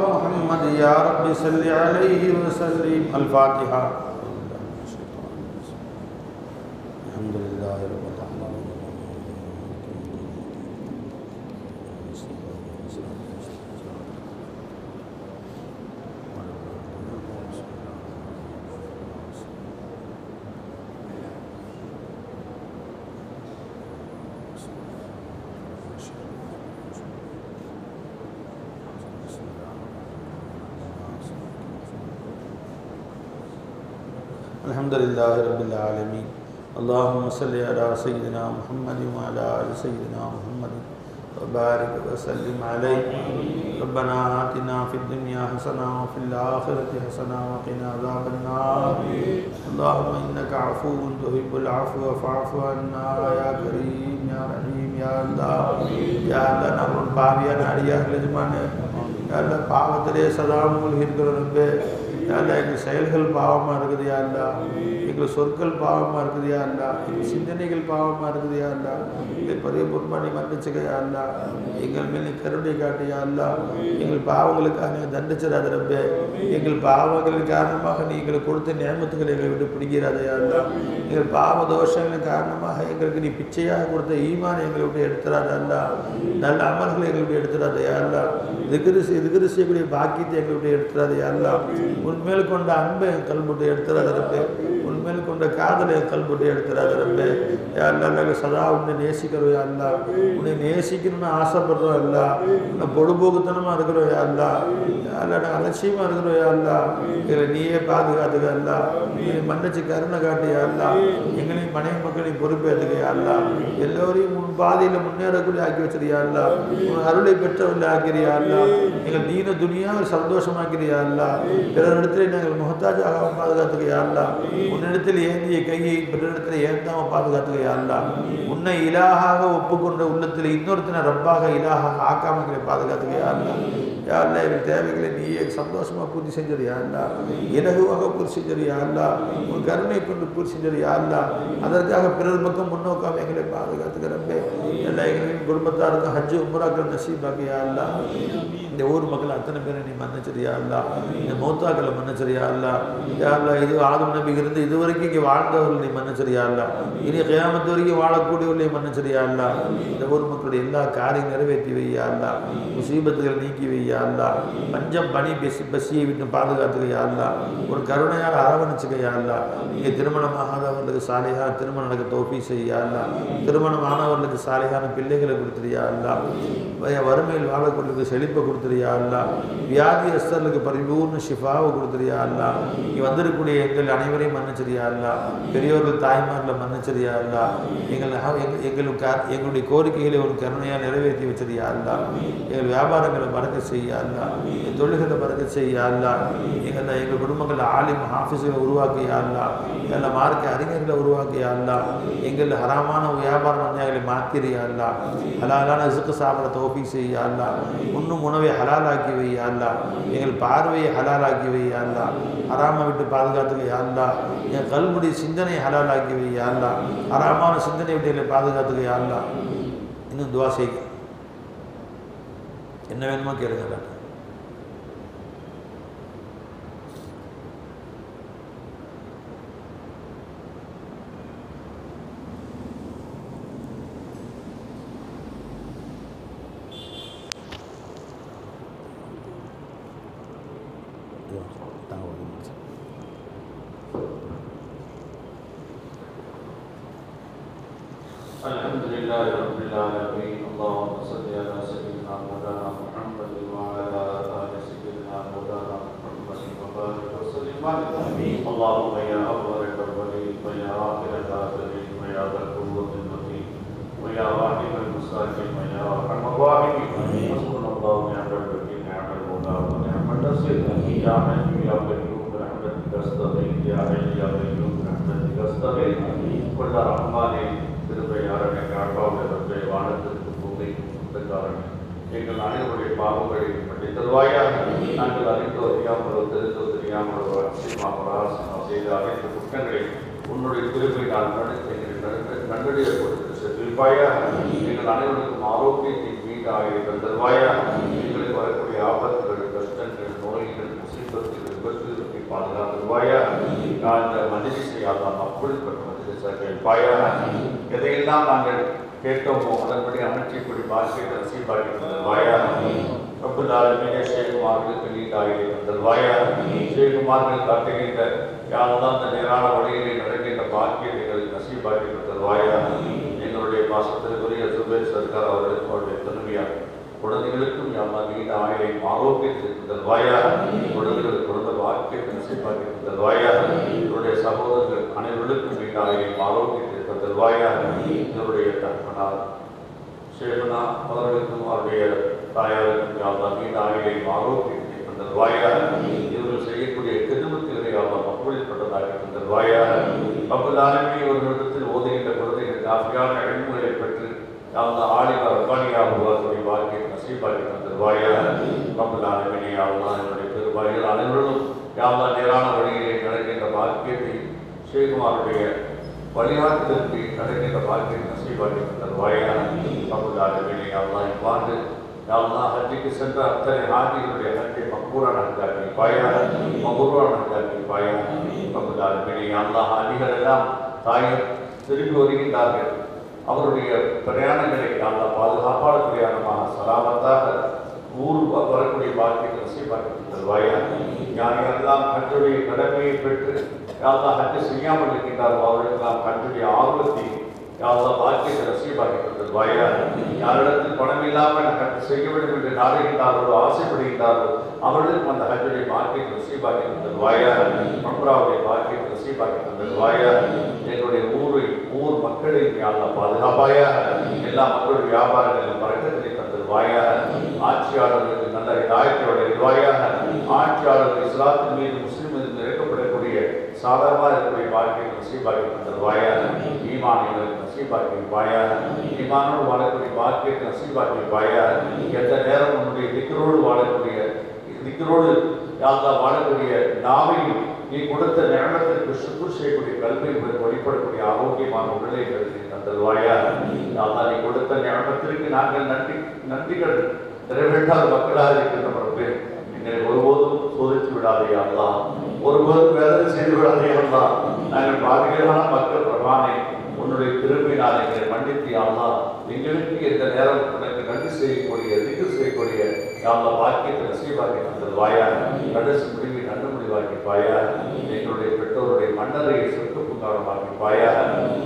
محمد يا رب صل عليه وسلم. الفاتحة. الحمد لله رب العالمين. الحمد لله رب العالمين. اللهم صل على سيدنا محمد وعلى آل سيدنا محمد وبارك وسلم عليه. ربنا آتنا في الدنيا حسنة وفي الآخرة حسنة وقنا عذاب النار. اللهم إنك عفو تحب العفو فاعف عنا يا كريم يا رحيم يا الله. يا الله نور பாவியான அடியார்கள் எஜமானே, யா அல்லாஹ் பாவத்திலே சதா மூழ்கி இருக்கிற ரப்பே, யா அல்லாஹ் எங்கள் செயல்கள் பாவமாக இருக்குது யா அல்லாஹ், எங்கள் சொற்கள் பாவமாக இருக்குது யா அல்லாஹ், எங்கள் சிந்தனைகள் பாவமாக இருக்குது யா அல்லாஹ், எங்கள் பரிபூர்ணமாக நீ மன்னிச்சுக்க யா அல்லாஹ், எங்கள் மேல் நீ கருணை காட்டு யா அல்லாஹ், எங்கள் பாவங்களுக்காக நீ தண்டிச்சிடாத ரப்பே, எங்கள் பாவங்களின் காரணமாக நீ எங்களுக்கு கொடுத்த நியமத்துக்களை எங்களை விட்டு பிடிக்கிறாத யா அல்லாஹ், எங்கள் பாவ தோஷங்களின் காரணமாக எங்களுக்கு நீ பிச்சையாக கொடுத்த ஈமான் எங்களை விட்டு எடுத்துறாத அல்லாஹ், நல்ல அமல்களை எங்களை விட்டு எடுத்துறாத யா அல்லாஹ், திக்ரு செய்யக்கூடிய பாக்கியத்தை எங்களை விட்டு எடுத்துறாத யா அல்லாஹ், உன்மேல் கொண்ட அன்பை என் கல்புட்டு எடுத்துறாத ரப்பே, உன்மேல் கொண்ட காதலை என் கல்புட்டு எடுத்துறாத ரப்பே. யா அல்லாஹ் நாங்கள் சதா உன்னை நேசிக்கிறோம் யா அல்லாஹ், உன்னை நேசிக்கணும்னு ஆசைப்படுறோம் அல்லாஹ், உன்னை பொடுபோக்குத்தனமாக இருக்கிறோம் யா அல்லாஹ், யா அல்லாஹ் நாங்கள் அலட்சியமாக இருக்கிறோம் யா அல்லாஹ், எங்களை நீயே பாதுகாத்துக்க அல்லாஹ், நீ மன்னிச்சு கருணை காட்டு யா அல்லாஹ், எங்களையும் மனைவி மக்களையும் பொறுப்பேற்றுக்க யா அல்லாஹ், எல்லோரையும் உன் பாதையில் முன்னேறக்கூடிய ஆக்கி வச்சிருயா அல்லாஹ், உன் அருளை பெற்றவர்கள் ஆக்கிறியா அல்லாஹ், எங்கள் தீன துனியாவை சந்தோஷமாக்கிறியா அல்லாஹ், பிறரிடத்தில் நாங்கள் முகத்தாஜாக பாதுகாத்துக்கையா அல்லாஹ், உன்னிடத்தில் ஏந்திய கையை பிறரிடத்தில் ஏந்தாமல் பாதுகாத்துக்கையா அல்லாஹ், உன்னை இலாகாக ஒப்புக்கொண்ட உள்ளத்தில் இன்னொருத்தனை ரப்பாக இலாகாக ஆக்காம எங்களை பாதுகாத்துக்கையா அல்லாஹ். யா அல்லாஹ் எங்கள் தேவைகளை நீயே சந்தோஷமாக பூர்த்தி செஞ்சது யா அல்லாஹ், இலகுவாக பூர்த்தி செஞ்சது யா அல்லாஹ், உன் கருணை கொண்டு பூர்த்தி செஞ்சது யா அல்லாஹ், அதற்காக பிறர் பக்கம் முன்னோக்காம எங்களை பாதுகாத்துக்கிறப்பே எல்லா எங்களின் குடும்பத்தாருக்கும் ஹஜ்ஜு உம்ராக்கள் நசீபாக்கு யா அல்லாஹ், இந்த ஊர் மக்கள் அத்தனை பேரை நீ மன்னிச்சிரியா அல்லாஹ், இந்த மௌத்தாக்களை மன்னிச்சிரியா அல்லாஹ். யா அல்லாஹ் இது ஆதம் நபிக்கு இருந்து இதுவரைக்கும் இங்கே வாழ்ந்தவர்கள் நீ மன்னிச்சிரியா அல்லாஹ், இனி கியாமத்து வரைக்கும் வாழக்கூடியவர்களையும் மன்னிச்சிரியா அல்லாஹ். இந்த ஊர் மக்களுடைய எல்லா காரியம் நிறைவேற்றி வையா அல்லாஹ், முசீபத்துகளை நீக்கி வையா அல்லாஹ், பஞ்சம் பனி பசியை விட்டு பாதுகாத்துக்கையா அல்லாஹ், ஒரு கருணையால் அரவணைச்சுக்கையா அல்லாஹ். இங்கே திருமணமாகாதவர்களுக்கு சாலையான திருமணம் நடக்க தௌஃபீக் செய்யா அல்லாஹ், திருமணமானவர்களுக்கு சாலையான பிள்ளைகளை கொடுத்துறியா அல்லாஹ், வறுமையில் வாழக்கூடியவர்களுக்கு செழிப்பை கொடுத்துறியா அல்லாஹ், வியாதி அஸ்தர்களுக்கு பரிபூர்ண ஷிஃபாவை கொடுத்துறியா அல்லாஹ். நீ வந்திருக்கக்கூடிய எங்கள் அனைவரையும் மன்னிச்சிரியா அல்லாஹ், பெரியோர்கள் தாய்மார்களை மன்னிச்சிரியா அல்லாஹ், எங்களுடைய கோரிக்கைகளை ஒரு கருணையாக நிறைவேற்றி வச்சிருயா அல்லாஹ், எங்கள் வியாபாரங்களை பறக்க செய்யா அல்லாஹ், எங்கள் தொழில்களை பறக்க செய்யா அல்லாஹ், எங்கள் குடும்பங்களில் ஆலிம் ஹாஃபிஸுகளை உருவாக்கியா அல்லாஹ், எங்களை மார்க்க அறிஞர்களை உருவாக்கியா அல்லாஹ், எங்கள் ஹராமான வியாபார மஞ்சாங்களை மாற்றிறியா அல்லாஹ், ஹலாலான ரிஸ்க் சாப்பிட தௌஃபீக் செய்யா அல்லாஹ், உண்ணும் உணவை ஹலாலாக்கி வையா அல்லாஹ், எங்கள் பார்வையை ஹலாலாக்கி வையா அல்லாஹ், ஹராமை விட்டு பாதுகாத்துக்கையா அல்லாஹ், என் கல்புடைய சிந்தனை ஹலாலாக்கி வையா அல்லாஹ், ஹராமான சிந்தனை விட்டு எங்களை பாதுகாத்துக்கையா அல்லாஹ். இன்னும் துவா செய்க, என்ன வேணுமோ கேளுங்க. Alhamdulillah Rabbil Alamin. Allahumma salli ala sayyidina Maulana Muhammad wa ala ali sayyidina Maulana Muhammad wa barik wa sallim الاستغفار اللهم يا أول الأولين ويا آخر الآخرين ويا ذا القوة المتين ويا واحد المستقيم ويا أرحم الراحمين حسبنا الله ونعم الوكيل نعم المولى ونعم النصير يا حي يا قيوم برحمتك أستغيث يا حي يا قيوم برحمتك أستغيث كل رحمن திருப்பையாரனை காப்பாவுடைய ரப்பே வானத்திற்கு பூமிக்கும் சொந்தக்காரனை எங்கள் அனைவருடைய பாவங்களை மன்னித்து தருவாயாக. நாங்கள் அறிந்தோ அறியாமலோ தெரிந்தோ தெரியாமலோ அசியமாமலோ ஆசனோ செய்த அனைத்து குற்றங்களை உன்னுடைய திருப்பை நான் நன்கடியை கொடுத்து செல்வாயாக. எங்கள் அனைவருக்கும் ஆரோக்கியத்தை மீண்டு ஆகிய தருவாயாக. எங்களுக்கு வரக்கூடிய ஆபத்துகள் கஷ்டங்கள் நோய்கள் முசீபத்துகள் விபத்துகளுக்கு பாதுகாத்துவாயாக. அந்த மனித செய்யாதான் அப்படிப்பட்ட எதையெல்லாம் நாங்கள் கேட்டோமோ அதன்படி அமைச்சைப்படி பாஷையை நசீபாக்கி தந்தல்வாயாக. ரப்புல்லாலுமே ஷேகுமார்களுக்கு நீண்டாகி தந்தல்வாயாக. ஷேகுமார்கள் காட்டுகின்ற யாரெல்லாம் அந்த நேரான வழிகளை நடக்கின்ற பாக்கியங்களை நசீபாக்கி தந்தல்வாயாக. எங்களுடைய பாசத்திற்குரிய சுபேர் சர்க்கார் அவர்களுக்கும் அவருடைய தலைமையாக குழந்தைகளுக்கும் யாரெல்லாம் நீண்ட ஆயுளை ஆரோக்கியத்தை தந்தல்வாயாக. குழந்தைகளுக்கு குழந்தை வாக்கியத்தை நசீபாக்கி தந்தல்வாயாக. என்னுடைய சகோதரர்கள் அனைவர்களுக்கும் நீண்ட ஆயுளை ஆரோக்கியத்தை தந்தல்வாயாக. என்னுடைய தகப்பனார் ஷேகனா அவர்களுக்கும் அவருடைய தாயாருக்கும் யாரெல்லாம் நீண்ட ஆயுளை ஆரோக்கியத்தை தந்தல்வாயாக. இவர்கள் செய்யக்கூடிய கெதுமத்துகளை யாரெல்லாம் மக்குழிப்பட்டதாக தந்தல்வாயாக. அப்பதானமே இவர்களிடத்தில் ஓதுகின்ற குழந்தைகள் காஃபியான எண்ணங்களை பெற்று யாரெல்லாம் ஆளிவா ரப்பானியாக உருவாக்கக்கூடிய வாழ்க்கையை நசீபாக்கி தந்தல்வாயாக. அப்பதானமே யாரெல்லாம் என்னுடைய பெருவாய்கள் அனைவரும் யாரெல்லாம் நேரான வழியிலே நடக்கின்ற பாக்கியத்தை ஷேகுமாருடைய வழிகாட்டுதலுக்கு நடக்கின்ற பாக்கியத்தை நசீபாக்கி தந்தல்வாயாக. அப்பதானமே யாரெல்லாம் இவ்வாண்டு யாரெல்லாம் ஹஜ்ஜுக்கு சென்ற அத்தனை ஹாஜிகளுடைய ஹஜ்ஜை மக்பூரான ஹஜ்ஜாக்கி பாயாக மக்பூரான ஹஜ்ஜாக்கி பாயாக. அப்பதானமே யாரெல்லாம் ஹாஜிகள் எல்லாம் தாயை திரும்பி வருகின்றார்கள். அவருடைய பிரயாணங்களை யாரெல்லாம் பாதுகாப்பான பிரயாணமாக சலாமத்தாக ஊர் வரக்கூடிய பாக்கியத்தை நசீபாக்கி தருவாயாக. யாரெல்லாம் ஹஜ்ஜுடைய கடமையை பெற்று யாரெல்லாம் ஹஜ்ஜு செய்யாமல் இருக்கின்றாரோ அவர்களுக்கெல்லாம் ஹஜ்ஜுடைய ஆர்வத்தை யாரெல்லாம் பாக்கியத்தை நசீபாக்கி தருவாயாக. யாரிடத்தில் பணம் இல்லாமல் ஹஜ்ஜு செய்ய வேண்டும் என்று நாடுகின்றார்களோ ஆசைப்படுகின்றார்களோ அவர்களுக்கும் அந்த ஹஜ்ஜுடைய பாக்கியத்தை நசீபாக்கி தருவாயாக. உம்ராவுடைய பாக்கியத்தை நசீபாக்கி தருவாயாக. எங்களுடைய ஊர் மக்களை யாரெல்லாம் பாதுகாப்பாயாக. எல்லா மக்களுடைய வியாபாரங்களிலும் பறக்கத்திலே தந்தருவாயாக. ஆட்சியாளர்களுக்கு நல்ல இதாயத்தோட இருவாயாக. ஆட்சியாளர்கள் இஸ்லாத்தின் மீது முஸ்லிம் மீது இறக்கப்படக்கூடிய சாதாரணமாக இருக்கக்கூடிய வாழ்க்கையை நசீபாக்கி தந்தருவாயாக. ஈமானிகளுக்கு நசீபாக்கி இருப்பாயாக. ஈமானோடு வாழக்கூடிய வாழ்க்கையை நசீபாக்கி இருப்பாயாக. எந்த நேரம் உன்னுடைய திக்கரோடு வாழக்கூடிய திக்கரோடு யாரெல்லாம் வாழக்கூடிய நாவையும் நீ கொடுத்த ஞானத்திற்கு சுக்குர் செய்யக்கூடிய கல்வி வழிபடக்கூடிய ஆரோக்கியமான உடலை தந்தல்வாயாக. யாரெல்லாம் நீ கொடுத்த ஞானத்திற்கு நாங்கள் நன்றிகள் நிறைவேற்றாத மக்களாக இருக்கின்ற பிறகு எங்களை ஒருபோதும் சோதித்து விடாதே அல்லா. ஒருபோதும் வேதனை செய்து விடாதே அல்லா. நாங்கள் பாதிகளான மக்கள் பிரமாணை உன்னுடைய திரும்பினால் எங்களை மன்னித்து அல்லா. எங்களுக்கு எந்த நேரம் உனக்கு நன்றி செய்யக்கூடிய திக்கு செய்யக்கூடிய யாழ்லா வாக்கியத்தை நசீபாக்கி தந்தல்வாயாக. கடைசி முடிவை நன்று முடிவாக்கி பாயாக. எங்களுடைய பெற்றோருடைய மன்னரையை சொத்து புங்காரமாக்கி பாயாக.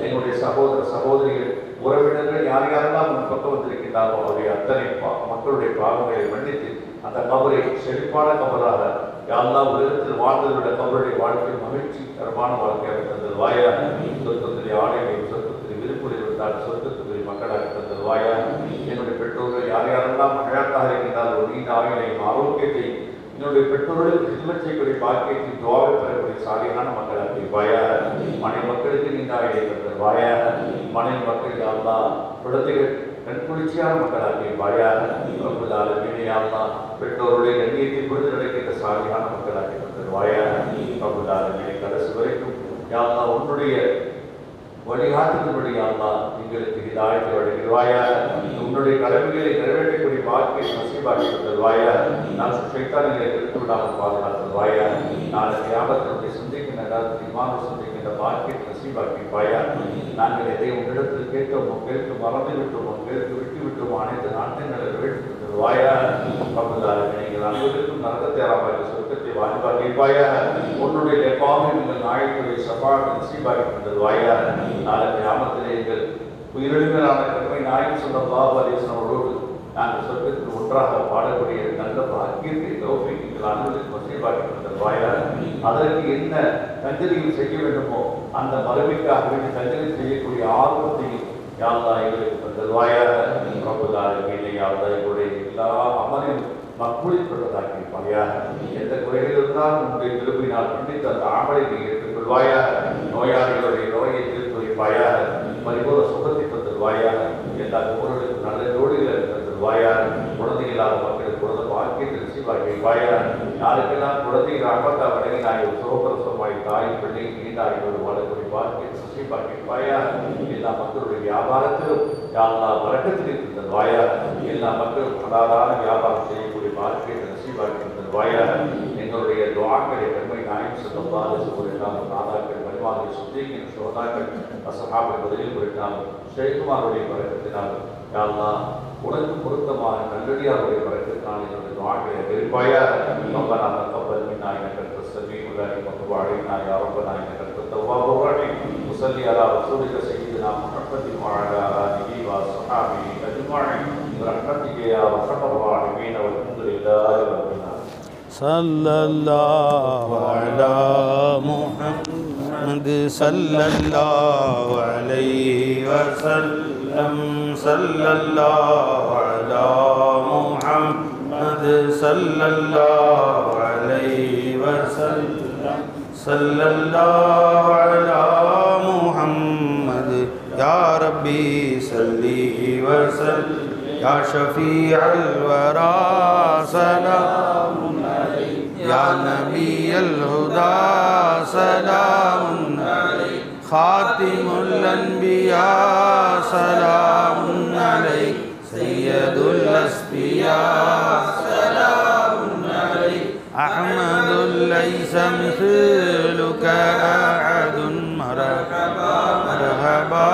எங்களுடைய சகோதர சகோதரிகள் உறவினர்கள் யார் யாரெல்லாம் உன் பக்கம் வந்திருக்கின்றாரோ அவருடைய அத்தனை மக்களுடைய பாவங்களை மன்னித்து அந்த கபரை செழிப்பான கபராக யாரெல்லாம் உலகத்தில் வாழ்ந்தவருடைய கபருடைய வாழ்க்கை மகிழ்ச்சி தரமான வாழ்க்கையாக தந்தல்வாயாக. சொர்க்கத்திலே ஆடைகளை சொர்க்கத்திலே விருப்புரை விட்டால் சொர்க்கத்துக்குரிய மக்களாக தந்தல்வாயாக. என்னுடைய பெற்றோர்கள் யார் யாரெல்லாம் மழையாக இருக்கின்றால் ஒரு நீண்ட ஆயுளையும் ஆரோக்கியத்தை என்னுடைய பெற்றோர்கள் ஹிதமத் செய்யக்கூடிய பாக்கியத்தை துவாவை பெறக்கூடிய சாலியான மக்களாக இருப்பாயாக. மனை மக்களுக்கு நீண்ட ஆயுளை தந்தல்வாயாக. மனை மக்கள் யாரெல்லாம் குழந்தைகள் கண்குளிர்ச்சியான மக்களாக இருப்பாயாக. பிரபுதாலமேனையாரெல்லாம் பெற்றோருடைய கண்ணியத்தை பொழுது நடக்கின்ற சாலியான மக்களாக தந்தல்வாயாக. பிரபுதாலமேனை கடைசி வரைக்கும் யாரெல்லாம் உன்னுடைய வழிகாட்டுதல்படி யாரெல்லாம் எங்களுக்கு ஹிதாயத்தை வழங்குவாயாக. உன்னுடைய கடமைகளை நிறைவேற்றக்கூடிய பாக்கியை நசீபாக்கி தந்தல்வாயாக. நான் ஷைத்தானிகளை எடுத்து விடாமல் பாதுகாத்தல்வாயாக. நாளை கியாமத்தினுடைய சிந்திக்கின்ற நேரத்தில் இமானோடு சிந்திக்கின்ற பாக்கியை நசீபாக்கிப்பாயாக. நாங்கள் எதை உன்னிடத்தில் கேட்டோமோ கேட்டு மறந்து விட்டோமோ கேட்டு விட்டு விட்டோமோ அனைத்து நாட்டங்களை நிறைவேற்றி தந்தல்வாயாக. நீங்கள் அனைவருக்கும் நரகத்தை ஆரம்பிக்க சொர்க்கத்தை வாய்ப்பாக்கிப்பாயாக. உன்னுடைய எப்பாவும் எங்கள் நாயத்துடைய சபாவை நசீபாக்கி தந்தல்வாயாக. நாளை கியாமத்திலே எங்கள் உயிரிழமையான கருமை நாயகம் ஸல்லல்லாஹு அலைஹி வஸல்லம் அவர்களோடு நாங்கள் சொர்க்கத்தில் ஒன்றாக பாடக்கூடிய நல்ல பாக்கியத்தை தௌஃபீக்குகள் அனுமதிக்கு வசீபாக்கி தருவாயாக. அதற்கு என்ன கஞ்சலிகள் செய்ய வேண்டுமோ அந்த மரபிற்காக வேண்டி கஞ்சலி செய்யக்கூடிய ஆர்வத்தையும் யா அல்லாஹ் எங்களுக்கு தருவாயாக. ரப்பல் ஆலமீன் யா அல்லாஹ் எங்களுடைய எல்லா அமலையும் மக்பூலிப்பட்டதாக்கி இருப்பாயாக. எந்த குறைகள் இருந்தாலும் உங்களுடைய திருப்பினால் கண்டித்து அந்த அமலை நீ ஏற்றுக்கொள்வாயாக. நோயாளிகளுடைய நோயை தீர்த்து வைப்பாயாக. பரிபூர சுகத்தை தருவாயாக. எல்லா ஊர்களுக்கும் நல்ல ஜோடிகளை தருவாயாக. குழந்தை இல்லாத மக்களுக்கு குழந்தை பாக்கியத்தை நசீபாக்கி வைப்பாயாக. யாருக்கெல்லாம் குழந்தைகள் அம்பத்தா வழங்கி நான் ஒரு சுகப்பிரசமாய் தாய் பிள்ளை நீண்டாய்கள் வாழக்கூடிய பாக்கியத்தை நசீபாக்கி வைப்பாயாக. எல்லா மக்களுடைய வியாபாரத்திலும் யா அல்லாஹ் பரக்கத்தில் தருவாயாக. எல்லா மக்களும் அடாதான வியாபாரம் செய்யக்கூடிய பாக்கியத்தை நசீபாக்கி தருவாயாக. எங்களுடைய துஆக்களை கண்மை நாயகம் ஸல்லல்லாஹு அலைஹி வஸல்லம் நாதாக்கள் பரிமாறும் சுத்தீகின் சோதாக்கள் அஸ்ஹாபுல் பதில் குறித்தால் ஷைகுமாருடைய பரக்கத்தினால் யா அல்லாஹ் உனக்கு பொருத்தமான நல்லடியாருடைய பரக்கத்தினால் எங்களுடைய துஆக்களை விரும்பாயாக. ரப்பனா தகப்பல் மின்னா இன்னக அன்தஸ் ஸமீஉல் அலீம் வ துப் அலைனா யா ரப்பனா இன்னக அன்தத் தவ்வாபுர் ரஹீம். وصلي على رسولك سيدنا محمد وعلى آله وصحبه أجمعين برحمتك يا أرحم الراحمين والحمد لله رب العالمين. صلى الله على محمد صلى الله عليه وسلم. صلى الله على محمد صلى الله عليه وسلم. صلى الله على محمد يا ربي صلي وسلم. يا شفيع الورى سلام عليك. يا نبي الهدى سلام عليك. خاتم الأنبياء سلام عليك. سيد الأسبياء سلام عليك. أحمد ليس مثلك أحد مرحبا مرحبا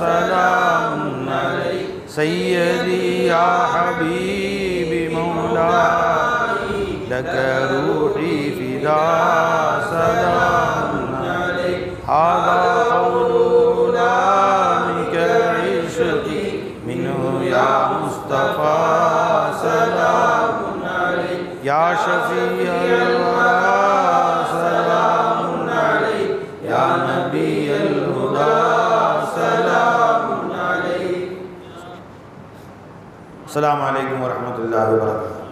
سلام عليك. سيدي يا حبيبي مولاي لك روحي فداء سلام عليك. هذا قول لامك عشقي منه يا مصطفى سلام عليك. يا شفيع الورى سلام عليك. يا نبي الهدى سلام عليك. السلام عليكم ورحمة الله وبركاته.